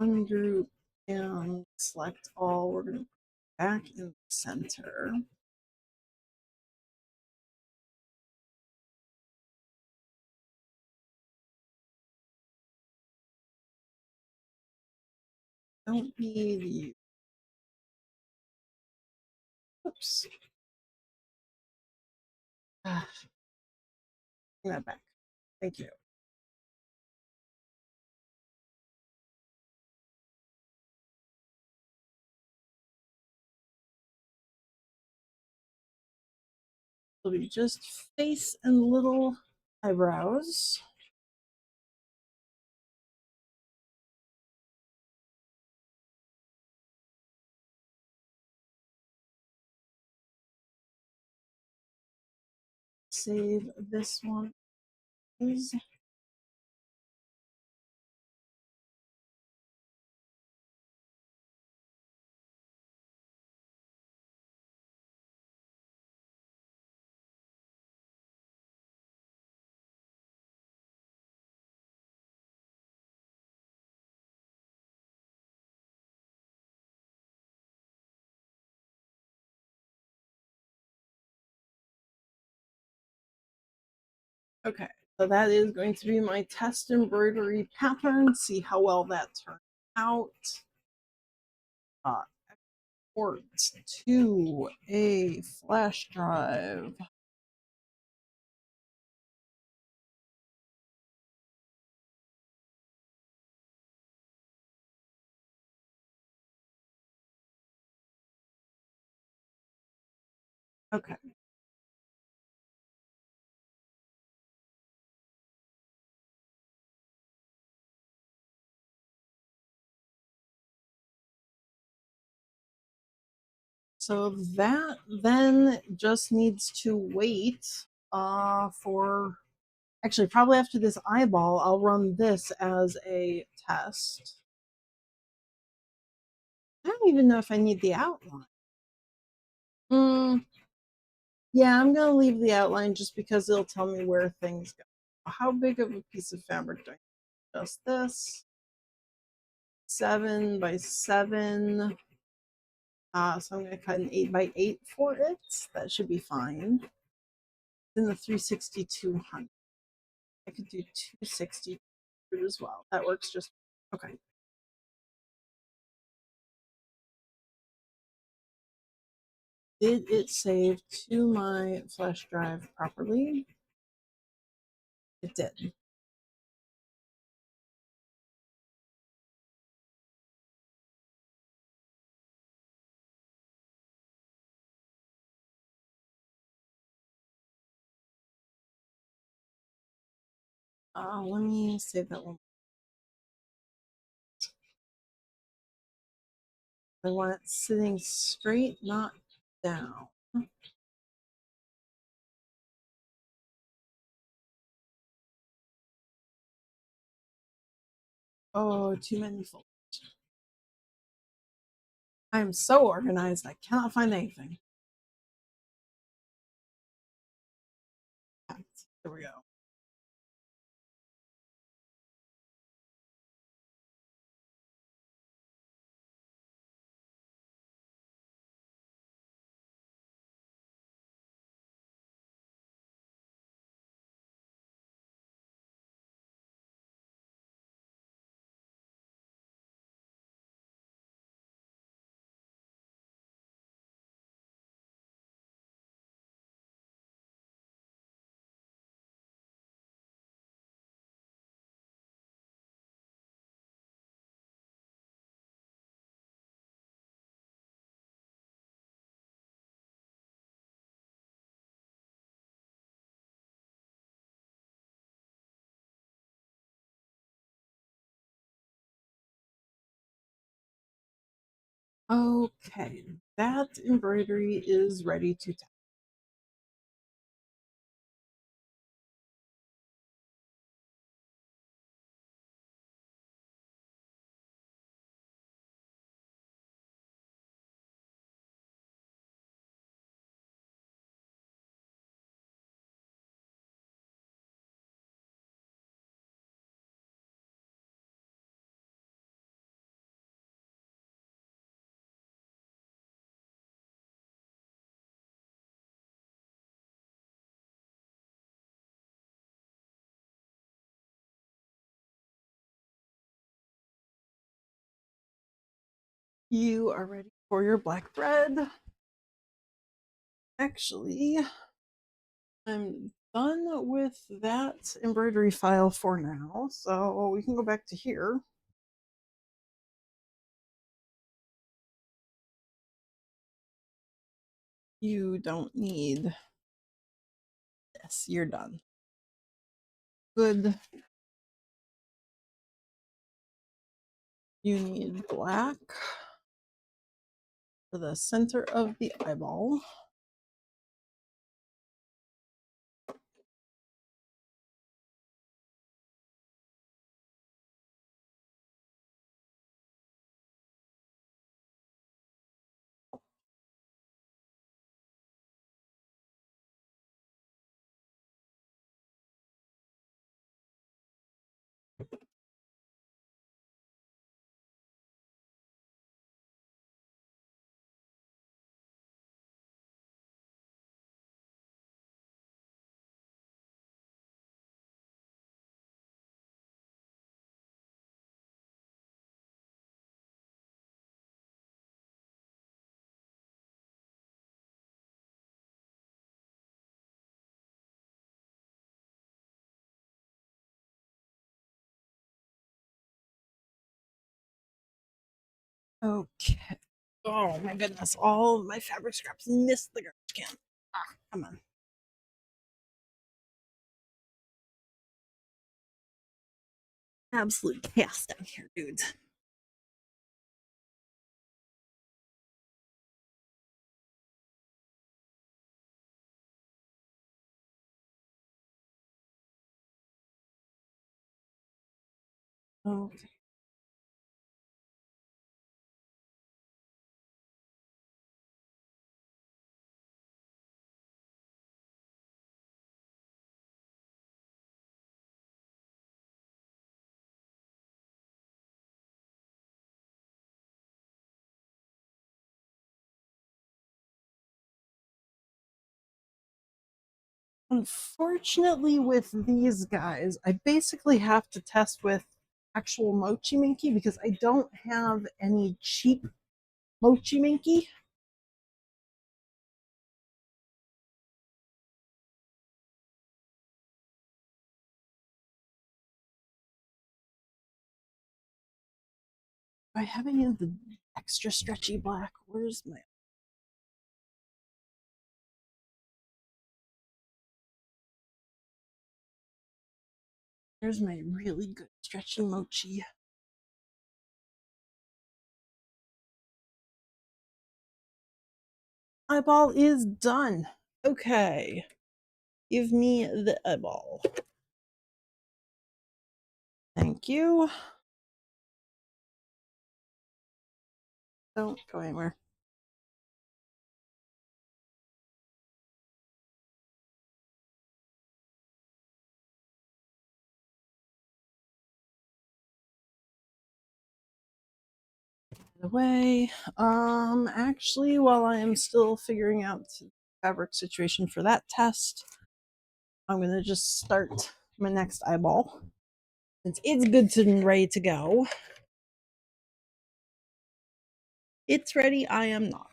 Ungroup and select all. We're going to back in the center. Don't need you. Oops. Bring that back. Thank you. It'll be just face and little eyebrows. Save this one. Okay, so that is going to be my test embroidery pattern. See how well that turns out. Export to a flash drive. Okay. So that then just needs to wait for actually probably after this eyeball, I'll run this as a test. I don't even know if I need the outline. Yeah, I'm gonna leave the outline just because it'll tell me where things go. How big of a piece of fabric do I need? Just this. 7 by 7. So I'm gonna cut an 8 by 8 for it. That should be fine. Then the 360-200. I could do 260 as well. That works just okay. Did it save to my flash drive properly? It did. Let me save that one. I want it sitting straight, not down. Oh, too many folders. I am so organized, I cannot find anything. There we go. Okay, that embroidery is ready to tap. You are ready for your black thread. Actually, I'm done with that embroidery file for now, so we can go back to here. You don't need this. You're done. Good. You need black for the center of the eyeball. Okay. Oh my goodness, all my fabric scraps missed the garbage can. Ah, come on. Absolute chaos down here, dudes. Okay. Unfortunately, with these guys, I basically have to test with actual Mochi Minky because I don't have any cheap Mochi Minky. I have any of the extra stretchy black. Where's my. There's my really good stretchy Mochi. Eyeball is done. Okay. Give me the eyeball. Thank you. Don't go anywhere. The way. Actually, while I am still figuring out the fabric situation for that test, I'm gonna just start my next eyeball. Since it's good and ready to go. It's ready, I am not.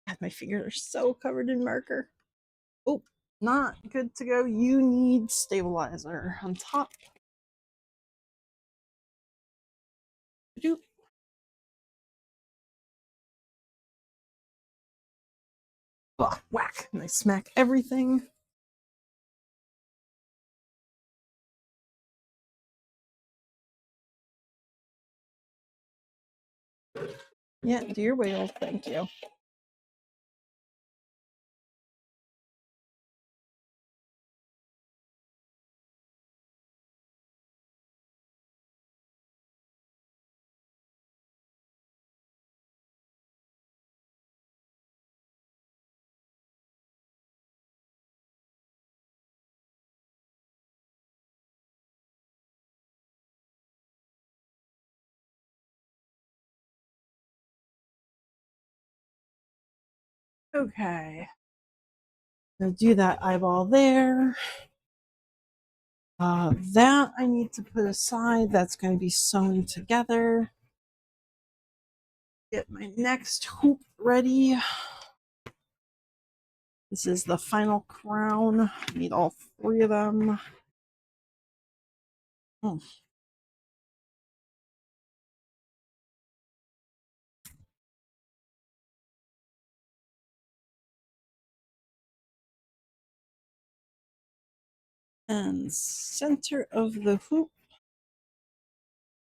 God, my fingers are so covered in marker. Oh, not good to go. You need stabilizer on top. Doop. Oh, whack. And I smack everything. Yeah, do your whale. Thank you. Okay. So do that eyeball there. That I need to put aside. That's going to be sewn together. Get my next hoop ready. This is the final crown. I need all 3 of them. Oh. And center of the hoop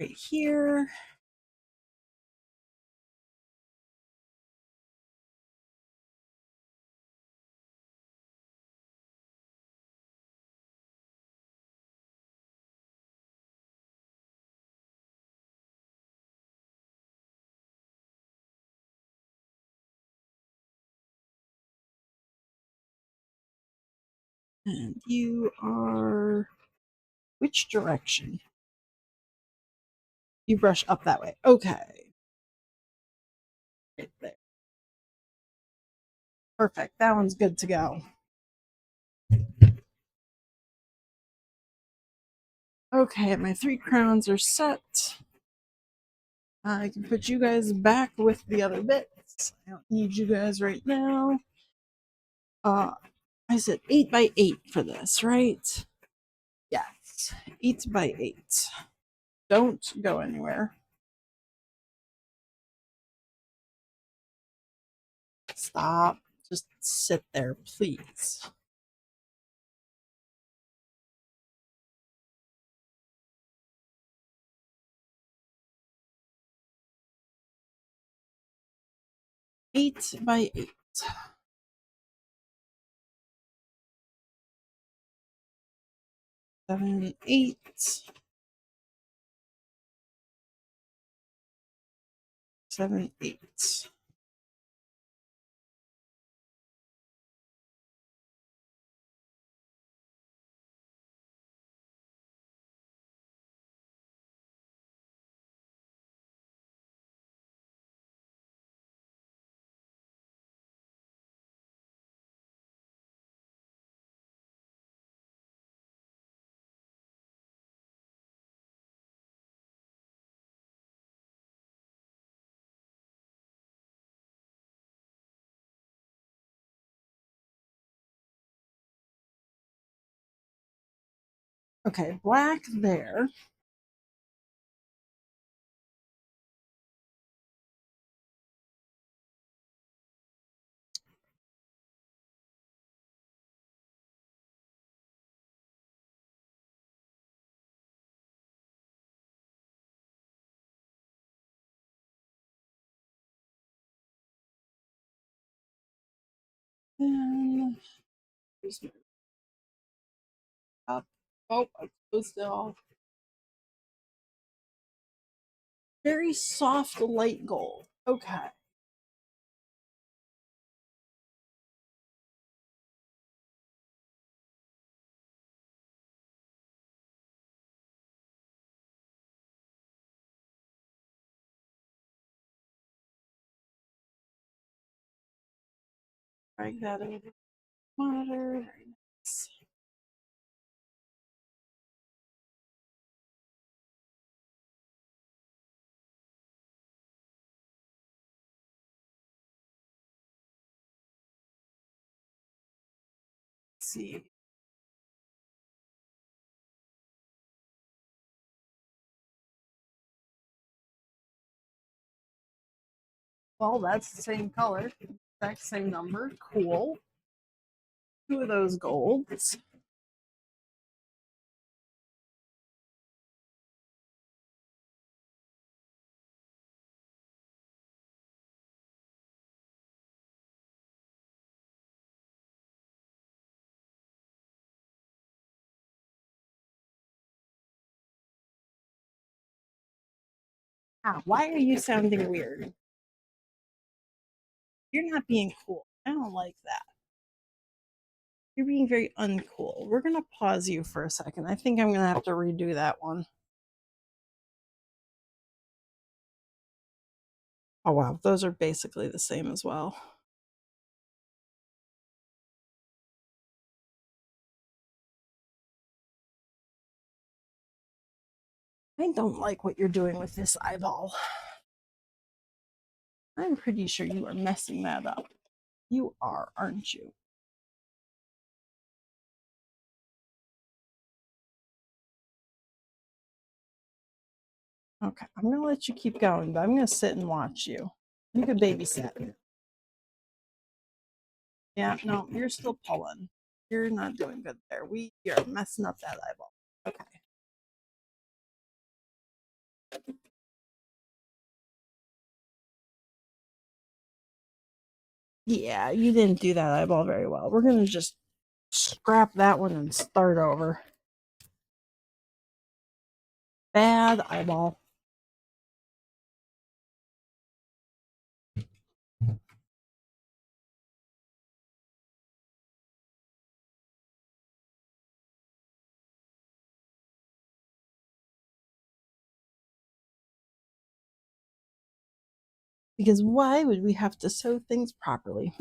right here. And you are which direction? You brush up that way. Okay. Right there. Perfect. That one's good to go. Okay, my 3 crowns are set. I can put you guys back with the other bits. I don't need you guys right now. I said 8 by 8 for this, right? Yes, 8 by 8. Don't go anywhere. Stop. Just sit there, please. Eight by 8. 7, 8. 7, 8. Okay, black there. And here's my up. Oh, I closed it off. Very soft light gold. Okay. Drag that over the monitor. Very nice. See. Well, that's the same color, exact same number. Cool. Two of those golds. Ah, why are you sounding weird? You're not being cool. I don't like that. You're being very uncool. We're gonna pause you for a second. I think I'm gonna have to redo that one. Oh wow, those are basically the same as well. I don't like what you're doing with this eyeball. I'm pretty sure you are messing that up. You are, aren't you? Okay, I'm gonna let you keep going, but I'm gonna sit and watch you. You could babysit. Yeah, no, you're still pulling. You're not doing good there. You're messing up that eyeball. Okay. Yeah, you didn't do that eyeball very well. We're gonna just scrap that one and start over. Bad eyeball. Because why would we have to sew things properly?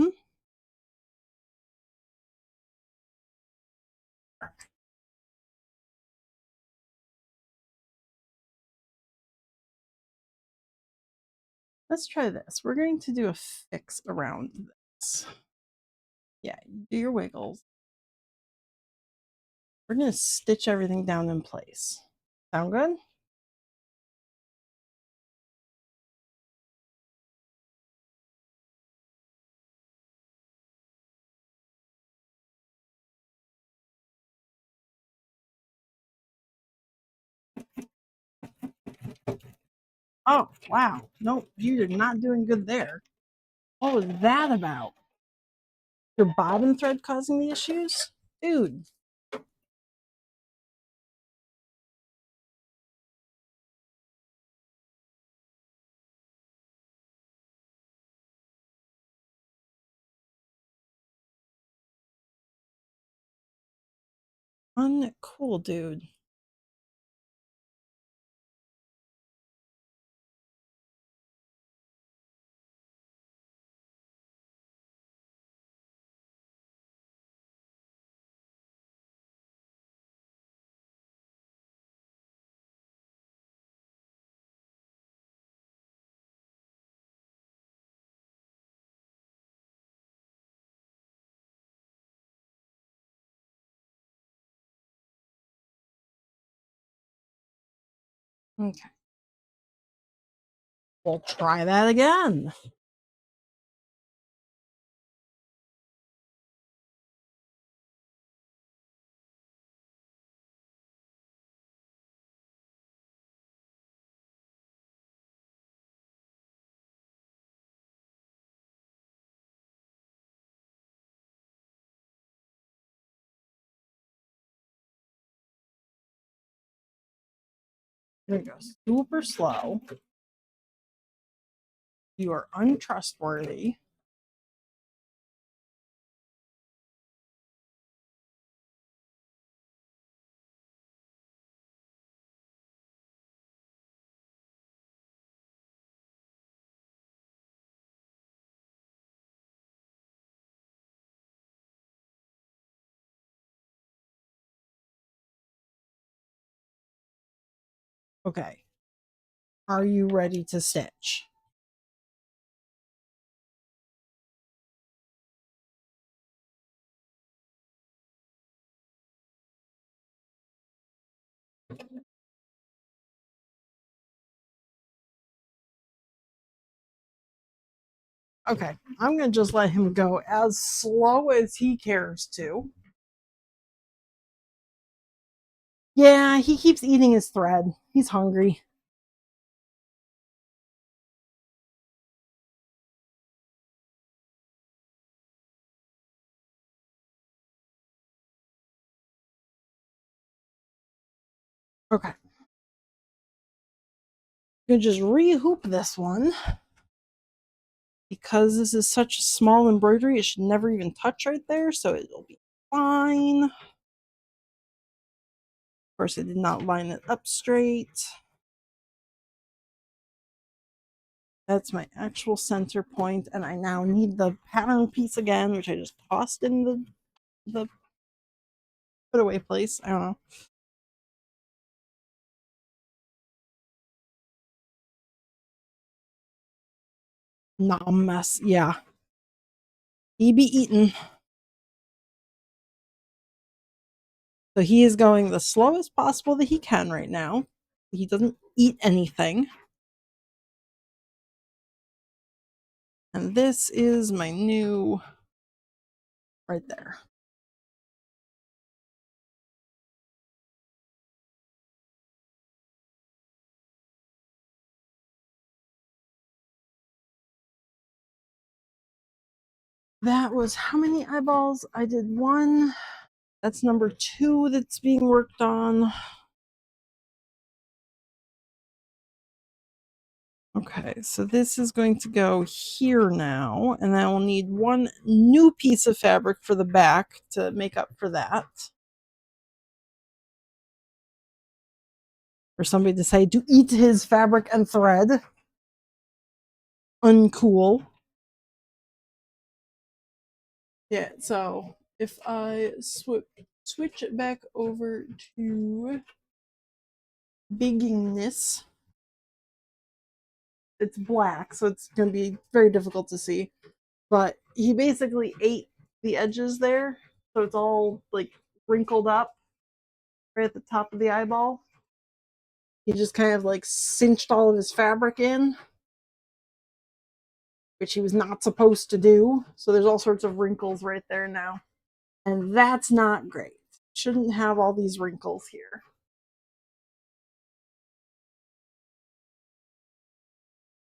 Let's try this. We're going to do a fix around this. Yeah, do your wiggles. We're going to stitch everything down in place. Sound good? Oh, wow. Nope, you're not doing good there. What was that about? Your bobbin thread causing the issues? Dude. Uncool, dude. Okay. We'll try that again. There you go. Super slow. You are untrustworthy. Okay. Are you ready to stitch? Okay, I'm gonna just let him go as slow as he cares to. Yeah, he keeps eating his thread. He's hungry. Okay. I'm gonna just re-hoop this one. Because this is such a small embroidery, it should never even touch right there, so it'll be fine. Of course, I did not line it up straight. That's my actual center point, and I now need the pattern piece again, which I just tossed in the put away place. I don't know. Not a mess. Yeah. He be eating. So he is going the slowest possible that he can right now. He doesn't eat anything. And this is my new right there. That was how many eyeballs? I did one. That's number 2 that's being worked on. Okay, so this is going to go here now, and I will need one new piece of fabric for the back to make up for that. For somebody to say to eat his fabric and thread. Uncool. Yeah, so if I switch it back over to biggingness, it's black, so it's going to be very difficult to see. But he basically ate the edges there, so it's all like wrinkled up right at the top of the eyeball. He just kind of like cinched all of his fabric in, which he was not supposed to do. So there's all sorts of wrinkles right there now. And that's not great. Shouldn't have all these wrinkles here.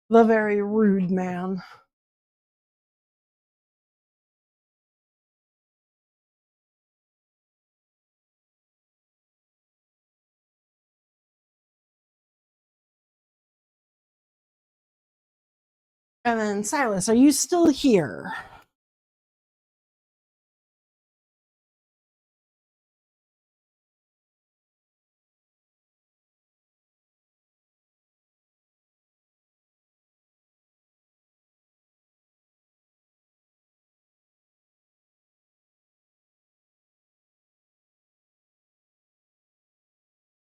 The very rude man. And then, Silas, are you still here?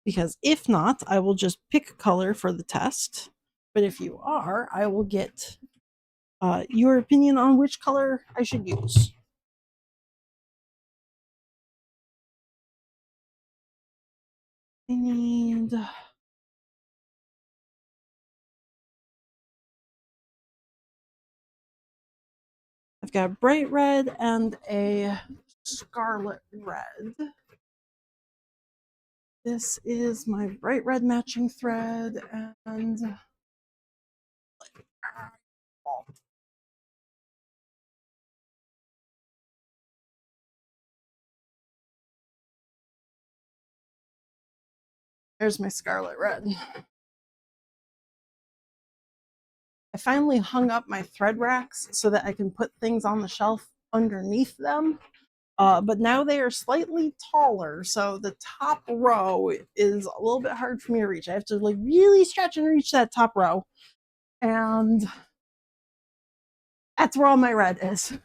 Because if not, I will just pick a color for the test. But if you are, I will get your opinion on which color I should use. I need. I've got bright red and a scarlet red. This is my bright red matching thread, and there's my scarlet red. I finally hung up my thread racks so that I can put things on the shelf underneath them. But now they are slightly taller, so the top row is a little bit hard for me to reach. I have to like really stretch and reach that top row, and that's where all my red is.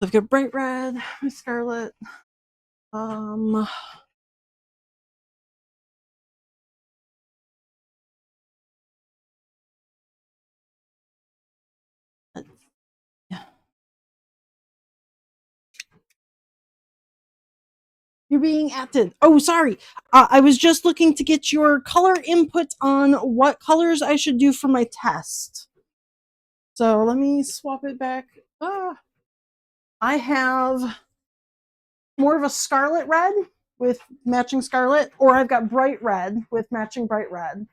So I've got bright red, my scarlet. Um, yeah. You're being acted. Oh, sorry. I was just looking to get your color input on what colors I should do for my test. So let me swap it back. I have more of a scarlet red with matching scarlet, or I've got bright red with matching bright red.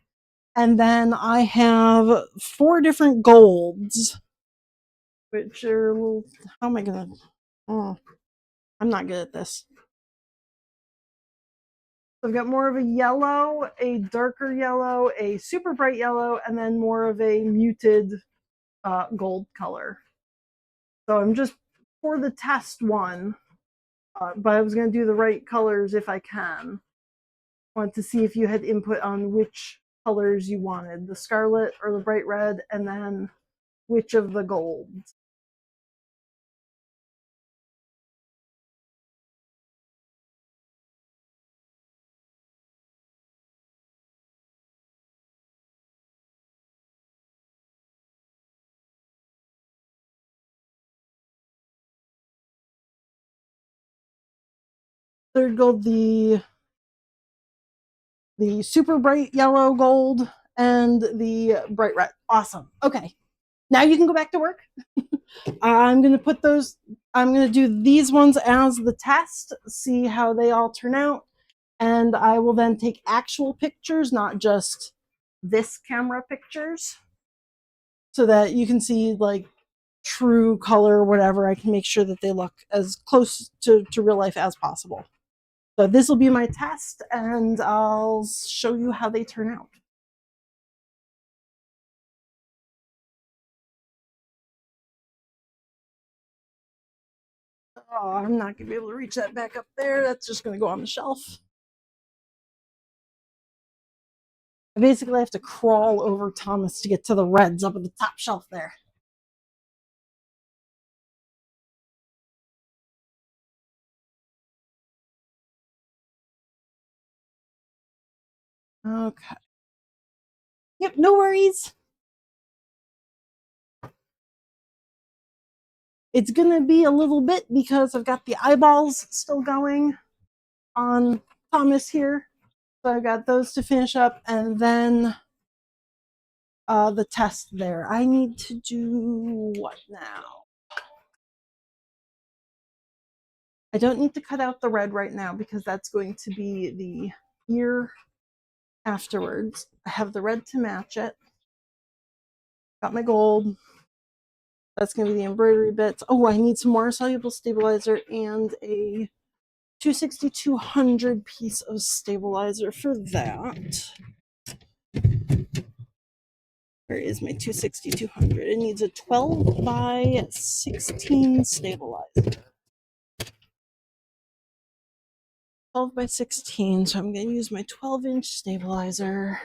And then I have 4 different golds, which are a little. How am I gonna? Oh, I'm not good at this. So I've got more of a yellow, a darker yellow, a super bright yellow, and then more of a muted gold color. So I'm just for the test one, but I was going to do the right colors if I can. Want to see if you had input on which colors you wanted, the scarlet or the bright red, and then which of the golds. Third gold, the super bright yellow gold, and the bright red. Awesome. Okay. Now you can go back to work. I'm going to put those, I'm going to do these ones as the test, see how they all turn out. And I will then take actual pictures, not just this camera pictures, so that you can see like true color or whatever. I can make sure that they look as close to real life as possible. So this will be my test, and I'll show you how they turn out. Oh, I'm not going to be able to reach that back up there. That's just going to go on the shelf. I basically have to crawl over Thomas to get to the reds up at the top shelf there. Okay. Yep, no worries. It's going to be a little bit because I've got the eyeballs still going on Thomas here. So I've got those to finish up, and then the test there. I need to do what now? I don't need to cut out the red right now because that's going to be the ear afterwards. I have the red to match it. Got my gold. That's going to be the embroidery bits. Oh, I need some more soluble stabilizer and a 260-200 piece of stabilizer for that. Where is my 260-200? It needs a 12 by 16 stabilizer. 12 by 16, so I'm going to use my 12-inch stabilizer.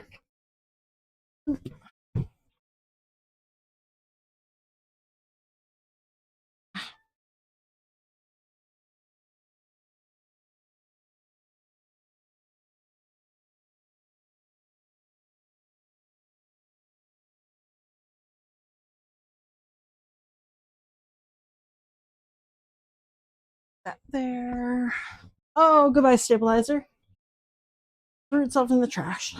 That there. Oh, goodbye, stabilizer. Threw itself in the trash.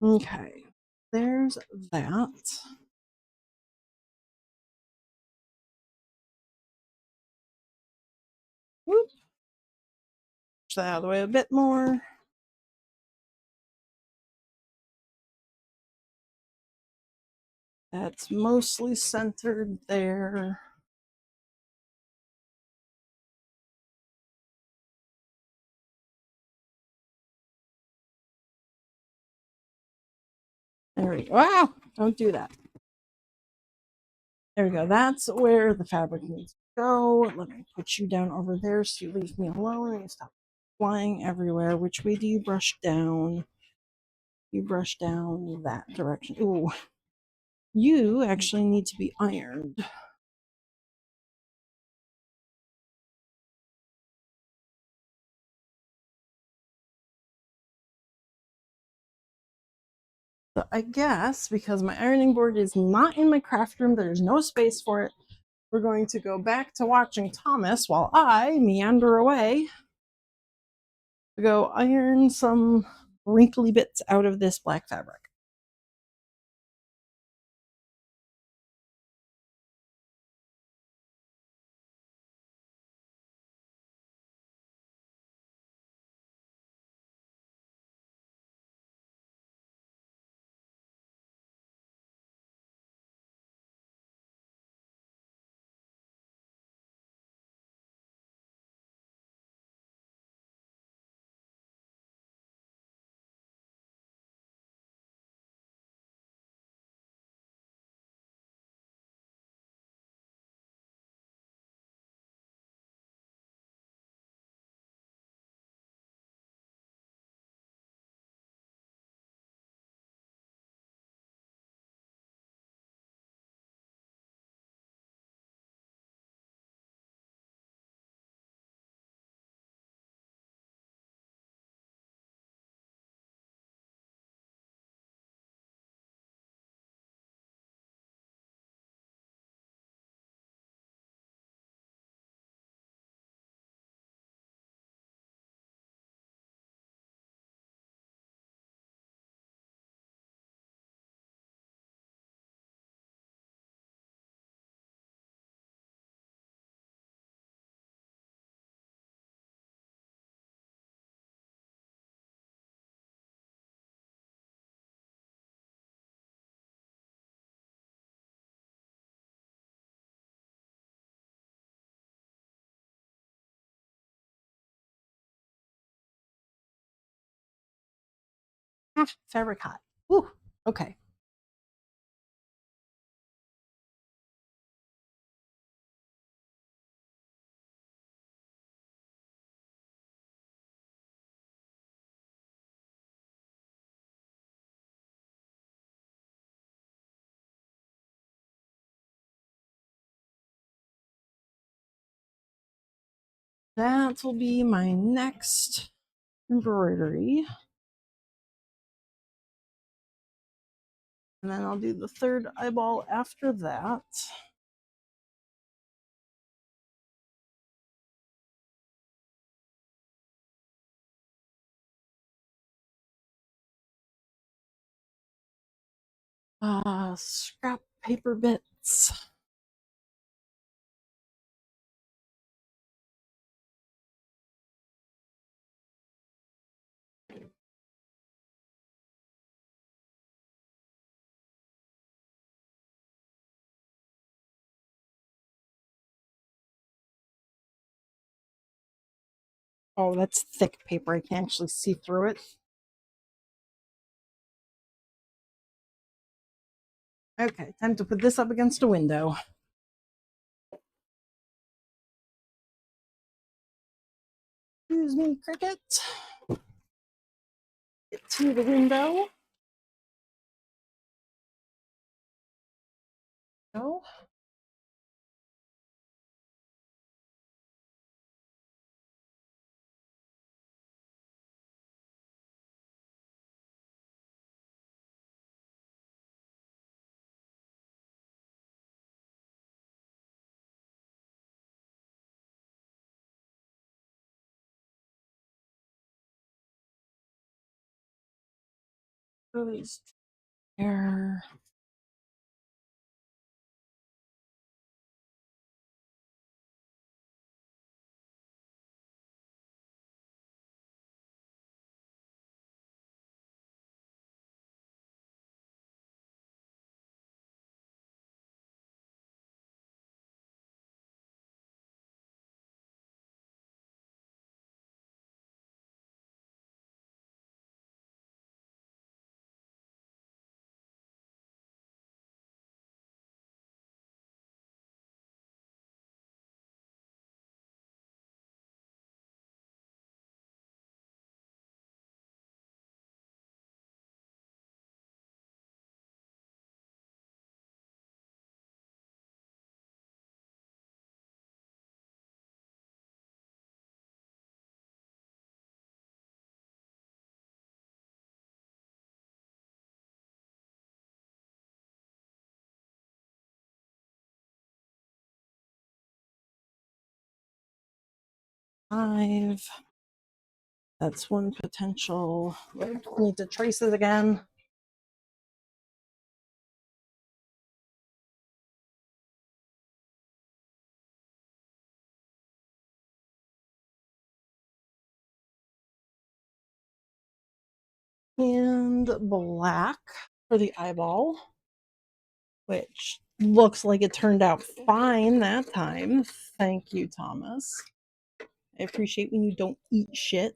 Okay, there's that. Whoop. Push that out of the way a bit more. That's mostly centered there. There we go. Wow, don't do that. There we go. That's where the fabric needs to go. Let me put you down over there so you leave me alone and you stop flying everywhere. Which way do you brush down? You brush down that direction. Ooh, you actually need to be ironed. So I guess because my ironing board is not in my craft room, there's no space for it, we're going to go back to watching Thomas while I meander away to go iron some wrinkly bits out of this black fabric. Ah, fabric hot. Whew, okay. That will be my next embroidery. And then I'll do the third eyeball after that. Scrap paper bits. Oh, that's thick paper. I can actually see through it. Okay, time to put this up against a window. Excuse me, Cricket. Get to the window. Go. Goes there. 5. That's one potential. Need to trace it again. And black for the eyeball, which looks like it turned out fine that time. Thank you, Thomas. I appreciate when you don't eat shit.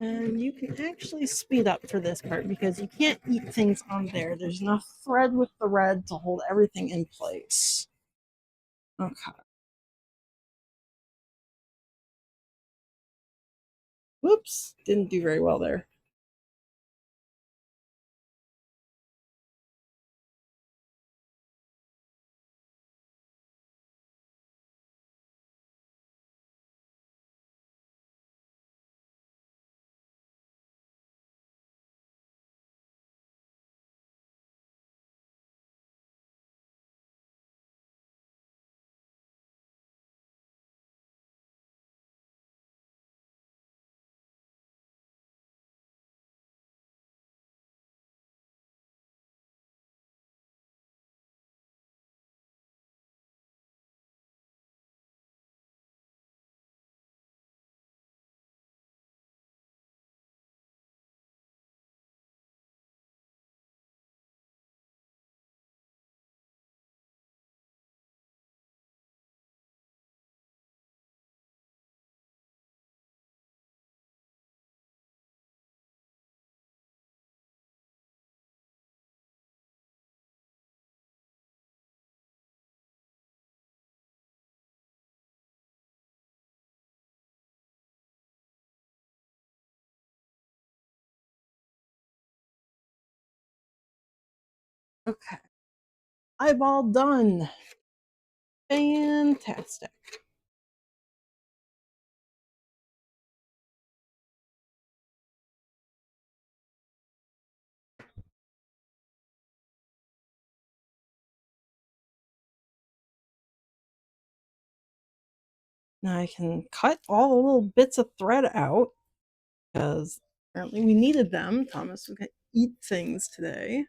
And you can actually speed up for this part because you can't eat things on there. There's enough thread with the red to hold everything in place. Okay. Whoops. Didn't do very well there. Okay. Eyeball done. Fantastic. Now I can cut all the little bits of thread out because apparently we needed them. Thomas was going to eat things today.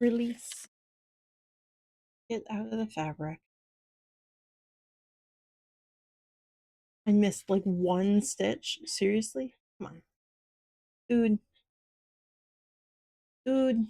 Release. Get out of the fabric. I missed like one stitch. Seriously? Come on. Dude. Dude.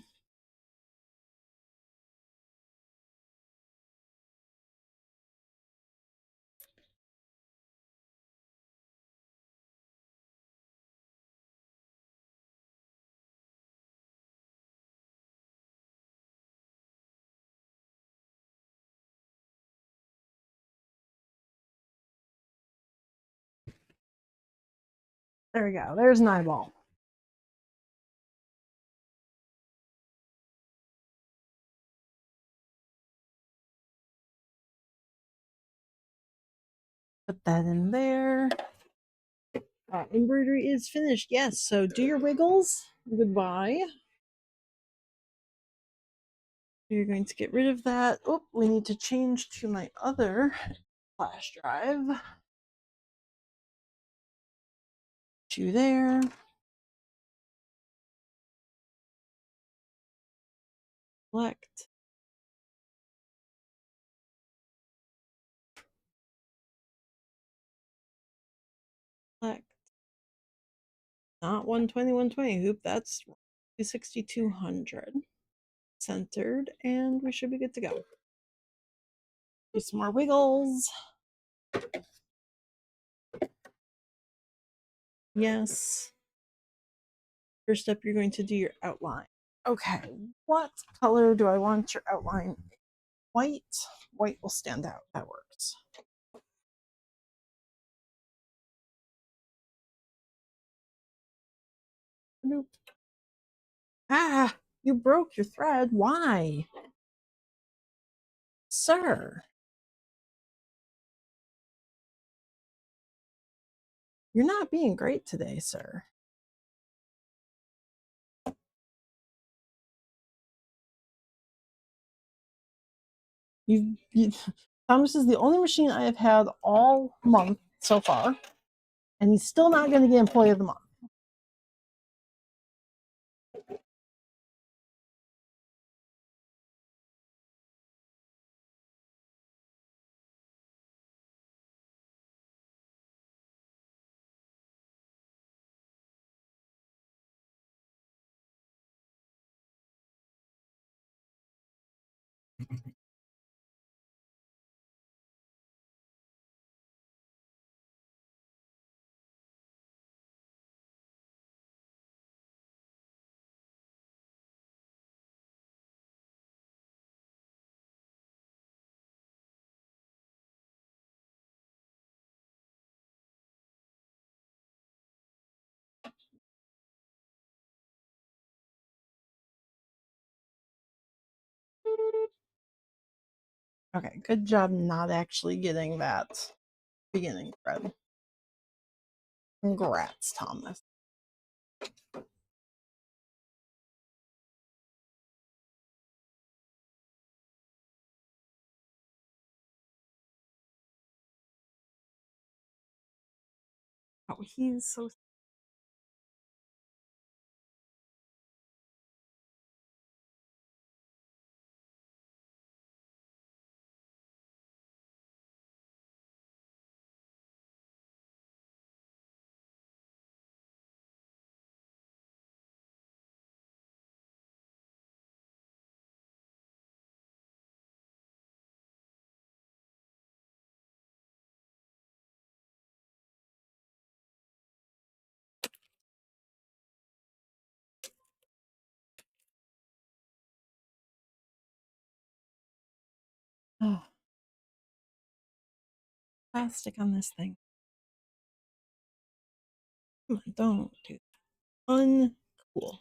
There we go. There's an eyeball. Put that in there. Embroidery is finished. Yes. So do your wiggles. Goodbye. You're going to get rid of that. Oh, we need to change to my other flash drive. To there. Select. Select. Not 120, 120. Oop, that's 260, 200. Centered, and we should be good to go. Do some more wiggles. Yes. First up, you're going to do your outline. Okay, what color do I want your outline? White. White will stand out. That works. Nope. Ah, you broke your thread. Why? Sir. You're not being great today, sir. You Thomas is the only machine I have had all month so far, and he's still not going to get Employee of the Month. Okay, good job not actually getting that beginning thread. Congrats, Thomas. Oh, he's so. Oh, plastic on this thing. Come on, don't do that. Uncool.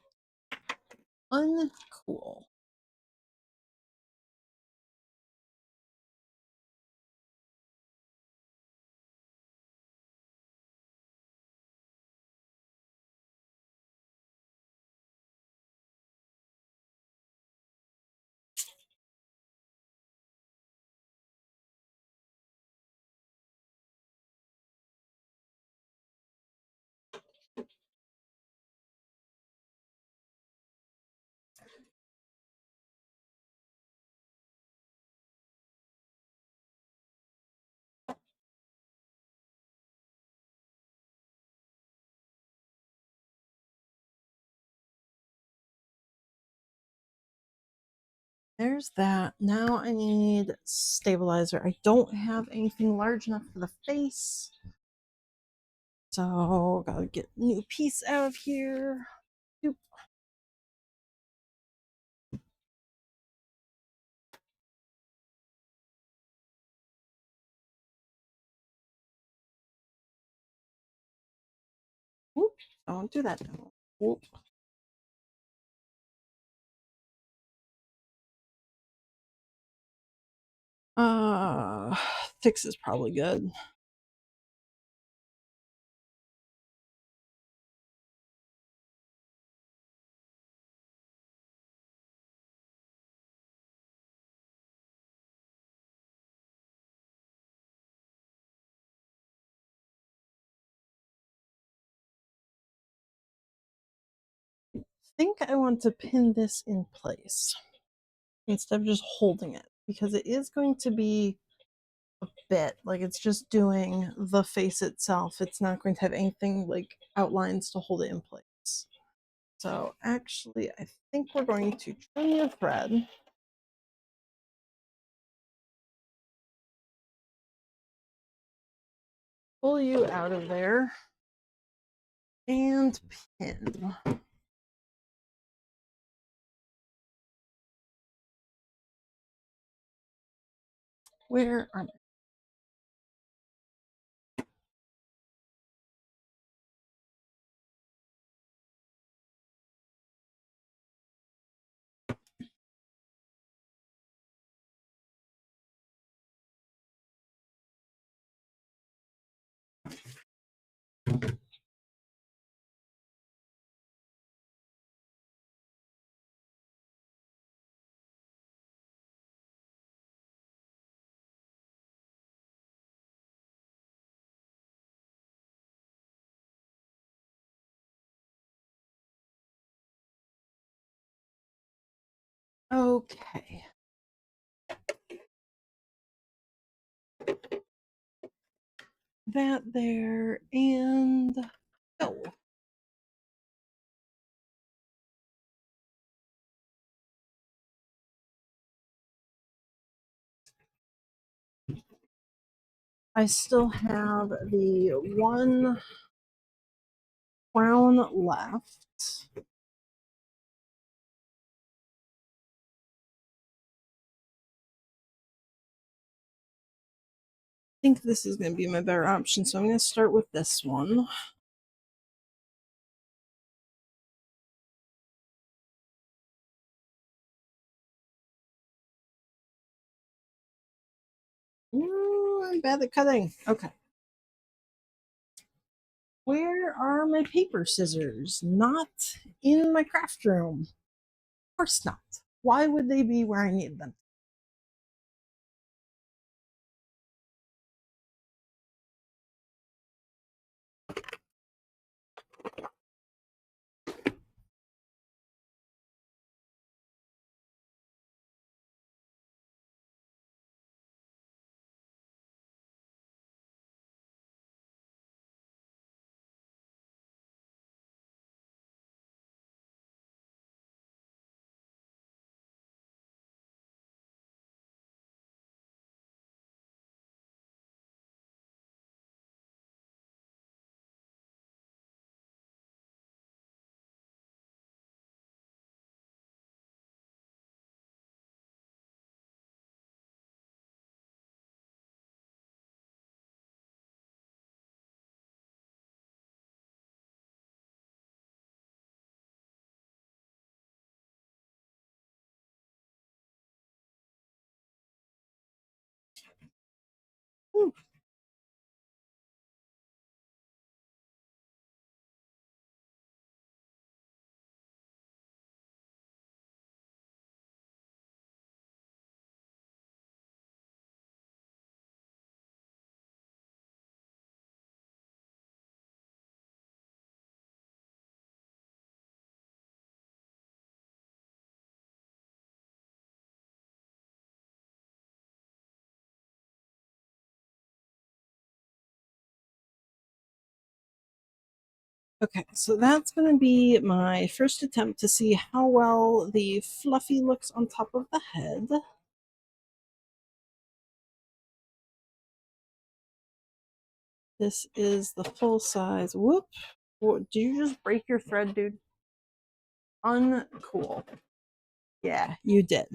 Uncool. There's that. Now I need stabilizer. I don't have anything large enough for the face. So, gotta get a new piece out of here. Oop. Oop. Don't do that. Oop. Uh, Fix is probably good. think I want to pin this in place instead of just holding it because it is going to be a bit like it's just doing the face itself. It's not going to have anything like outlines to hold it in place. So actually, I think we're going to trim your thread. Pull you out of there and pin. Where are my okay. That there and go. I still have the one crown left. I think this is going to be my better option, so I'm going to start with this one. Ooh, I'm bad at cutting. Okay. Where are my paper scissors? Not in my craft room. Of course not. Why would they be where I need them? Ooh. Okay, so that's going to be my first attempt to see how well the fluffy looks on top of the head. This is the full size. Whoop. What, did you just break your thread, dude? Uncool. Yeah, you did.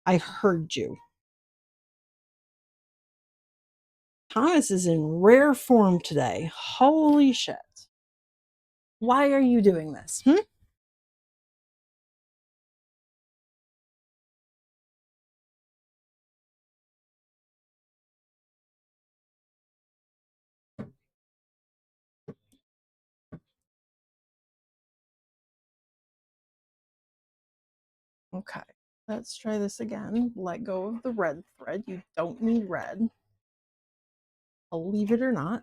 I heard you. Thomas is in rare form today. Holy shit. Why are you doing this? Okay, let's try this again. Let go of the red thread. You don't need red. Believe it or not.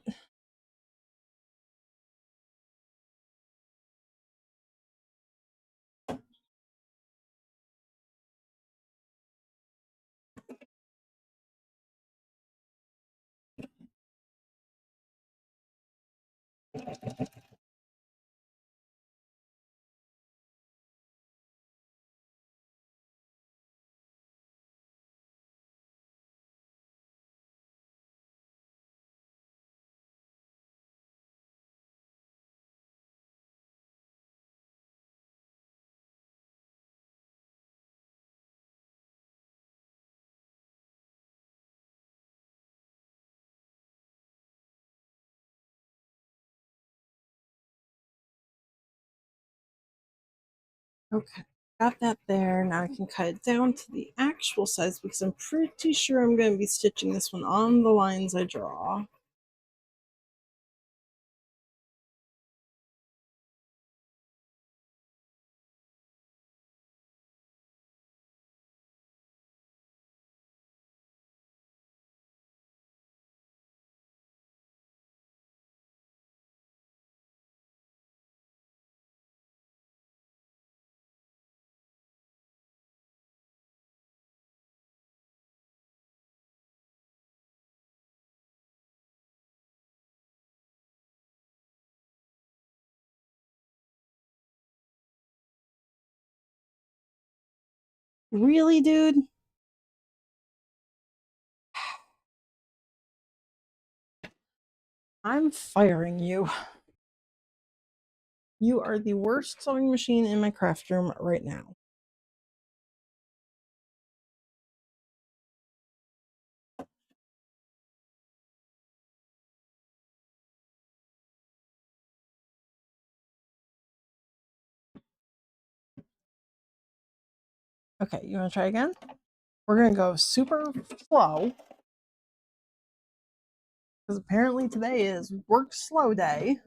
Okay, got that there. Now I can cut it down to the actual size because I'm pretty sure I'm going to be stitching this one on the lines I draw. Really, dude? I'm firing you. You are the worst sewing machine in my craft room right now. Okay, you want to try again? We're going to go super slow because apparently today is work slow day.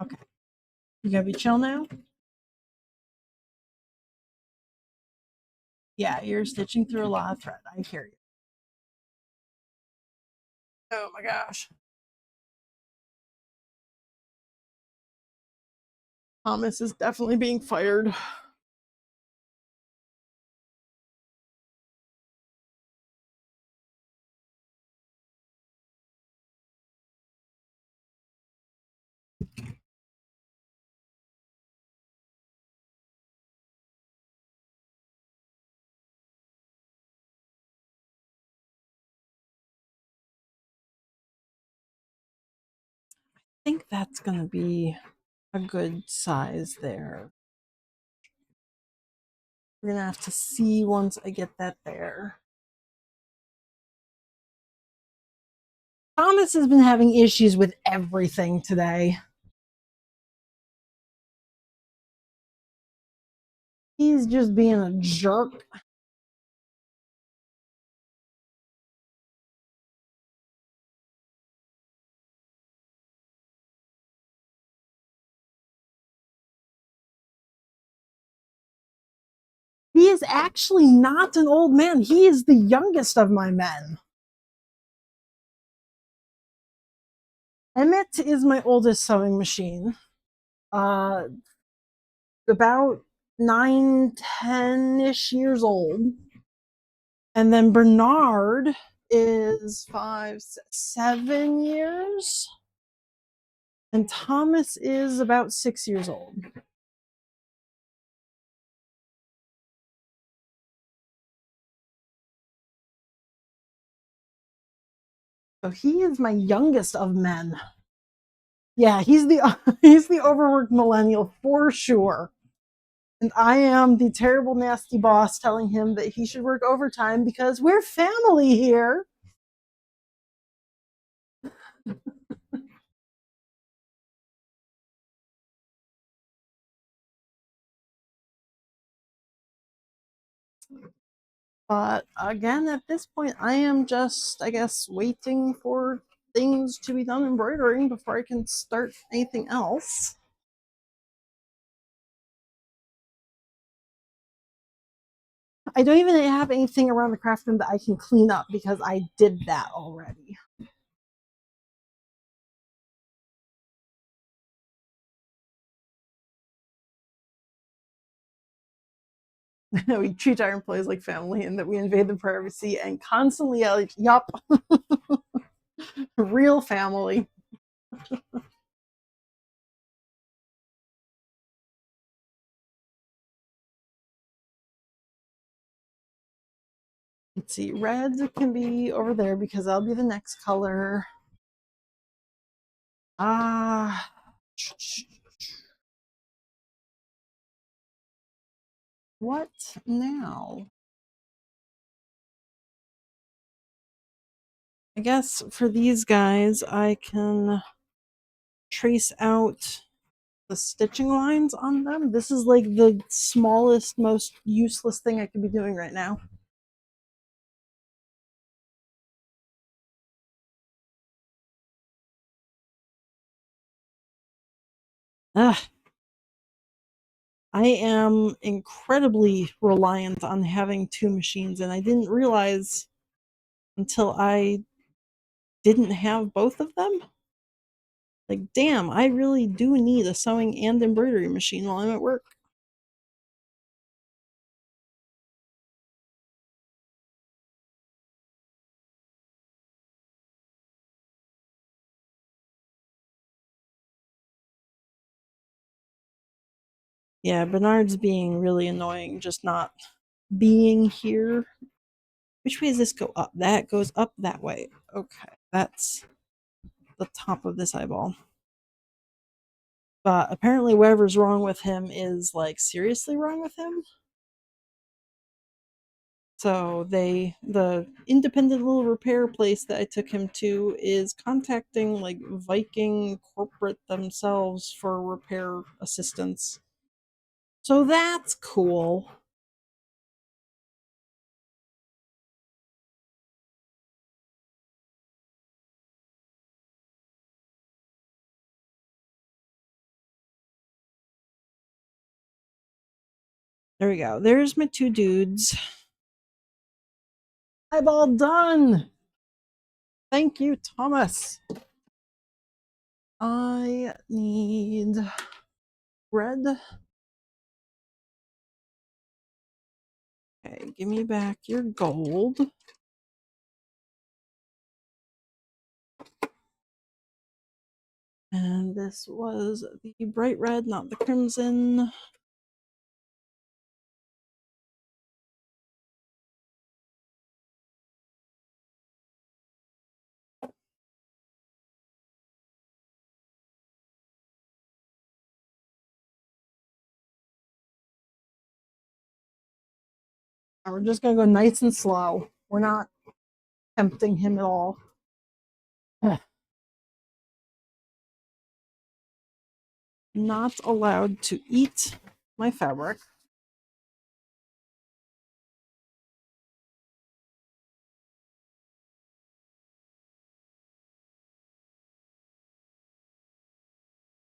Okay, you gotta be chill now. Yeah, you're stitching through a lot of thread. I hear you. Oh my gosh. Thomas is definitely being fired. I think that's gonna be a good size there. We're gonna have to see once I get that there. Thomas has been having issues with everything today. He's just being a jerk. He is actually not an old man. He is the youngest of my men. Emmett is my oldest sewing machine. Uh, about 9, 10-ish years old. And then Bernard is 5, 7 years. And Thomas is about 6 years old. So he is my youngest of men. Yeah, he's the he's the overworked millennial for sure. And I am the terrible nasty boss telling him that he should work overtime because we're family here. But again, at this point, I am just, I guess, waiting for things to be done embroidering before I can start anything else. I don't even have anything around the craft room that I can clean up because I did that already. we treat our employees like family and that we invade their privacy and constantly yell, yup, real family. Let's see, red can be over there because that'll be the next color. Ah, what now? I guess for these guys, I can trace out the stitching lines on them. This is like the smallest, most useless thing I could be doing right now. Ugh. I am incredibly reliant on having two machines, and I didn't realize until I didn't have both of them. Like, damn, I really do need a sewing and embroidery machine while I'm at work. Yeah, Bernard's being really annoying, just not being here. Which way does this go up? That goes up that way. Okay, that's the top of this eyeball. But apparently, whatever's wrong with him is like seriously wrong with him. So the independent little repair place that I took him to is contacting like Viking corporate themselves for repair assistance. So that's cool. There we go. There's my two dudes. Eyeball done. Thank you, Thomas. I need red. Okay, give me back your gold. And this was the bright red, not the crimson. And we're just gonna go nice and slow. We're not tempting him at all. Not allowed to eat my fabric.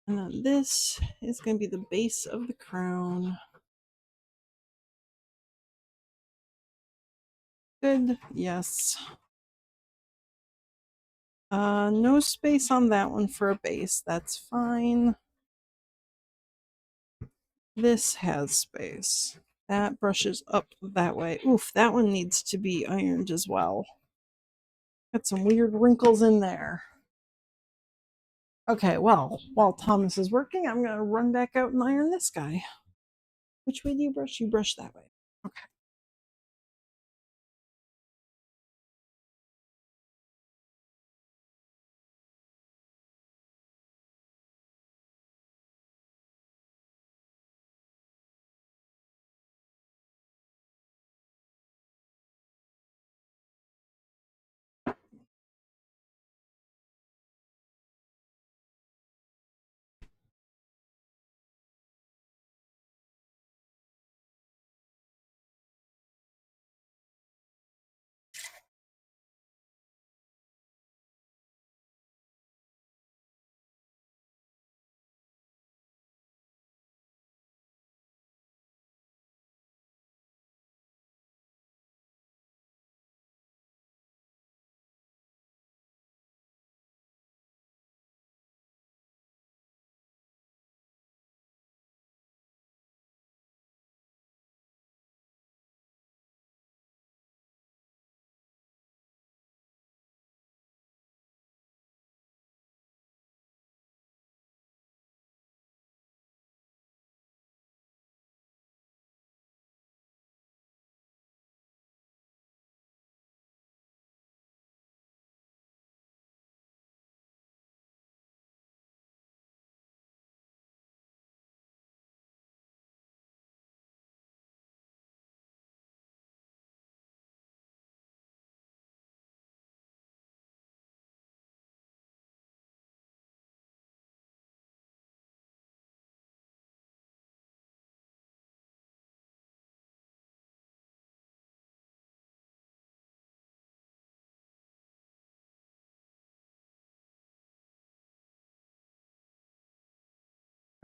And then this is going to be the base of the crown. Good, yes. No space on that one for a base. That's fine. This has space. That brushes up that way. Oof, that one needs to be ironed as well. Got some weird wrinkles in there. Okay, well, while Thomas is working, I'm going to run back out and iron this guy. Which way do you brush? You brush that way. Okay.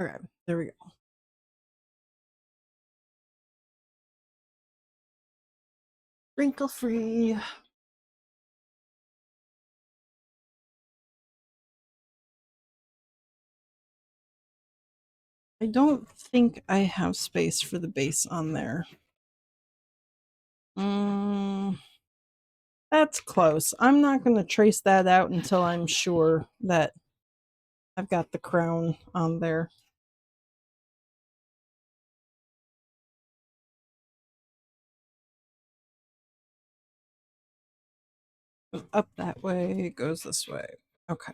Okay, there we go. Wrinkle free. I don't think I have space for the base on there. That's close. I'm not going to trace that out until I'm sure that I've got the crown on there. Up that way, it goes this way. Okay.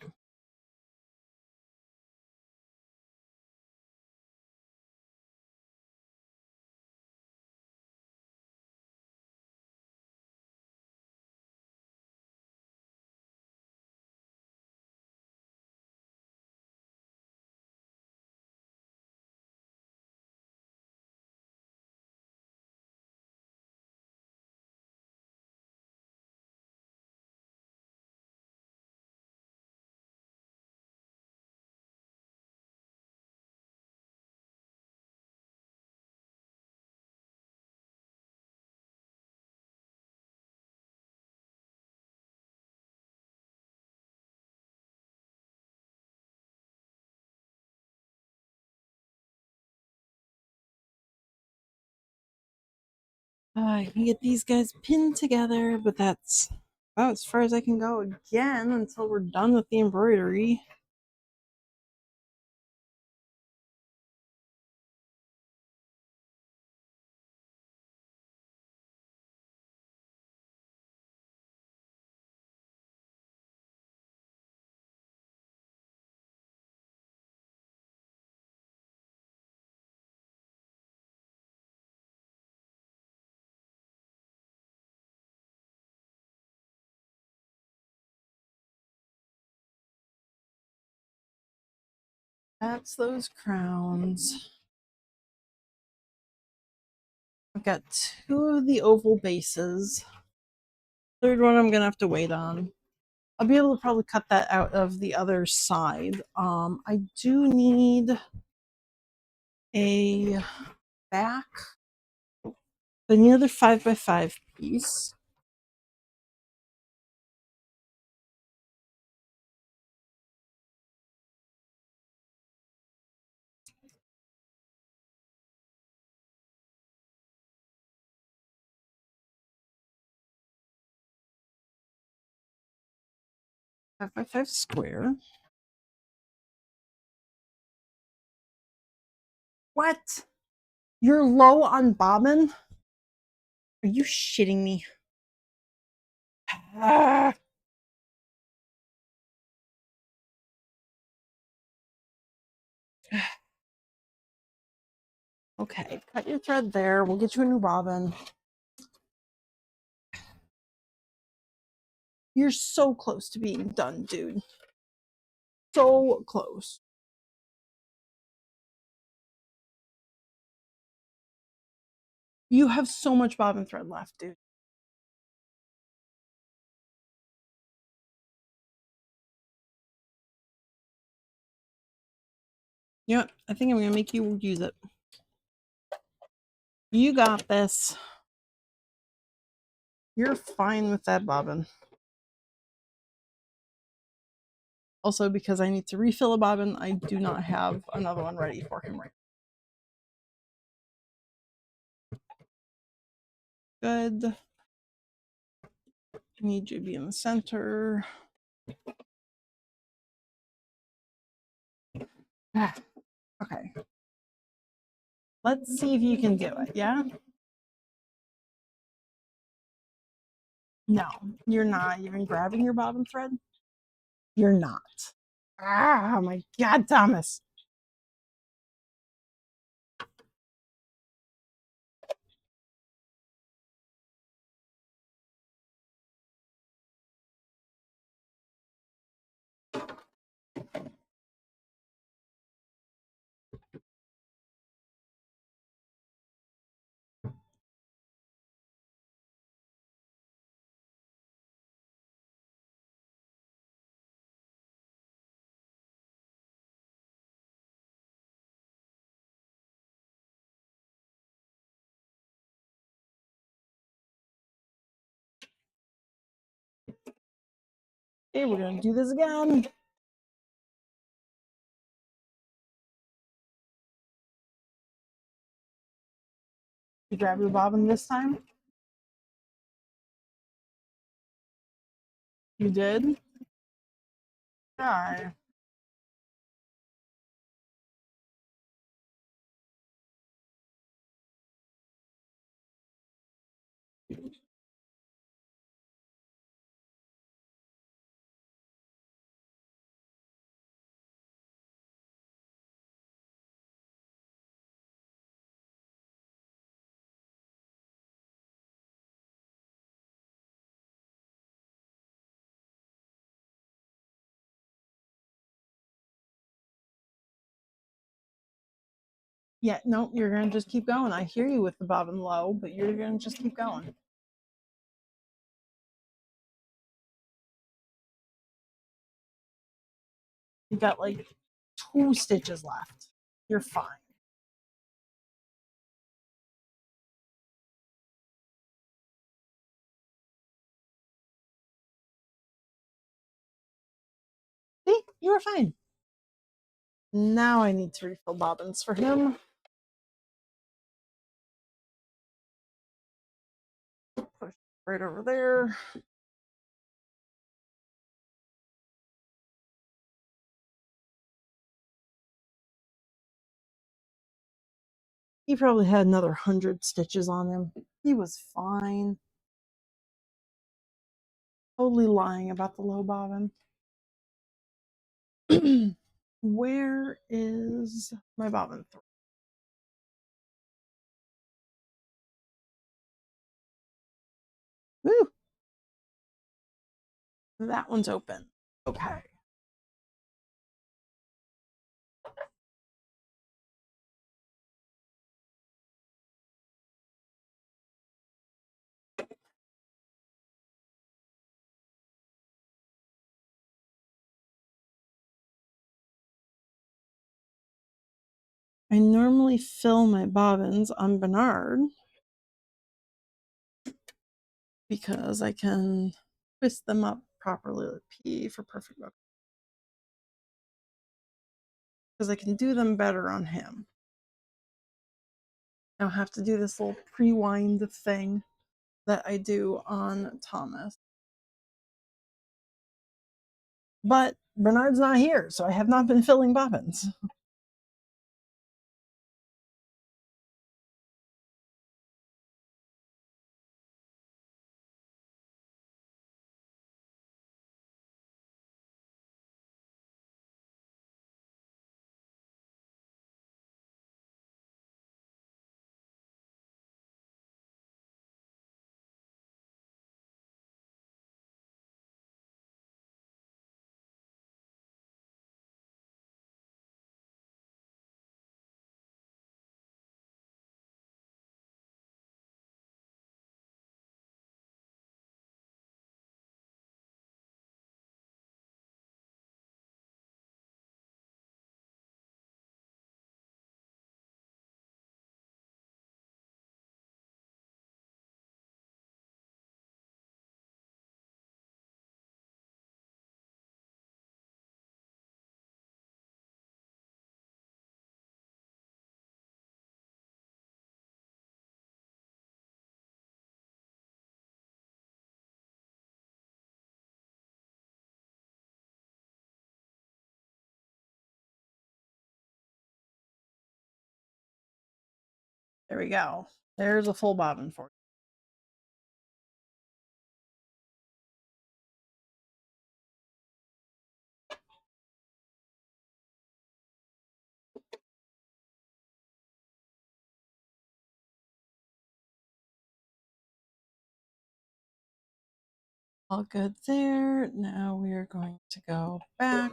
I can get these guys pinned together, but that's about as far as I can go again until we're done with the embroidery. That's those crowns. I've got 2 of the oval bases. Third one I'm gonna have to wait on. I'll be able to probably cut that out of the other side. I do need a back, another 5x5 piece. Five by five square. What? You're low on bobbin? Are you shitting me? Ah. Okay, cut your thread there. We'll get you a new bobbin. You're so close to being done, dude. So close. You have so much bobbin thread left, dude. You know what? I think I'm gonna make you use it. You got this. You're fine with that bobbin. Also, because I need to refill a bobbin, I do not have another one ready for him right now. Good. I need you to be in the center. Okay. Let's see if you can do it, yeah? No, you're not even grabbing your bobbin thread. You're not. Ah, my God, Thomas. Okay, we're gonna do this again. You grab your bobbin this time? You did? Hi. Yeah, no, you're gonna just keep going. I hear you with the bobbin low, but you're gonna just keep going. You got like 2 stitches left. You're fine. See, you were fine. Now I need to refill bobbins for him. Push right over there. He probably had another 100 stitches on him. He was fine. Totally lying about the low bobbin. Where is my bobbin? Woo! That one's open. Okay. I normally fill my bobbins on Bernard because I can twist them up properly with P for perfect book. Because I can do them better on him. I don't have to do this little pre-wind thing that I do on Thomas. But Bernard's not here, so I have not been filling bobbins. There we go. There's a full bobbin for you. All good there. Now we are going to go back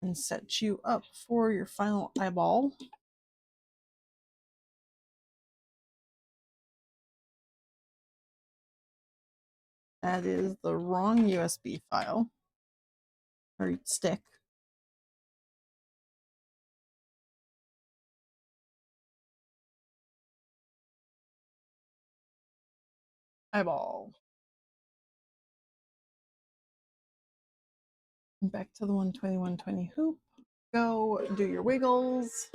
and set you up for your final eyeball. That is the wrong USB file or stick. Eyeball. Back to the 120, 120 hoop. Go do your wiggles.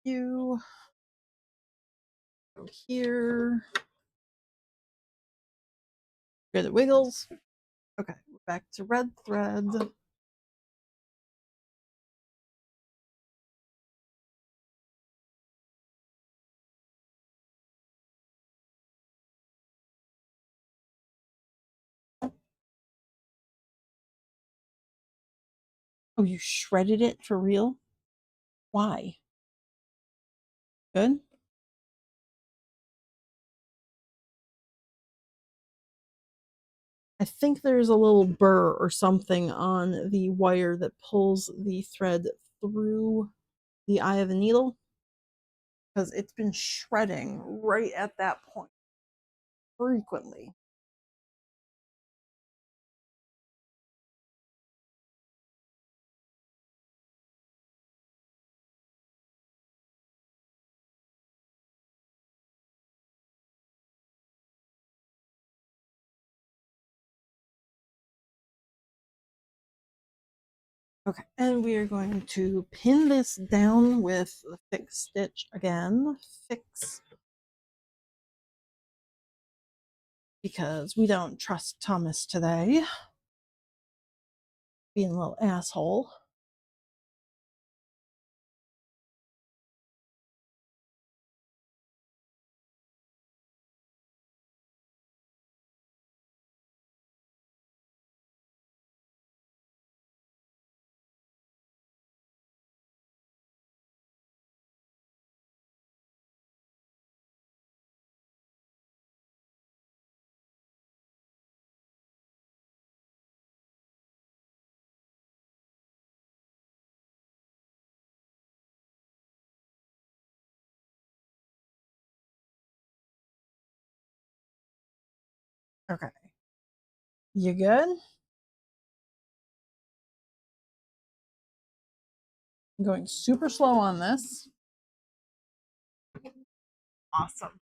You go here. Good at wiggles. Okay, back to red thread. Oh, you shredded it for real? Why? Good. I think there's a little burr or something on the wire that pulls the thread through the eye of the needle because it's been shredding right at that point frequently. Okay, and we are going to pin this down with the fix stitch again. Fix. Because we don't trust Thomas today. Being a little asshole. Okay. You good? I'm going super slow on this. Awesome.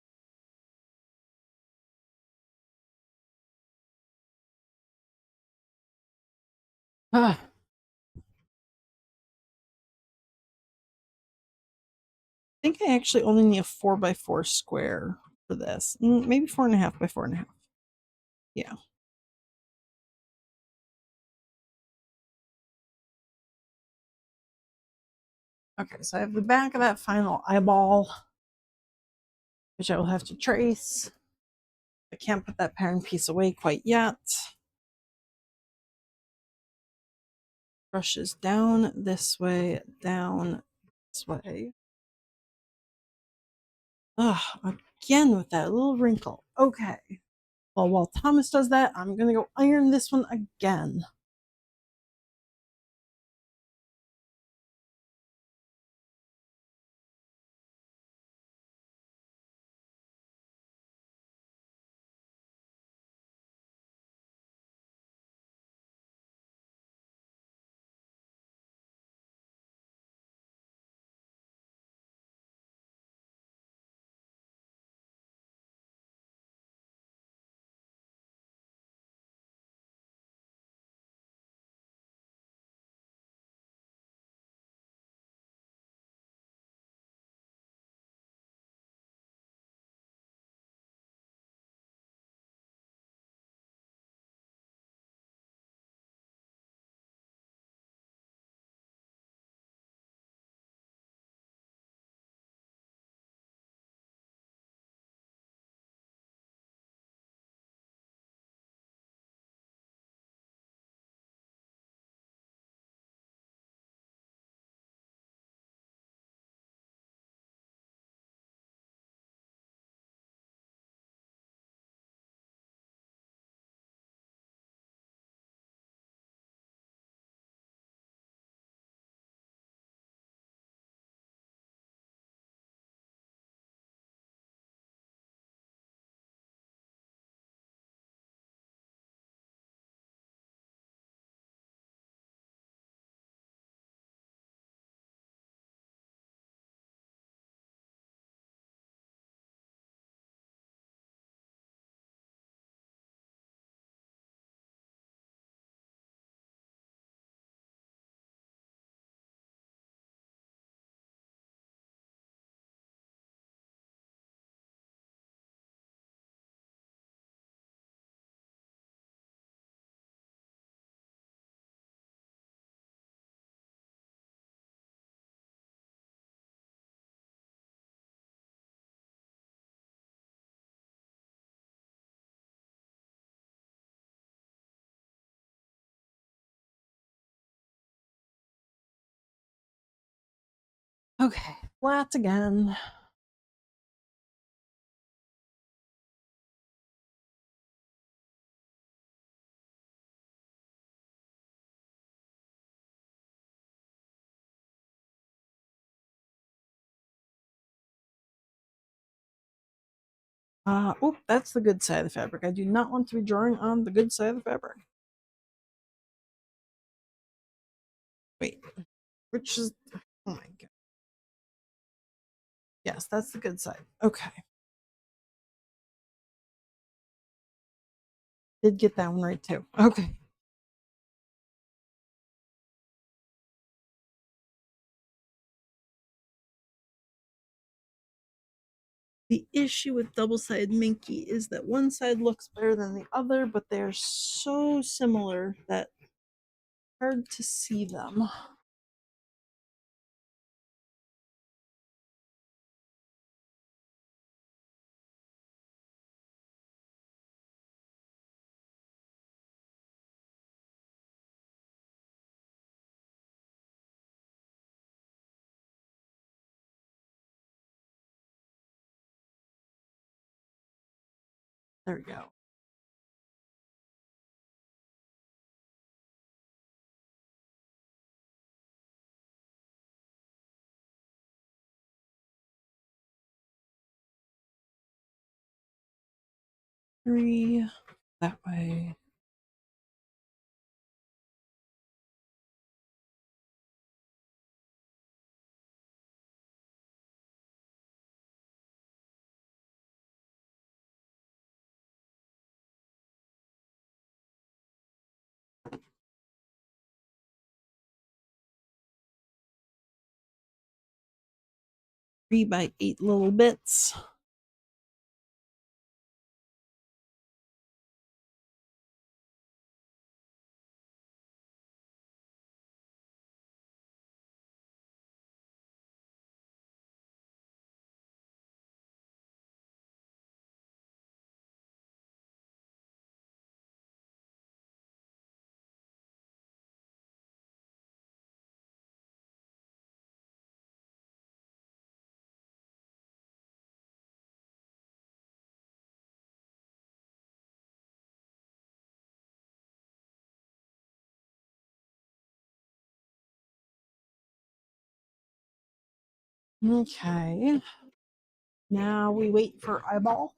Ah, I think I actually only need a 4x4 square for this. Maybe 4.5 by 4.5. Yeah. Okay, so I have the back of that final eyeball, which I will have to trace. I can't put that pattern piece away quite yet. Brushes down this way, down this way. Ugh, again with that little wrinkle. Okay. Well, while Thomas does that, I'm going to go iron this one again. Okay, flat again. Oh, that's the good side of the fabric. I do not want to be drawing on the good side of the fabric. Wait, which is, oh my god. Yes, that's the good side. Okay. Did get that one right too. Okay. The issue with double-sided Minky is that one side looks better than the other, but they're so similar that hard to see them. There we go. Three that way. Three by 8 little bits. Okay. Now we wait for eyeball.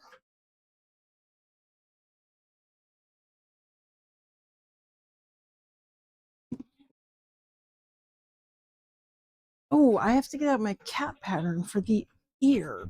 Oh, I have to get out my cat pattern for the ear.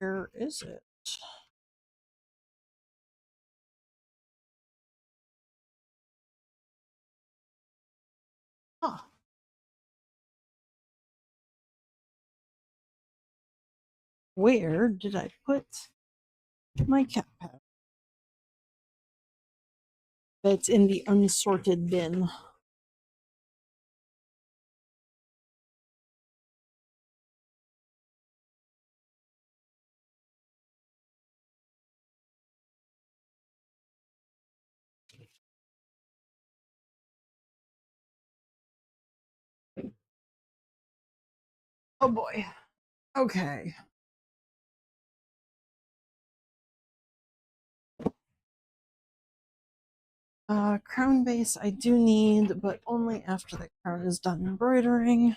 Where is it? Huh. Where did I put my cat pattern? That's in the unsorted bin. Oh boy. Okay. Crown base I do need, but only after the crown is done embroidering.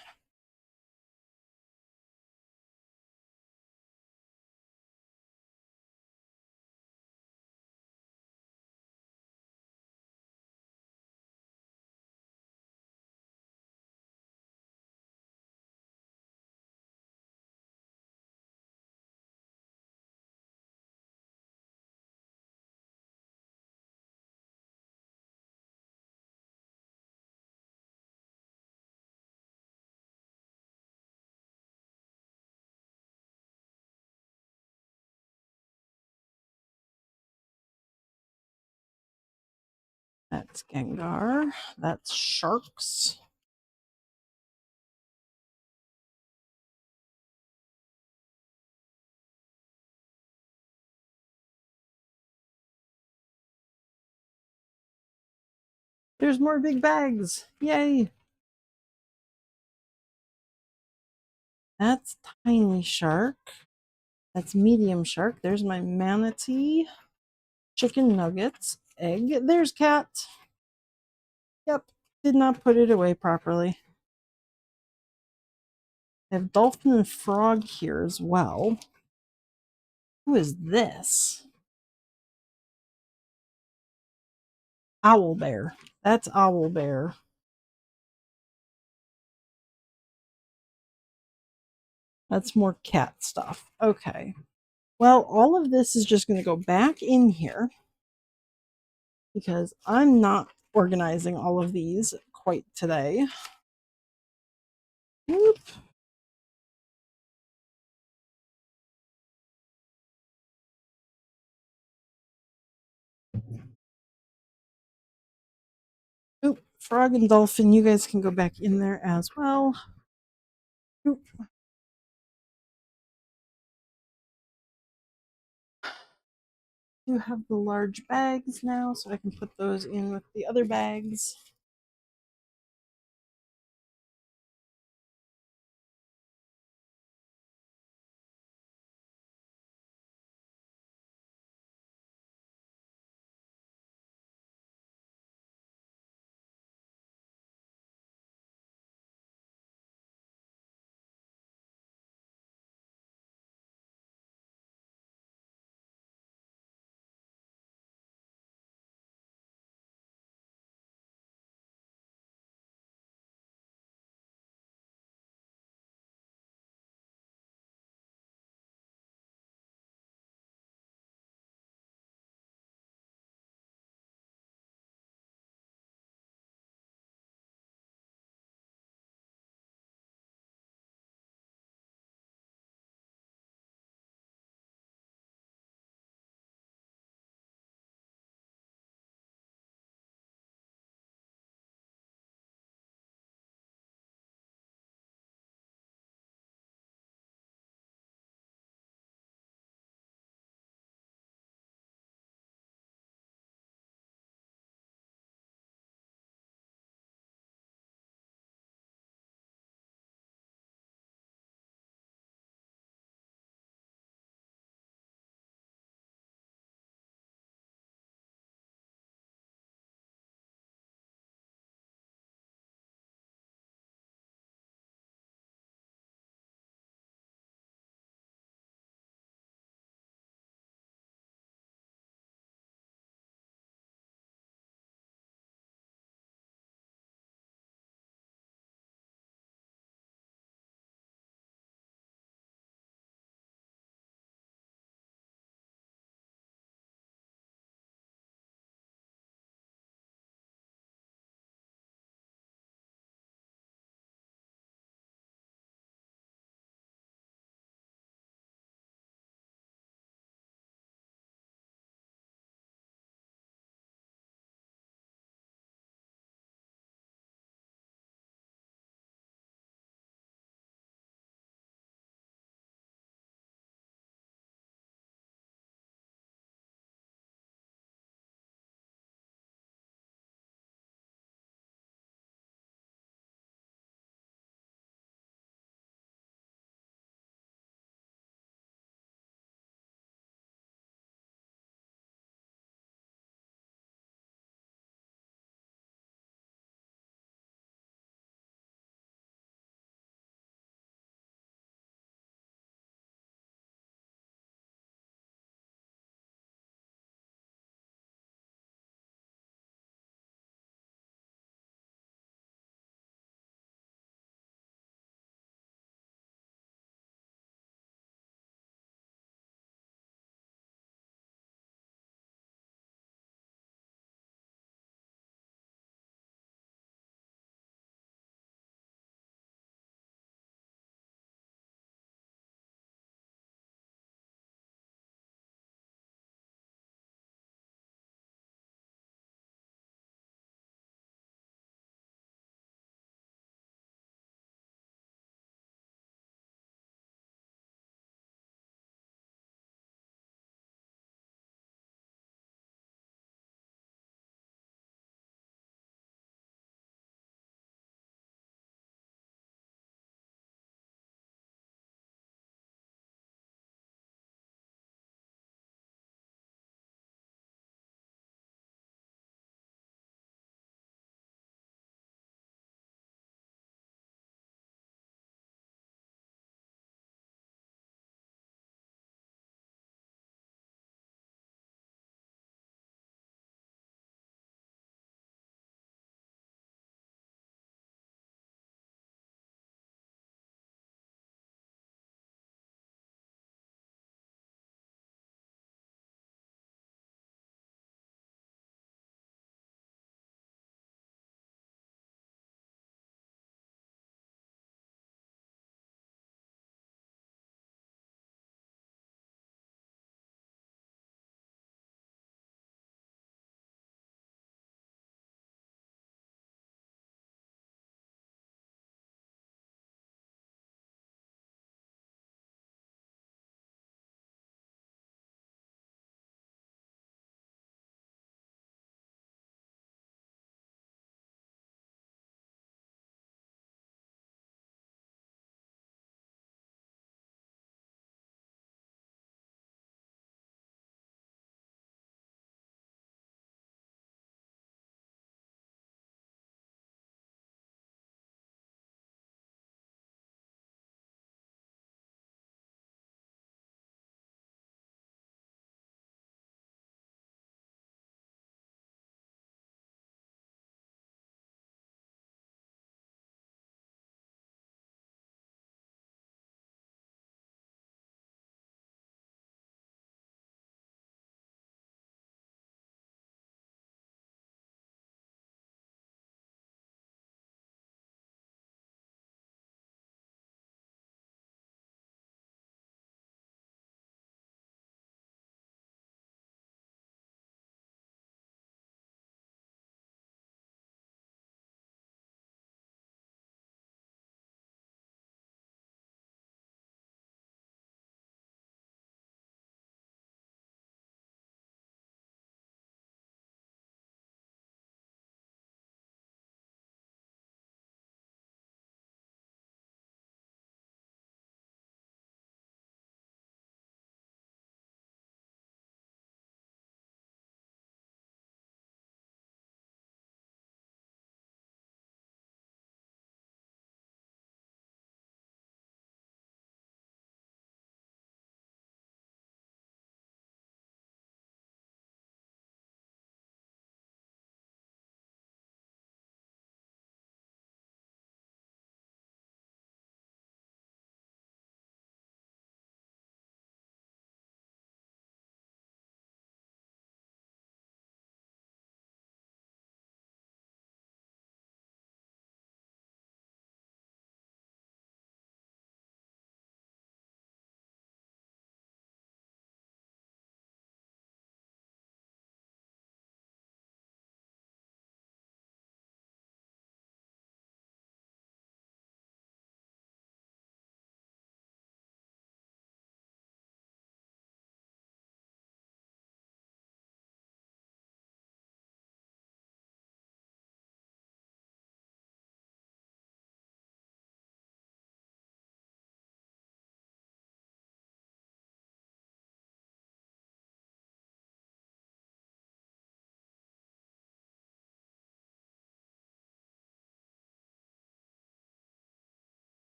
That's Gengar. That's Sharks. There's more big bags. Yay. That's Tiny Shark. That's Medium Shark. There's my Manatee. Chicken nuggets. Egg. There's Cat. Yep. Did not put it away properly. I have Dolphin and Frog here as well. Who is this? Owl Bear. That's Owl Bear. That's more cat stuff. Okay. Well, all of this is just going to go back in here because I'm not organizing all of these quite today. Oop. Oop. Frog and Dolphin, you guys can go back in there as well. Oop. You have the large bags now, so I can put those in with the other bags.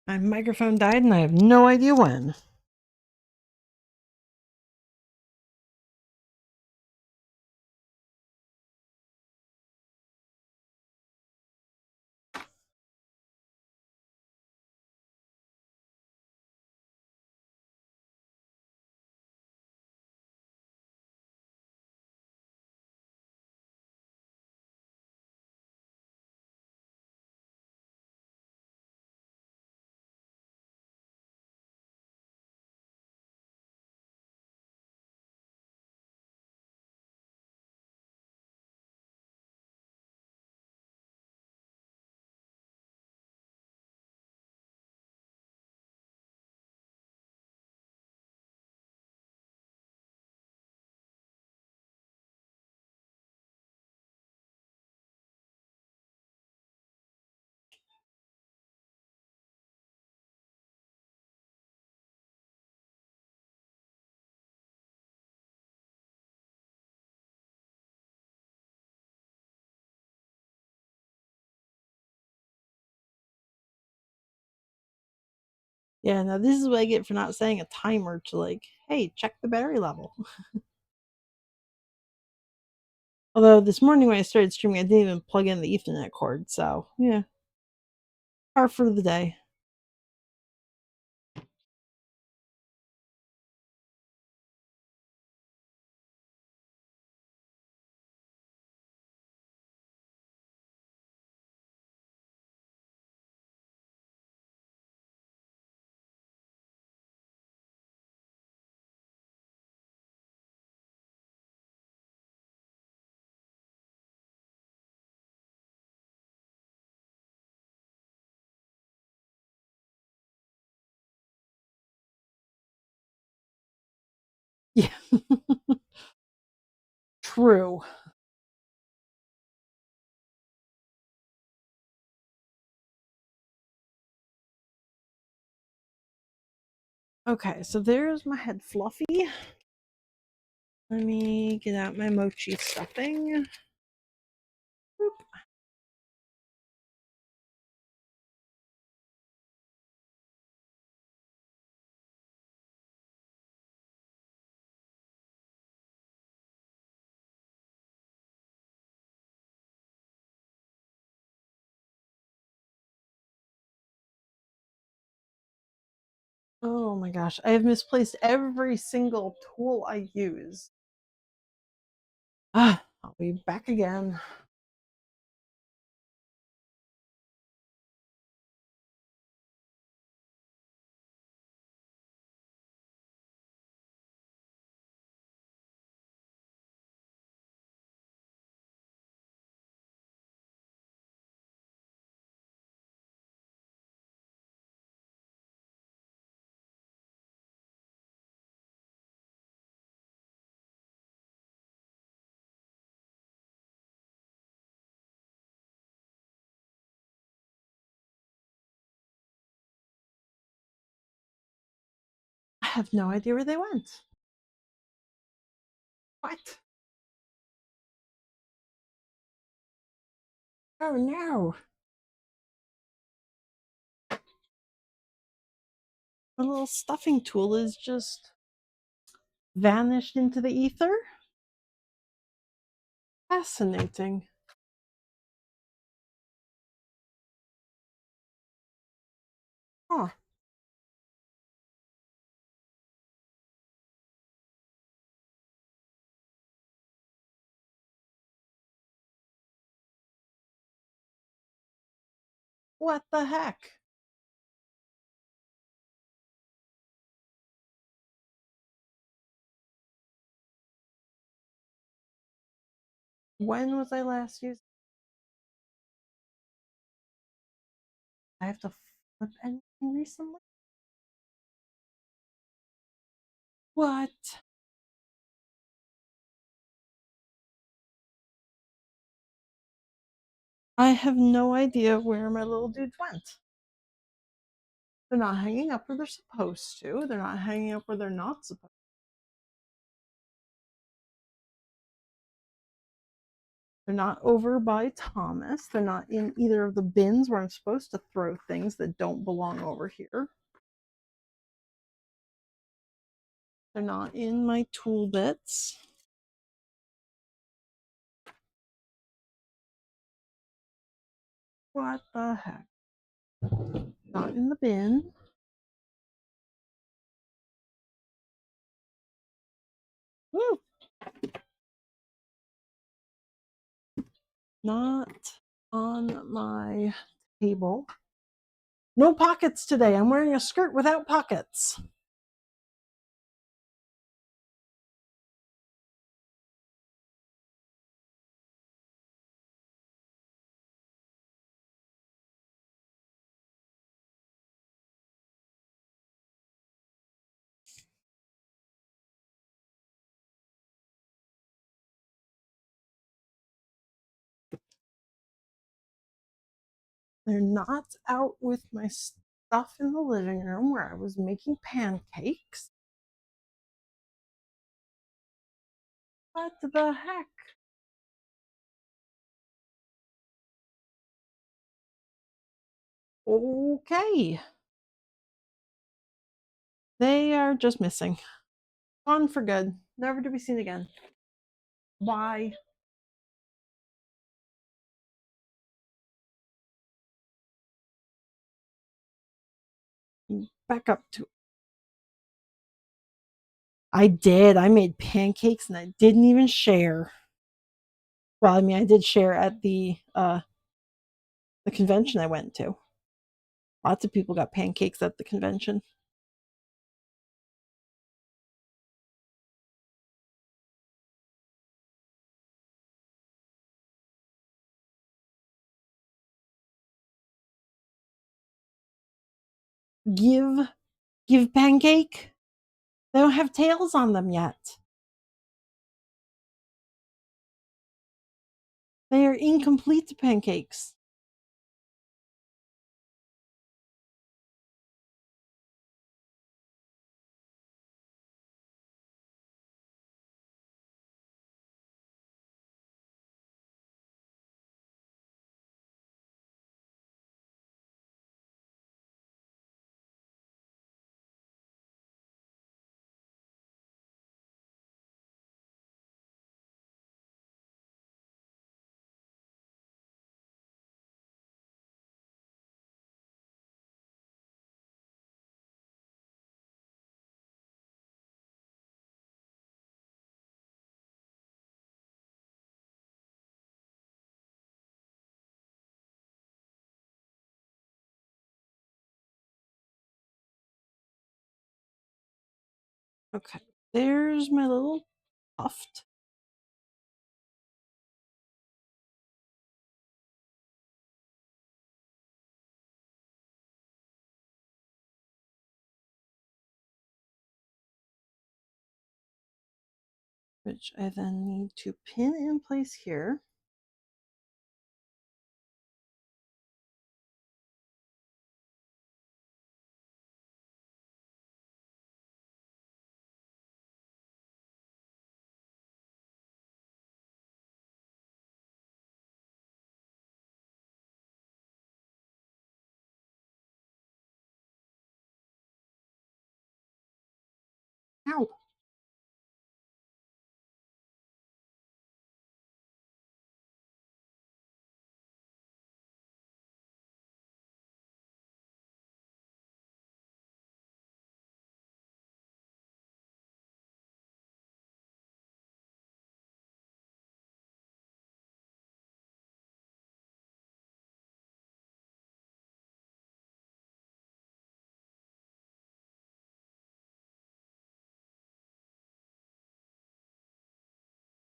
My microphone died and I have no idea when. Yeah, now this is what I get for not setting a timer to like, hey, check the battery level. Although this morning when I started streaming, I didn't even plug in the Ethernet cord, so yeah, par for the day. Yeah, true. Okay, so there's my head fluffy. Let me get out my mochi stuffing. Boop. Oh my gosh, I have misplaced every single tool I use. Ah, I'll be back again. I have no idea where they went. What? Oh no. The little stuffing tool is just vanished into the ether? Fascinating. Huh. What the heck? When was I last using? I have to flip anything recently? What? I have no idea where my little dudes went. They're not hanging up where they're supposed to. They're not hanging up where they're not supposed to. They're not over by Thomas. They're not in either of the bins where I'm supposed to throw things that don't belong over here. They're not in my tool bits. What the heck? Not in the bin. Woo! Not on my table. No pockets today. I'm wearing a skirt without pockets. They're not out with my stuff in the living room where I was making pancakes. What the heck? Okay. They are just missing. Gone for good. Never to be seen again. Bye. Back up to. I did. I made pancakes and I didn't even share. Well, I mean, I did share at the convention I went to. Lots of people got pancakes at the convention. Give give pancake. They don't have tails on them yet. They are incomplete pancakes. Okay, there's my little puffed. Which I then need to pin in place here. Ow.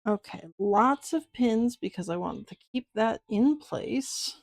Okay, lots of pins because I want to keep that in place.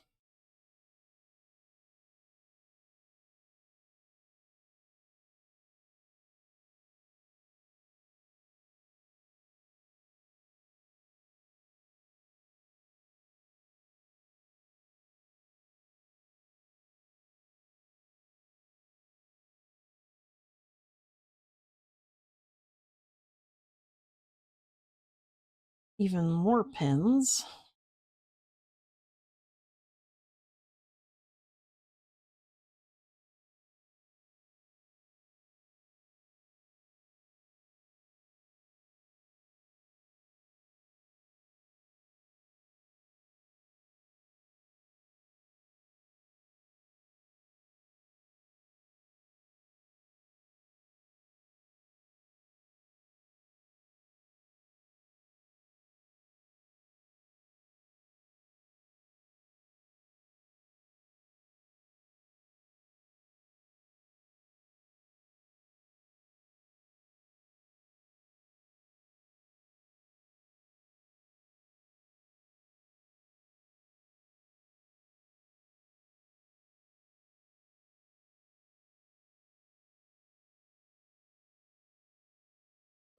Even more pins.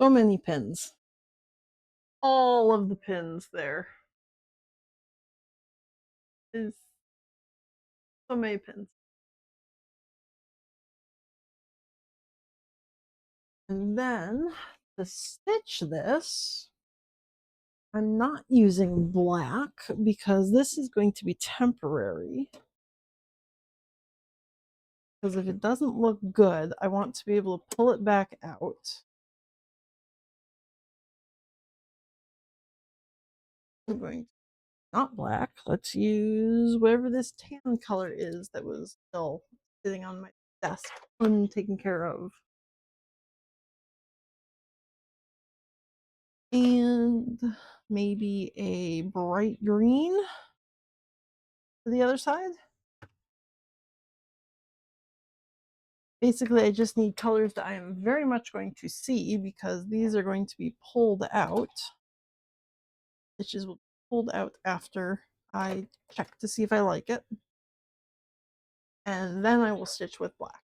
So many pins. All of the pins there is so many pins. And then to stitch this, I'm not using black because this is going to be temporary. Because if it doesn't look good, I want to be able to pull it back out. I'm going not black. Let's use whatever this tan color is that was still sitting on my desk untaken care of. And maybe a bright green for the other side. Basically, I just need colors that I am very much going to see because these are going to be pulled out. Stitches will be pulled out after I check to see if I like it. And then I will stitch with black.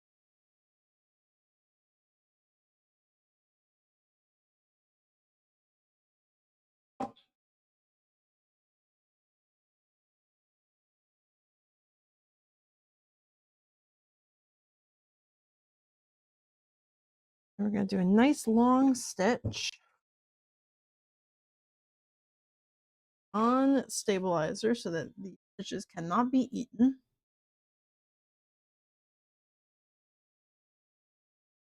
And we're going to do a nice long stitch on stabilizer so that the stitches cannot be eaten.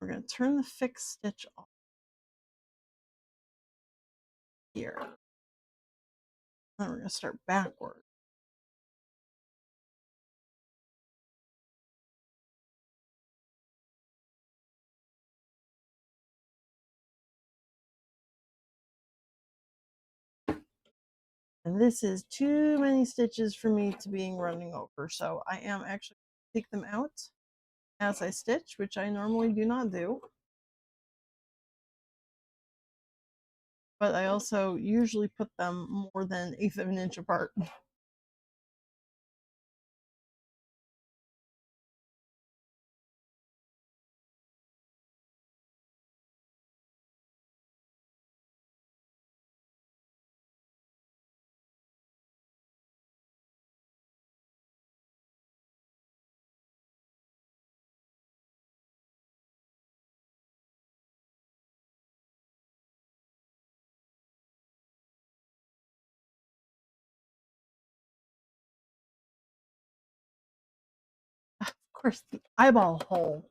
We're going to turn the fixed stitch off here. Then we're going to start backward. And this is too many stitches for me to be running over, so I am actually going to take them out as I stitch, which I normally do not do. But I also usually put them more than 1/8 of an inch apart. Of course, the eyeball hole.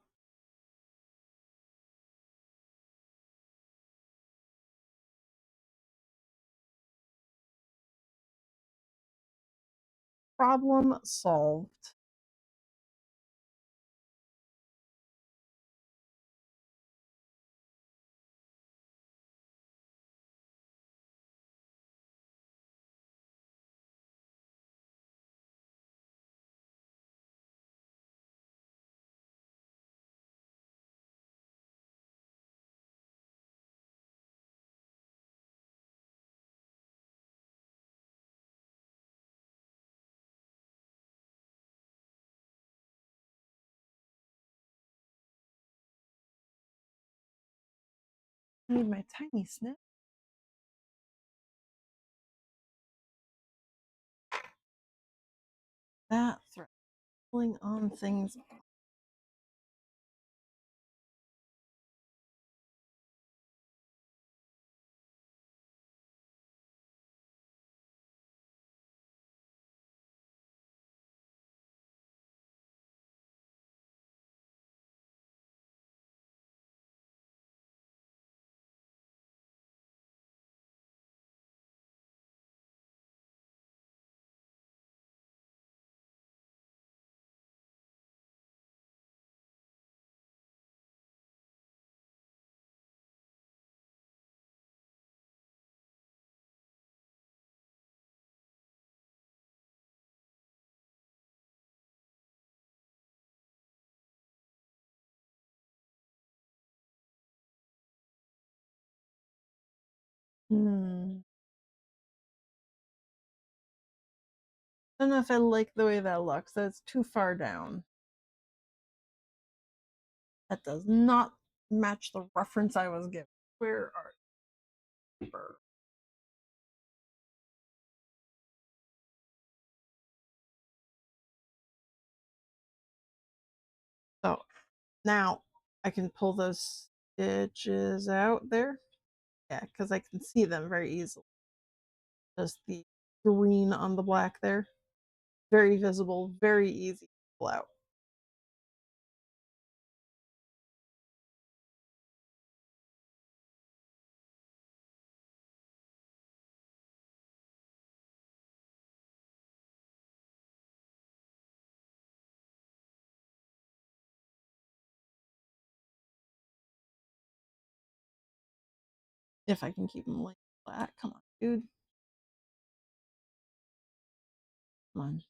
Problem solved. I need my tiny snip. That thread. Pulling on things. Hmm. I don't know if I like the way that looks. That's too far down. That does not match the reference I was given. Where are you? So now I can pull those stitches out there. Yeah, because I can see them very easily. Just the green on the black there. Very visible, very easy to pull out. If I can keep them like flat. Come on, dude. Come on.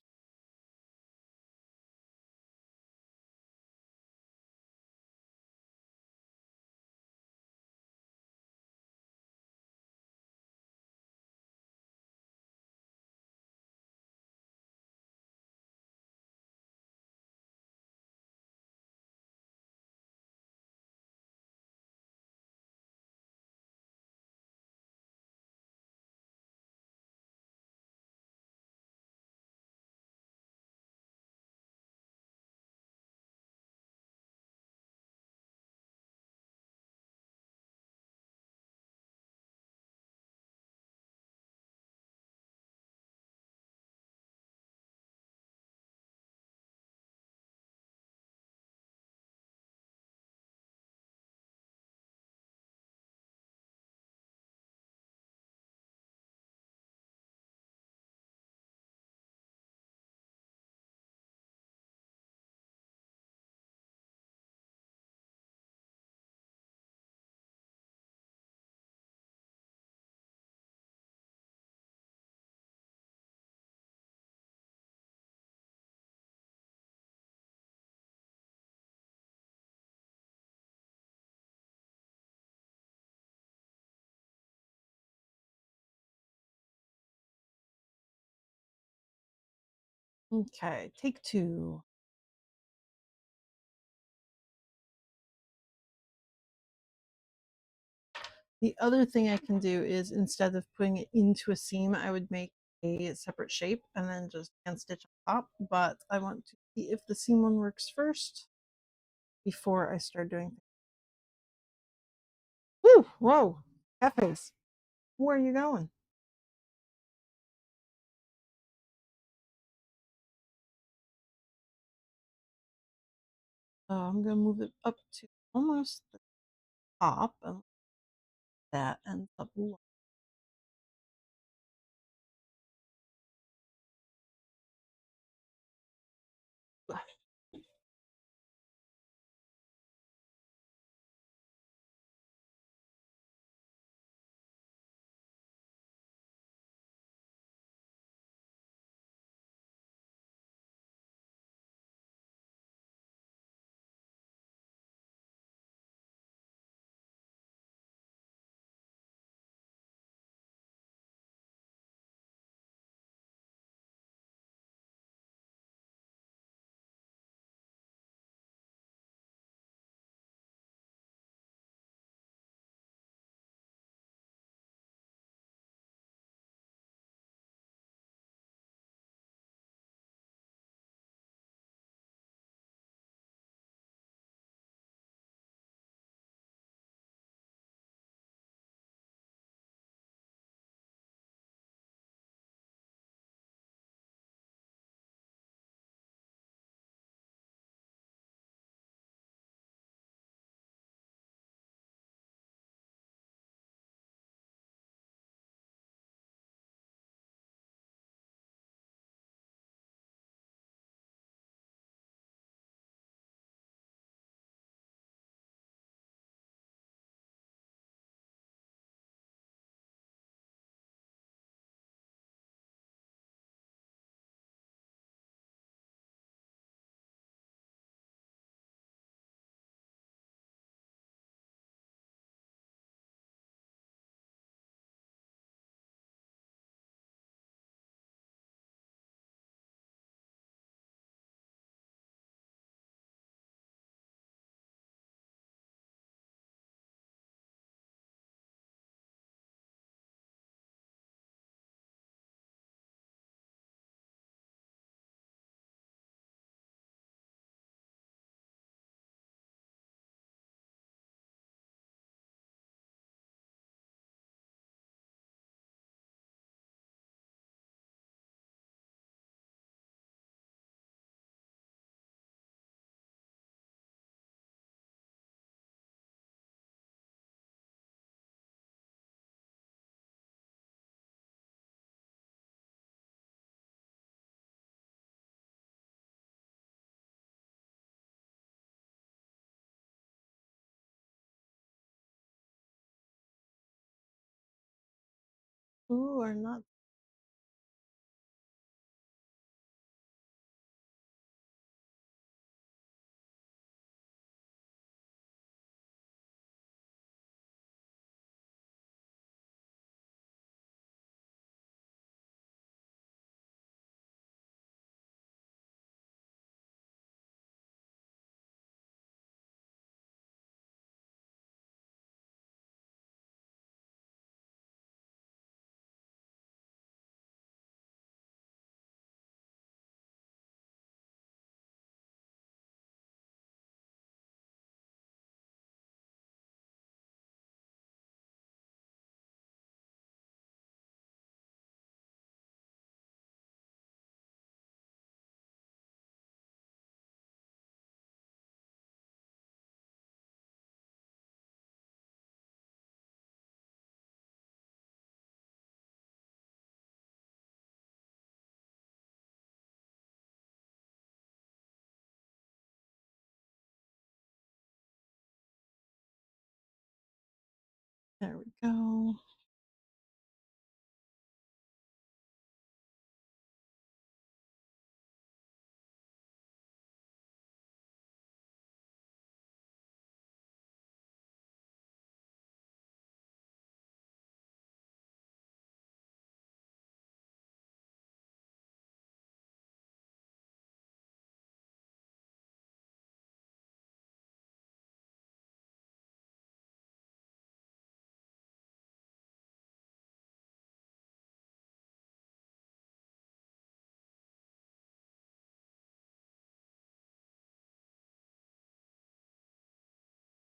Okay, take two. The other thing I can do is instead of putting it into a seam, I would make a separate shape and then just hand stitch on top. But I want to see if the seam one works first before I start doing things. Woo! Whoa! Cafes. Where are you going? I'm gonna move it up to almost the top and that ends up low. Ooh, or not. There we go.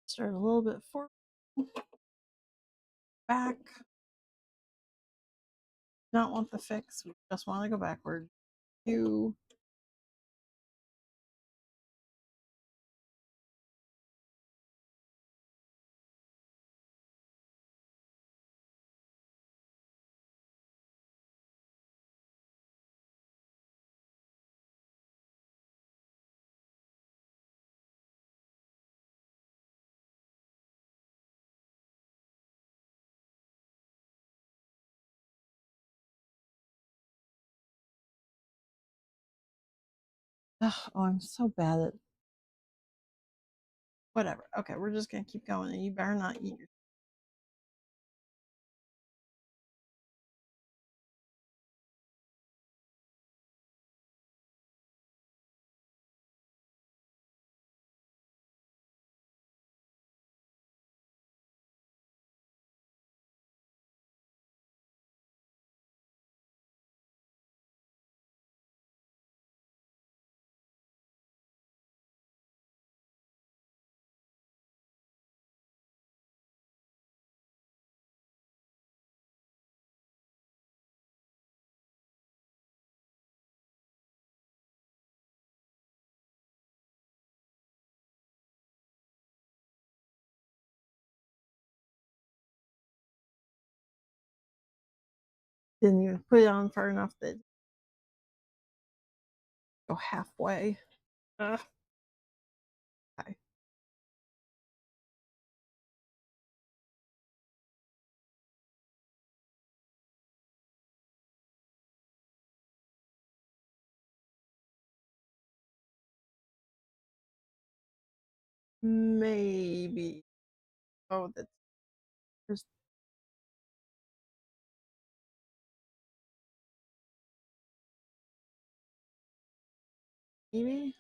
Start a little bit forward, back. Not want the fix, we just want to go backward. You. Ugh, oh, I'm so bad at whatever. Okay, we're just gonna keep going, and you better not eat your. Didn't even put it on far enough that go halfway. Ugh. Okay. Maybe. Oh, that's there's maybe.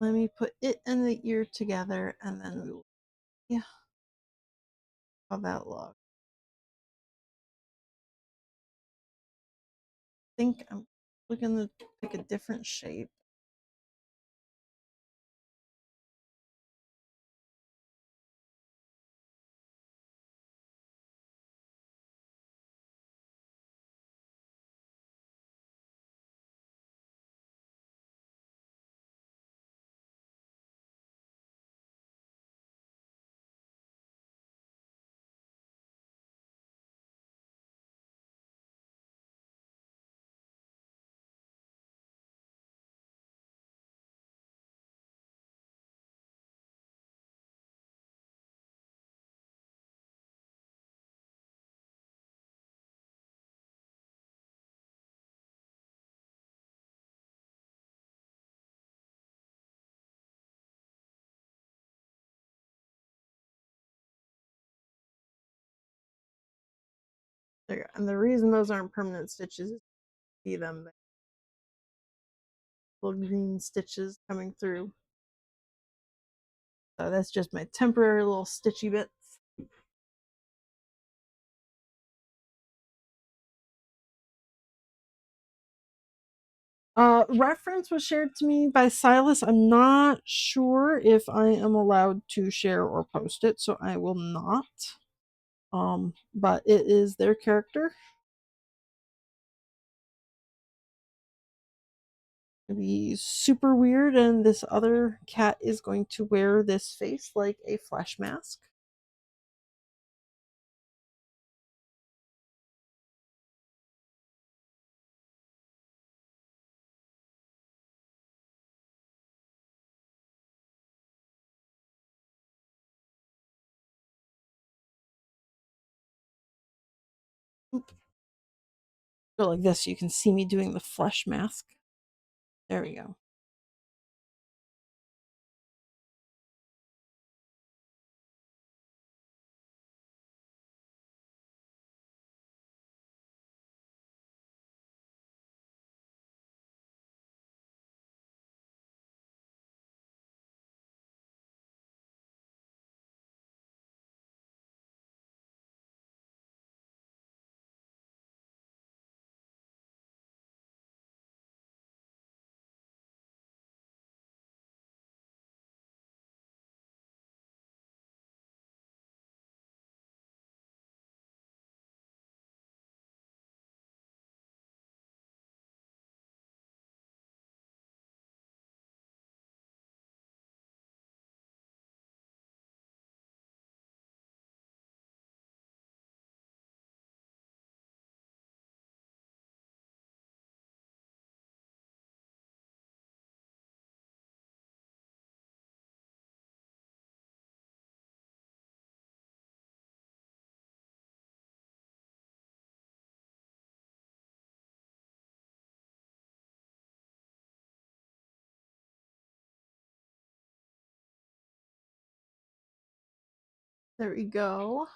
Let me put it and the ear together, and then we will. Yeah. How that look? I think I'm looking to pick a different shape. There you go. And the reason those aren't permanent stitches is see them little green stitches coming through. So that's just my temporary little stitchy bits. Reference was shared to me by Silas. I'm not sure if I am allowed to share or post it, so I will not. But it is their character. It'll be super weird, and this other cat is going to wear this face like a flash mask. Go like this so you can see me doing the flesh mask. There we go. There we go.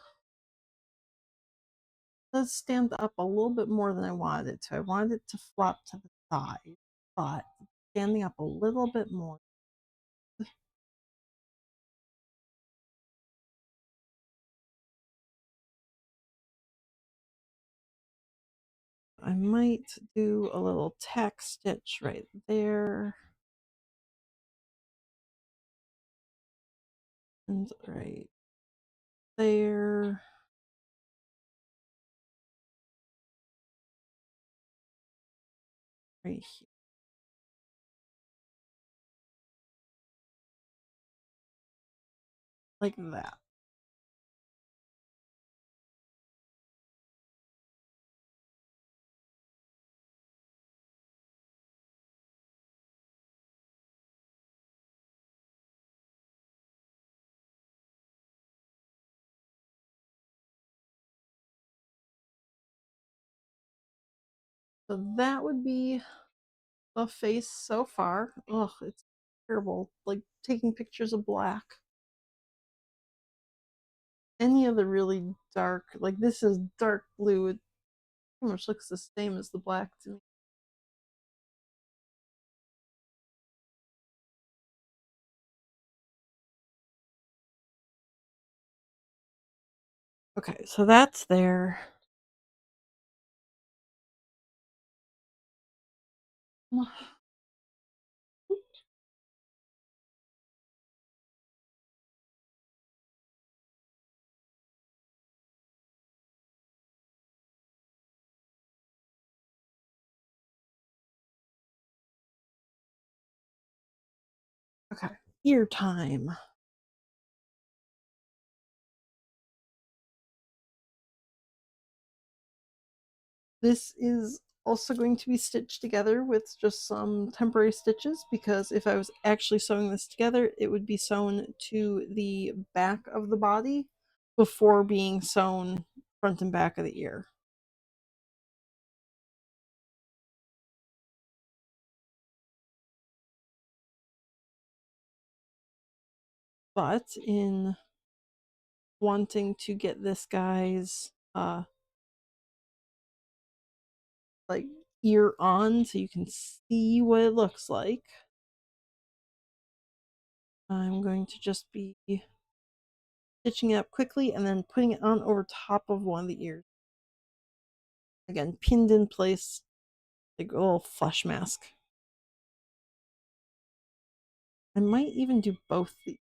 Does stand up a little bit more than I wanted it to. I wanted it to flop to the side, but standing up a little bit more. I might do a little tack stitch right there. And right there. Right here. Like that. So that would be the face so far. Ugh, it's terrible. Like taking pictures of black. Any of the really dark, like this is dark blue. It pretty much looks the same as the black to me. Okay, so that's there. Okay, ear time. This is also going to be stitched together with just some temporary stitches because if I was actually sewing this together, it would be sewn to the back of the body before being sewn front and back of the ear. But in wanting to get this guy's like ear on so you can see what it looks like. I'm going to just be stitching it up quickly and then putting it on over top of one of the ears. Again, pinned in place, like a little flesh mask. I might even do both the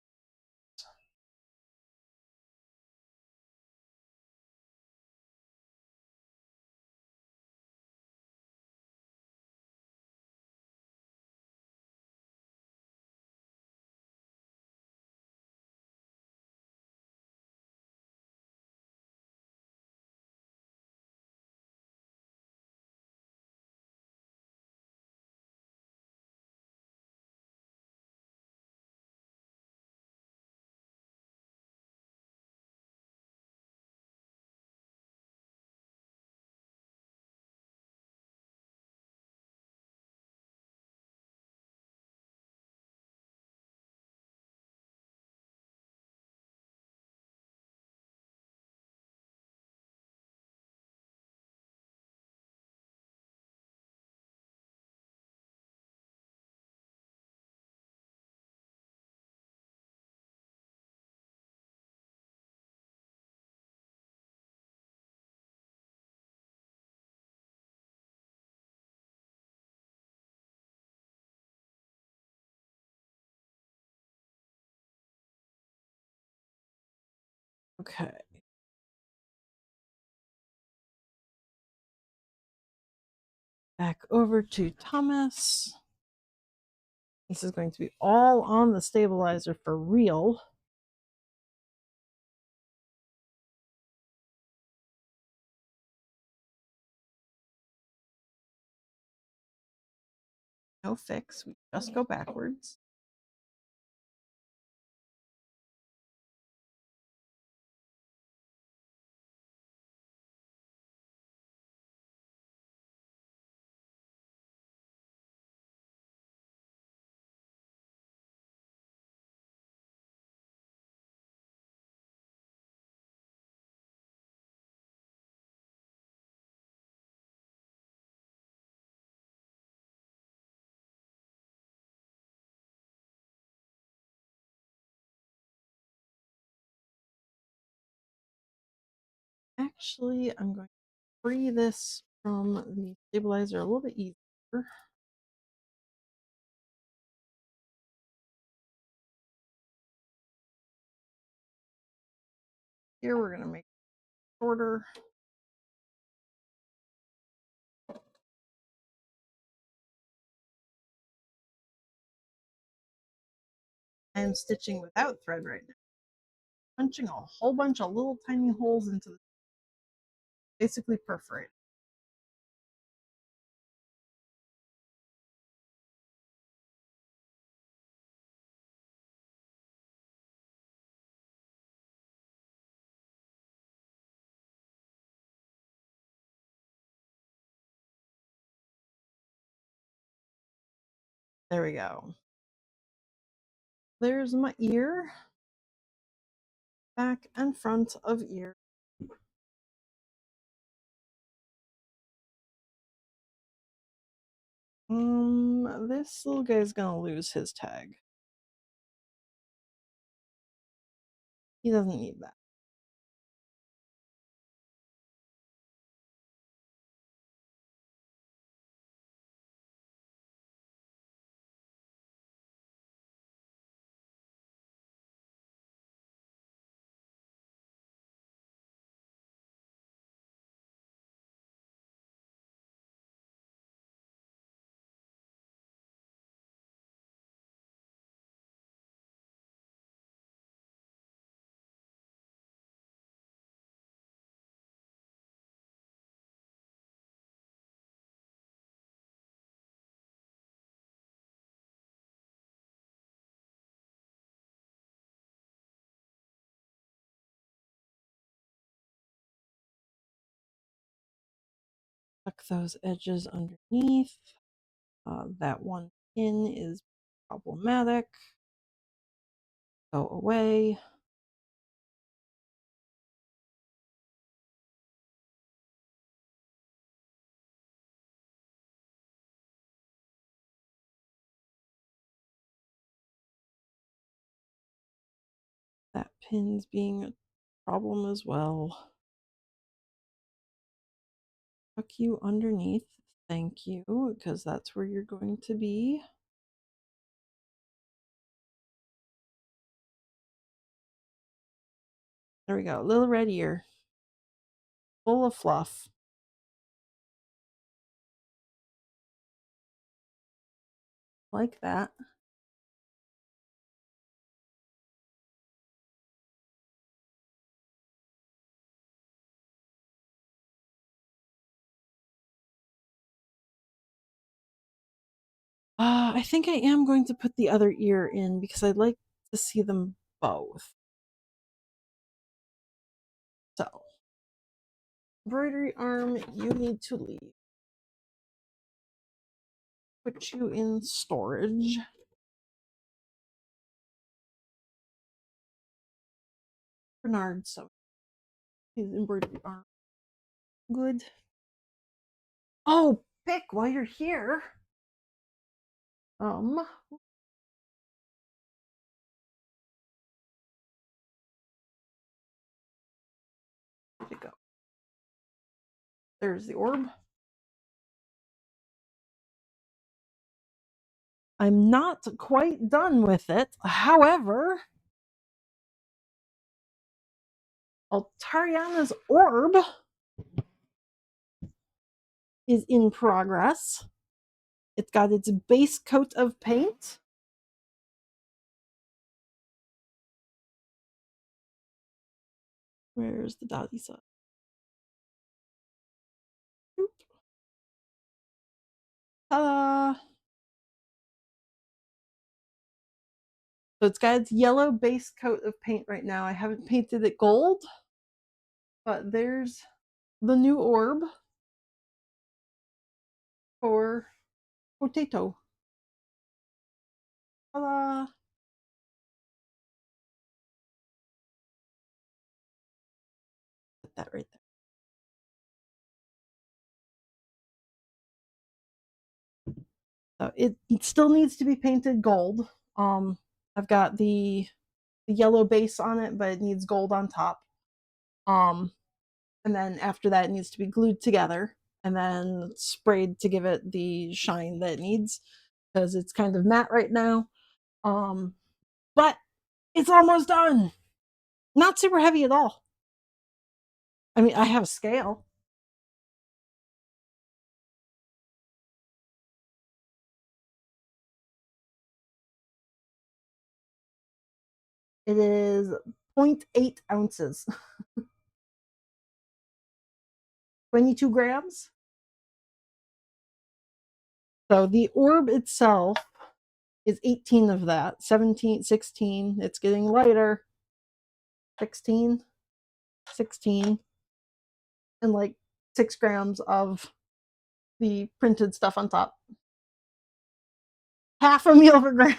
okay. Back over to Thomas. This is going to be all on the stabilizer for real. No fix, we just go backwards. Actually, I'm going to free this from the stabilizer a little bit easier. Here we're going to make it shorter. I am stitching without thread right now. Punching a whole bunch of little tiny holes into the basically perforate. There we go. There's my ear. Back and front of ear. This little guy's gonna lose his tag. He doesn't need that. Tuck those edges underneath. That one pin is problematic. Go away. That pin's being a problem as well. Tuck you underneath. Thank you, because that's where you're going to be. There we go. Little red ear. Full of fluff. Like that. I think I am going to put the other ear in because I'd like to see them both. So, embroidery arm, you need to leave. Put you in storage. Bernard, so his embroidery arm. Good. Oh, pick while you're here. Where'd it go? There's the orb. I'm not quite done with it. However, Altariana's orb is in progress. It's got its base coat of paint. Where's the dotty side? Ta-da! So it's got its yellow base coat of paint right now. I haven't painted it gold, but there's the new orb for Potato. Ta-da! Put that right there. So it still needs to be painted gold. I've got the yellow base on it, but it needs gold on top. And then after that, it needs to be glued together and then sprayed to give it the shine that it needs because it's kind of matte right now. But it's almost done. Not super heavy at all. I mean, I have a scale. It is 0.8 ounces. 22 grams. So the orb itself is 18 of that. 17, 16. It's getting lighter. 16, 16. And like 6 grams of the printed stuff on top. Half a meal per gram.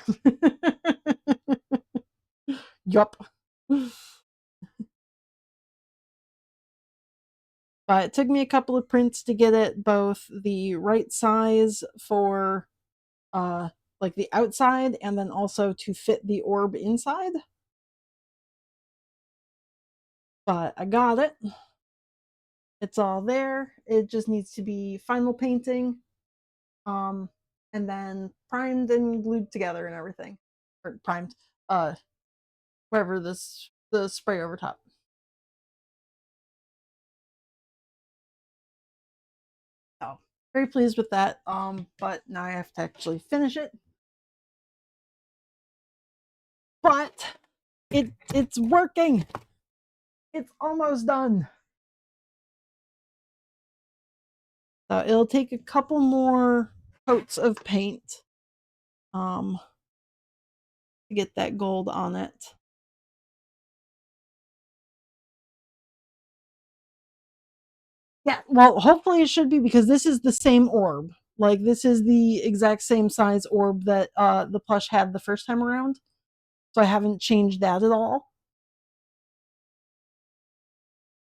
Yup. It took me a couple of prints to get it both the right size for like the outside and then also to fit the orb inside. But I got it. It's all there. It just needs to be final painting. And then primed and glued together and everything. Or primed. Whatever the spray over top. So very pleased with that. But now I have to actually finish it. But it's working. It's almost done. So it'll take a couple more coats of paint to get that gold on it. Yeah, well, hopefully it should be because this is the same orb. Like this is the exact same size orb that the plush had the first time around. So I haven't changed that at all.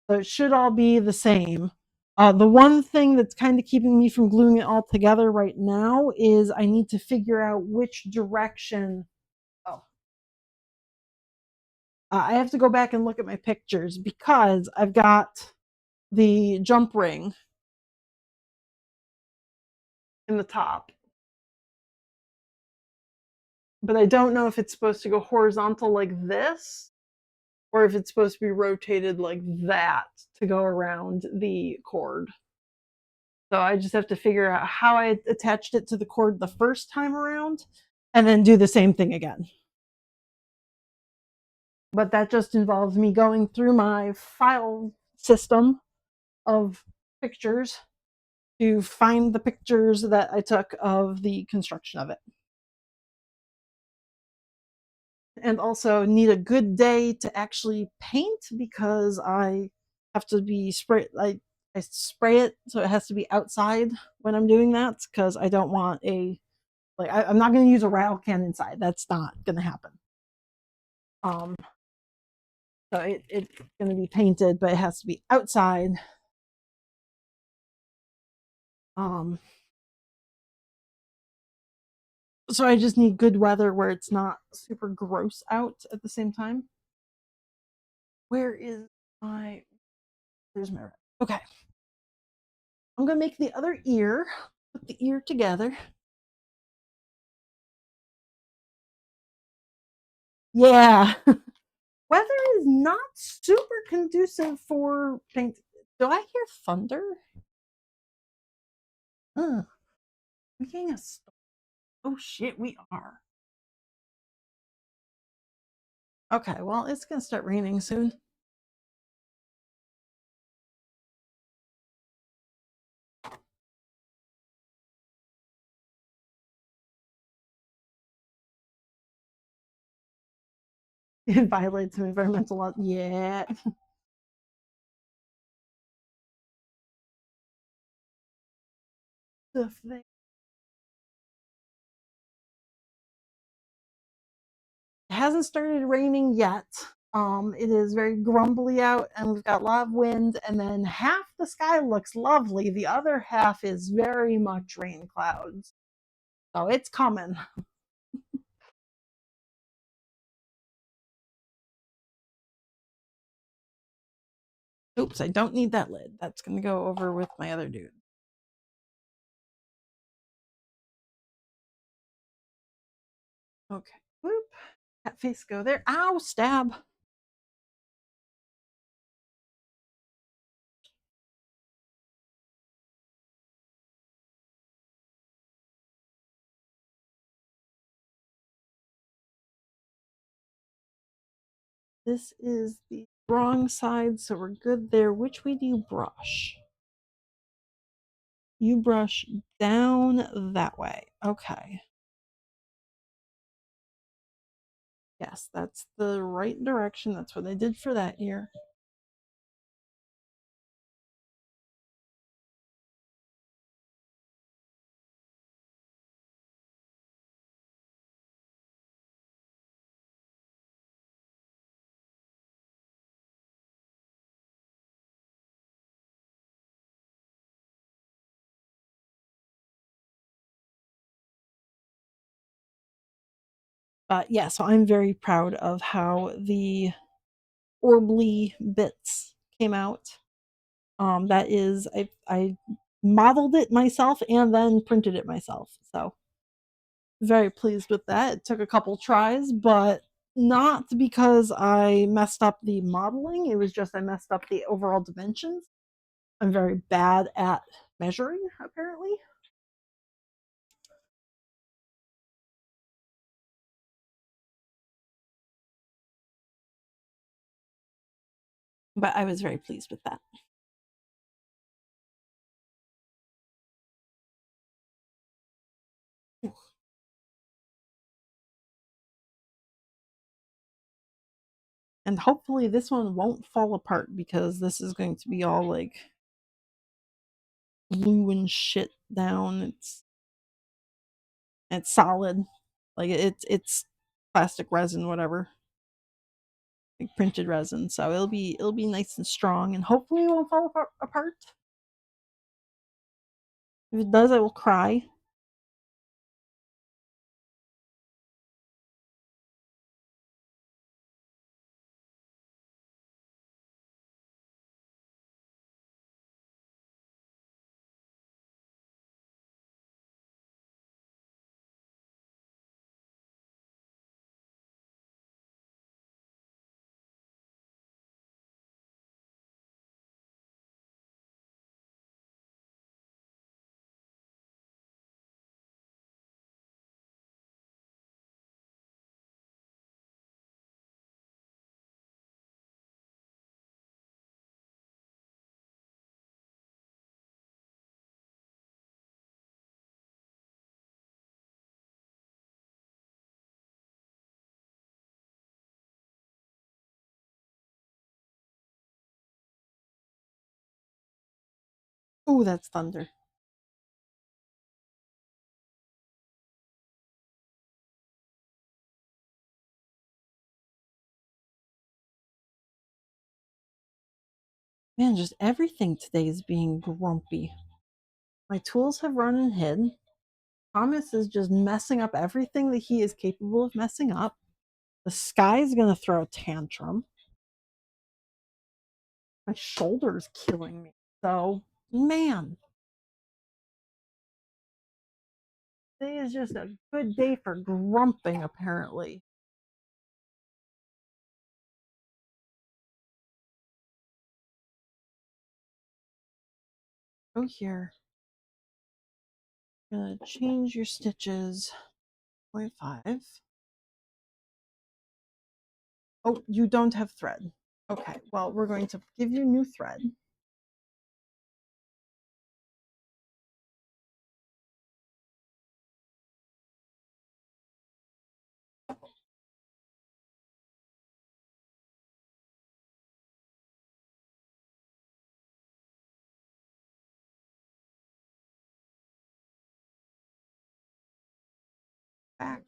So it should all be the same. The one thing that's kind of keeping me from gluing it all together right now is I need to figure out which direction. Oh, I have to go back and look at my pictures because I've got the jump ring in the top, but I don't know if it's supposed to go horizontal like this or if it's supposed to be rotated like that to go around the cord. So I just have to figure out how I attached it to the cord the first time around and then do the same thing again. But that just involves me going through my file system of pictures to find the pictures that I took of the construction of it. And also need a good day to actually paint because I have to be I spray it so it has to be outside when I'm doing that because I don't want I'm not going to use a rattle can inside. That's not going to happen. Um, so it's going to be painted, but it has to be outside. Um, so I just need good weather where it's not super gross out at the same time. Where is my? There's my. Okay. I'm gonna make the other ear. Put the ear together. Yeah. Weather is not super conducive for paint. Do I hear thunder? Ugh. We're getting a storm. Oh shit, we are. Okay, well, it's gonna start raining soon. It violates some environmental law. Yeah. The thing. It hasn't started raining yet. It is very grumbly out, and we've got a lot of wind. And then half the sky looks lovely. The other half is very much rain clouds. So it's coming. Oops, I don't need that lid. That's going to go over with my other dude. Okay. Whoop. That face go there. Ow, stab. This is the wrong side, so we're good there. Which way do you brush? You brush down that way. Okay. Yes, that's the right direction. That's what I did for that ear. Yeah, so I'm very proud of how the Orbly bits came out. That is, I modeled it myself and then printed it myself. So very pleased with that. It took a couple tries, but not because I messed up the modeling. It was just I messed up the overall dimensions. I'm very bad at measuring, apparently. But I was very pleased with that. And hopefully this one won't fall apart because this is going to be all like glue and shit down. It's solid. Like it's plastic resin, whatever. Like printed resin. So it'll be nice and strong and hopefully it won't fall apart. If it does, I will cry. Oh, that's thunder. Man, just everything today is being grumpy. My tools have run and hid. Thomas is just messing up everything that he is capable of messing up. The sky is going to throw a tantrum. My shoulder is killing me. So, man, today is just a good day for grumping, apparently. Go here. Gonna change your stitches. 0.5. Oh, you don't have thread. Okay, well, we're going to give you new thread. Back.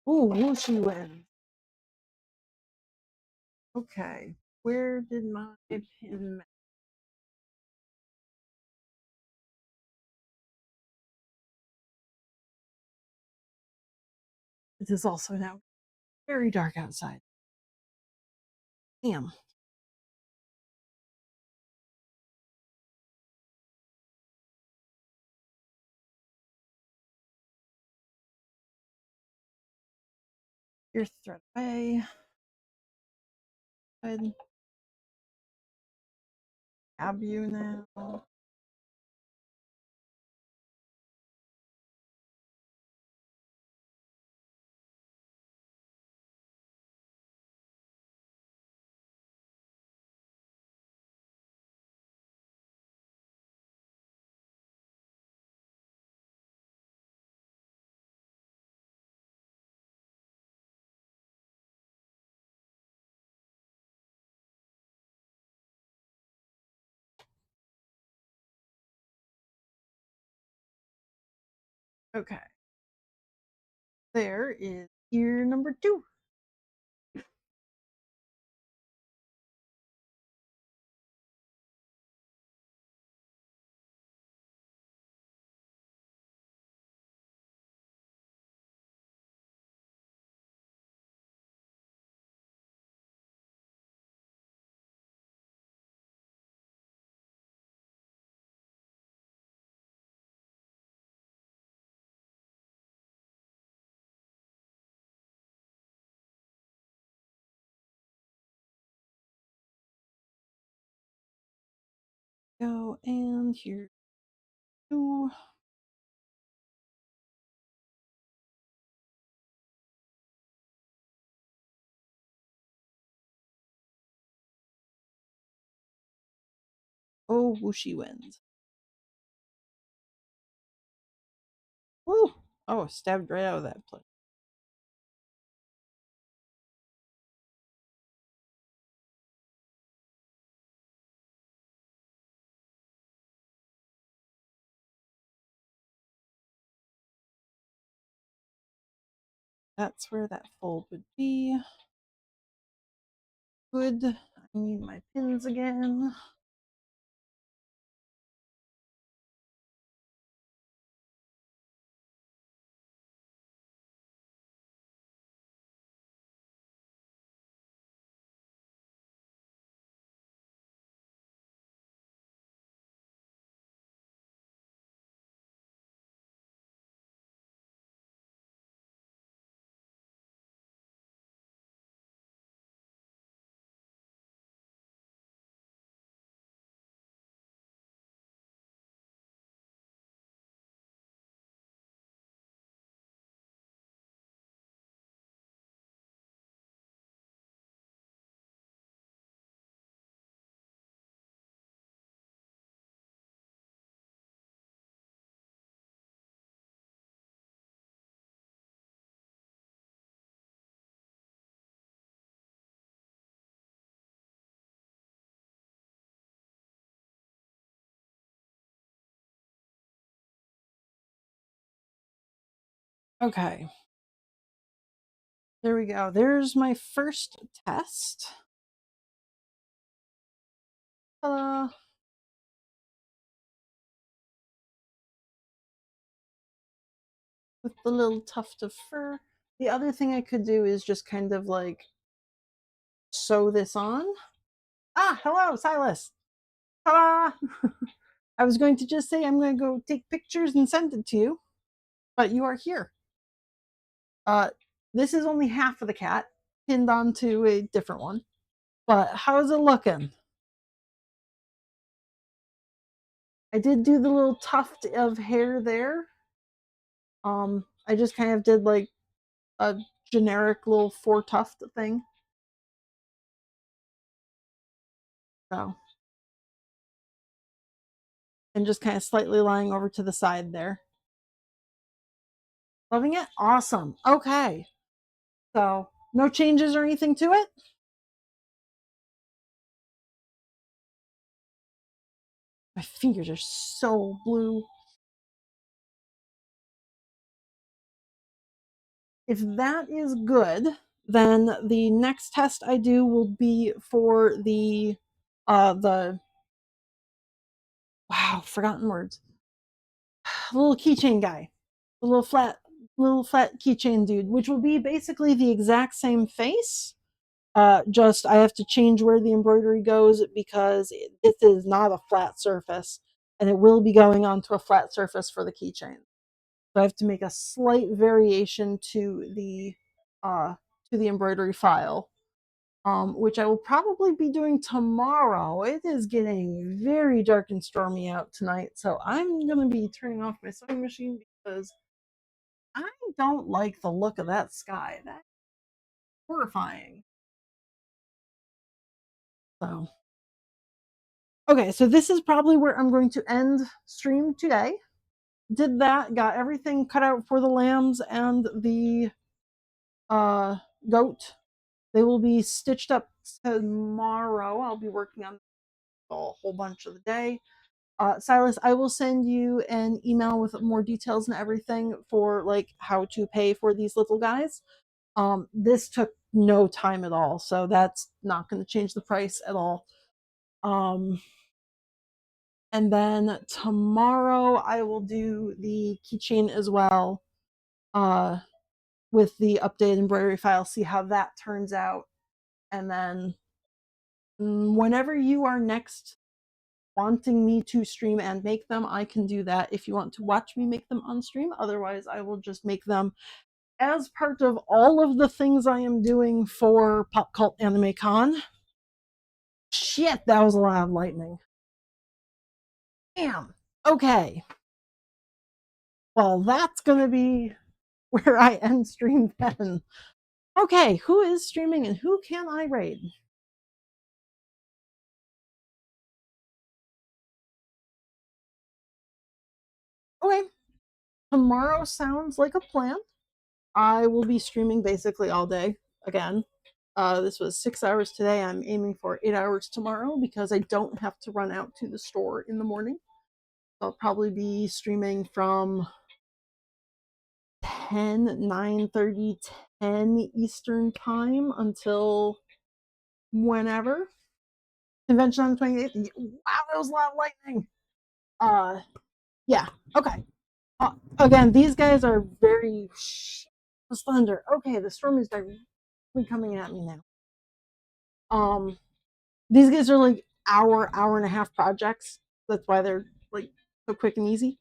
Ooh, whooshy win. Okay, where did my pin? It is also now very dark outside. Damn. Your thread away. Good. Grab you now. Okay. There is ear number 2. Go and here 2. Oh, whooshy winds. Woo! Oh, stabbed right out of that place. That's where that fold would be. Good. I need my pins again. Okay. There we go. There's my first test. With the little tuft of fur. The other thing I could do is just kind of like sew this on. Ah, hello, Silas. Ta-da! I was going to just say I'm going to go take pictures and send it to you, but you are here. Uh, this is only half of the cat pinned onto a different one. But how's it looking? I did do the little tuft of hair there. I just kind of did like a generic little four tuft thing. So, and just kind of slightly lying over to the side there. Loving it? Awesome. Okay. So, no changes or anything to it? My fingers are so blue. If that is good, then the next test I do will be for the wow, forgotten words. Little keychain guy. The little flat keychain dude, which will be basically the exact same face. Just I have to change where the embroidery goes because this is not a flat surface, and it will be going onto a flat surface for the keychain. So I have to make a slight variation uh, to the embroidery file, which I will probably be doing tomorrow. It is getting very dark and stormy out tonight, so I'm gonna be turning off my sewing machine because I don't like the look of that sky. That's horrifying. So, okay, so this is probably where I'm going to end stream today. Did that, got everything cut out for the lambs and the uh, goat. They will be stitched up tomorrow. I'll be working on a whole bunch of the day. Silas, I will send you an email with more details and everything for like how to pay for these little guys. This took no time at all, so that's not going to change the price at all. Um, and then tomorrow I will do the keychain as well, uh, with the updated embroidery file. See how that turns out, and then whenever you are next wanting me to stream and make them, I can do that if you want to watch me make them on stream. Otherwise, I will just make them as part of all of the things I am doing for Pop Cult Anime Con. Shit, that was a lot of lightning. Damn. Okay. Well, that's gonna be where I end stream then. Okay, who is streaming and who can I raid? Okay, tomorrow sounds like a plan. I will be streaming basically all day again. This was 6 hours today. I'm aiming for 8 hours tomorrow because I don't have to run out to the store in the morning. I'll probably be streaming from 10, 9:30, 10 Eastern time until whenever. Convention on the 28th. Wow, that was a lot of lightning. Uh, yeah, okay. Again, these guys are very thunder. Okay, the storm is directly coming at me now. These guys are like hour and a half projects. That's why they're like so quick and easy.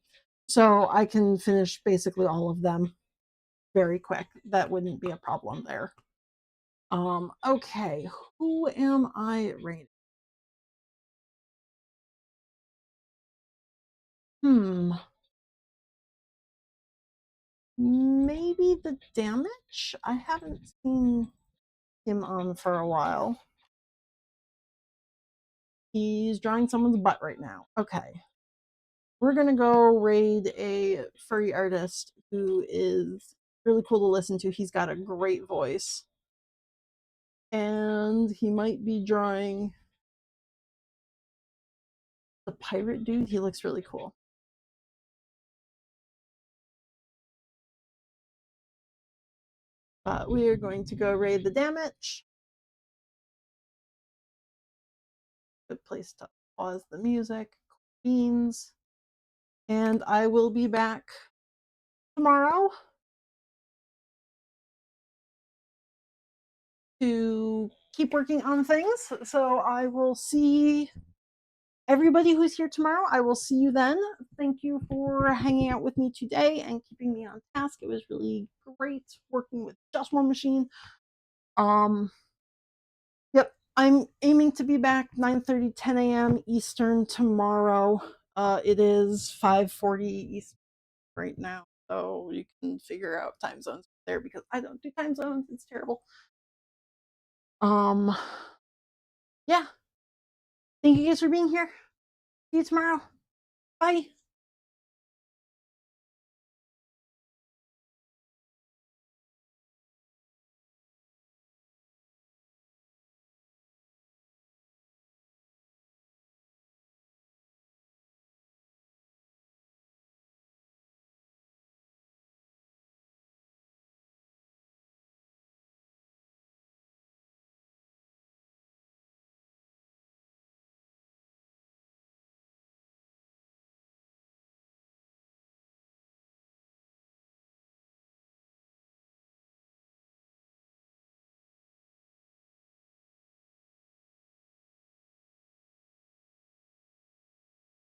So I can finish basically all of them very quick. That wouldn't be a problem there. Okay, who am I rating? Hmm. Maybe the damage? I haven't seen him on for a while. He's drawing someone's butt right now. Okay. We're gonna go raid a furry artist who is really cool to listen to. He's got a great voice. And he might be drawing the pirate dude. He looks really cool. We are going to go raid the damage. Good place to pause the music. Beans. And I will be back tomorrow to keep working on things. So I will see everybody who's here tomorrow. I will see you then. Thank you for hanging out with me today and keeping me on task. It was really great working with Just One Machine. Yep, I'm aiming to be back 9:30, 10 a.m. Eastern tomorrow. It is 5:40 Eastern right now, so you can figure out time zones there because I don't do time zones. It's terrible. Um, yeah. Thank you guys for being here. See you tomorrow. Bye.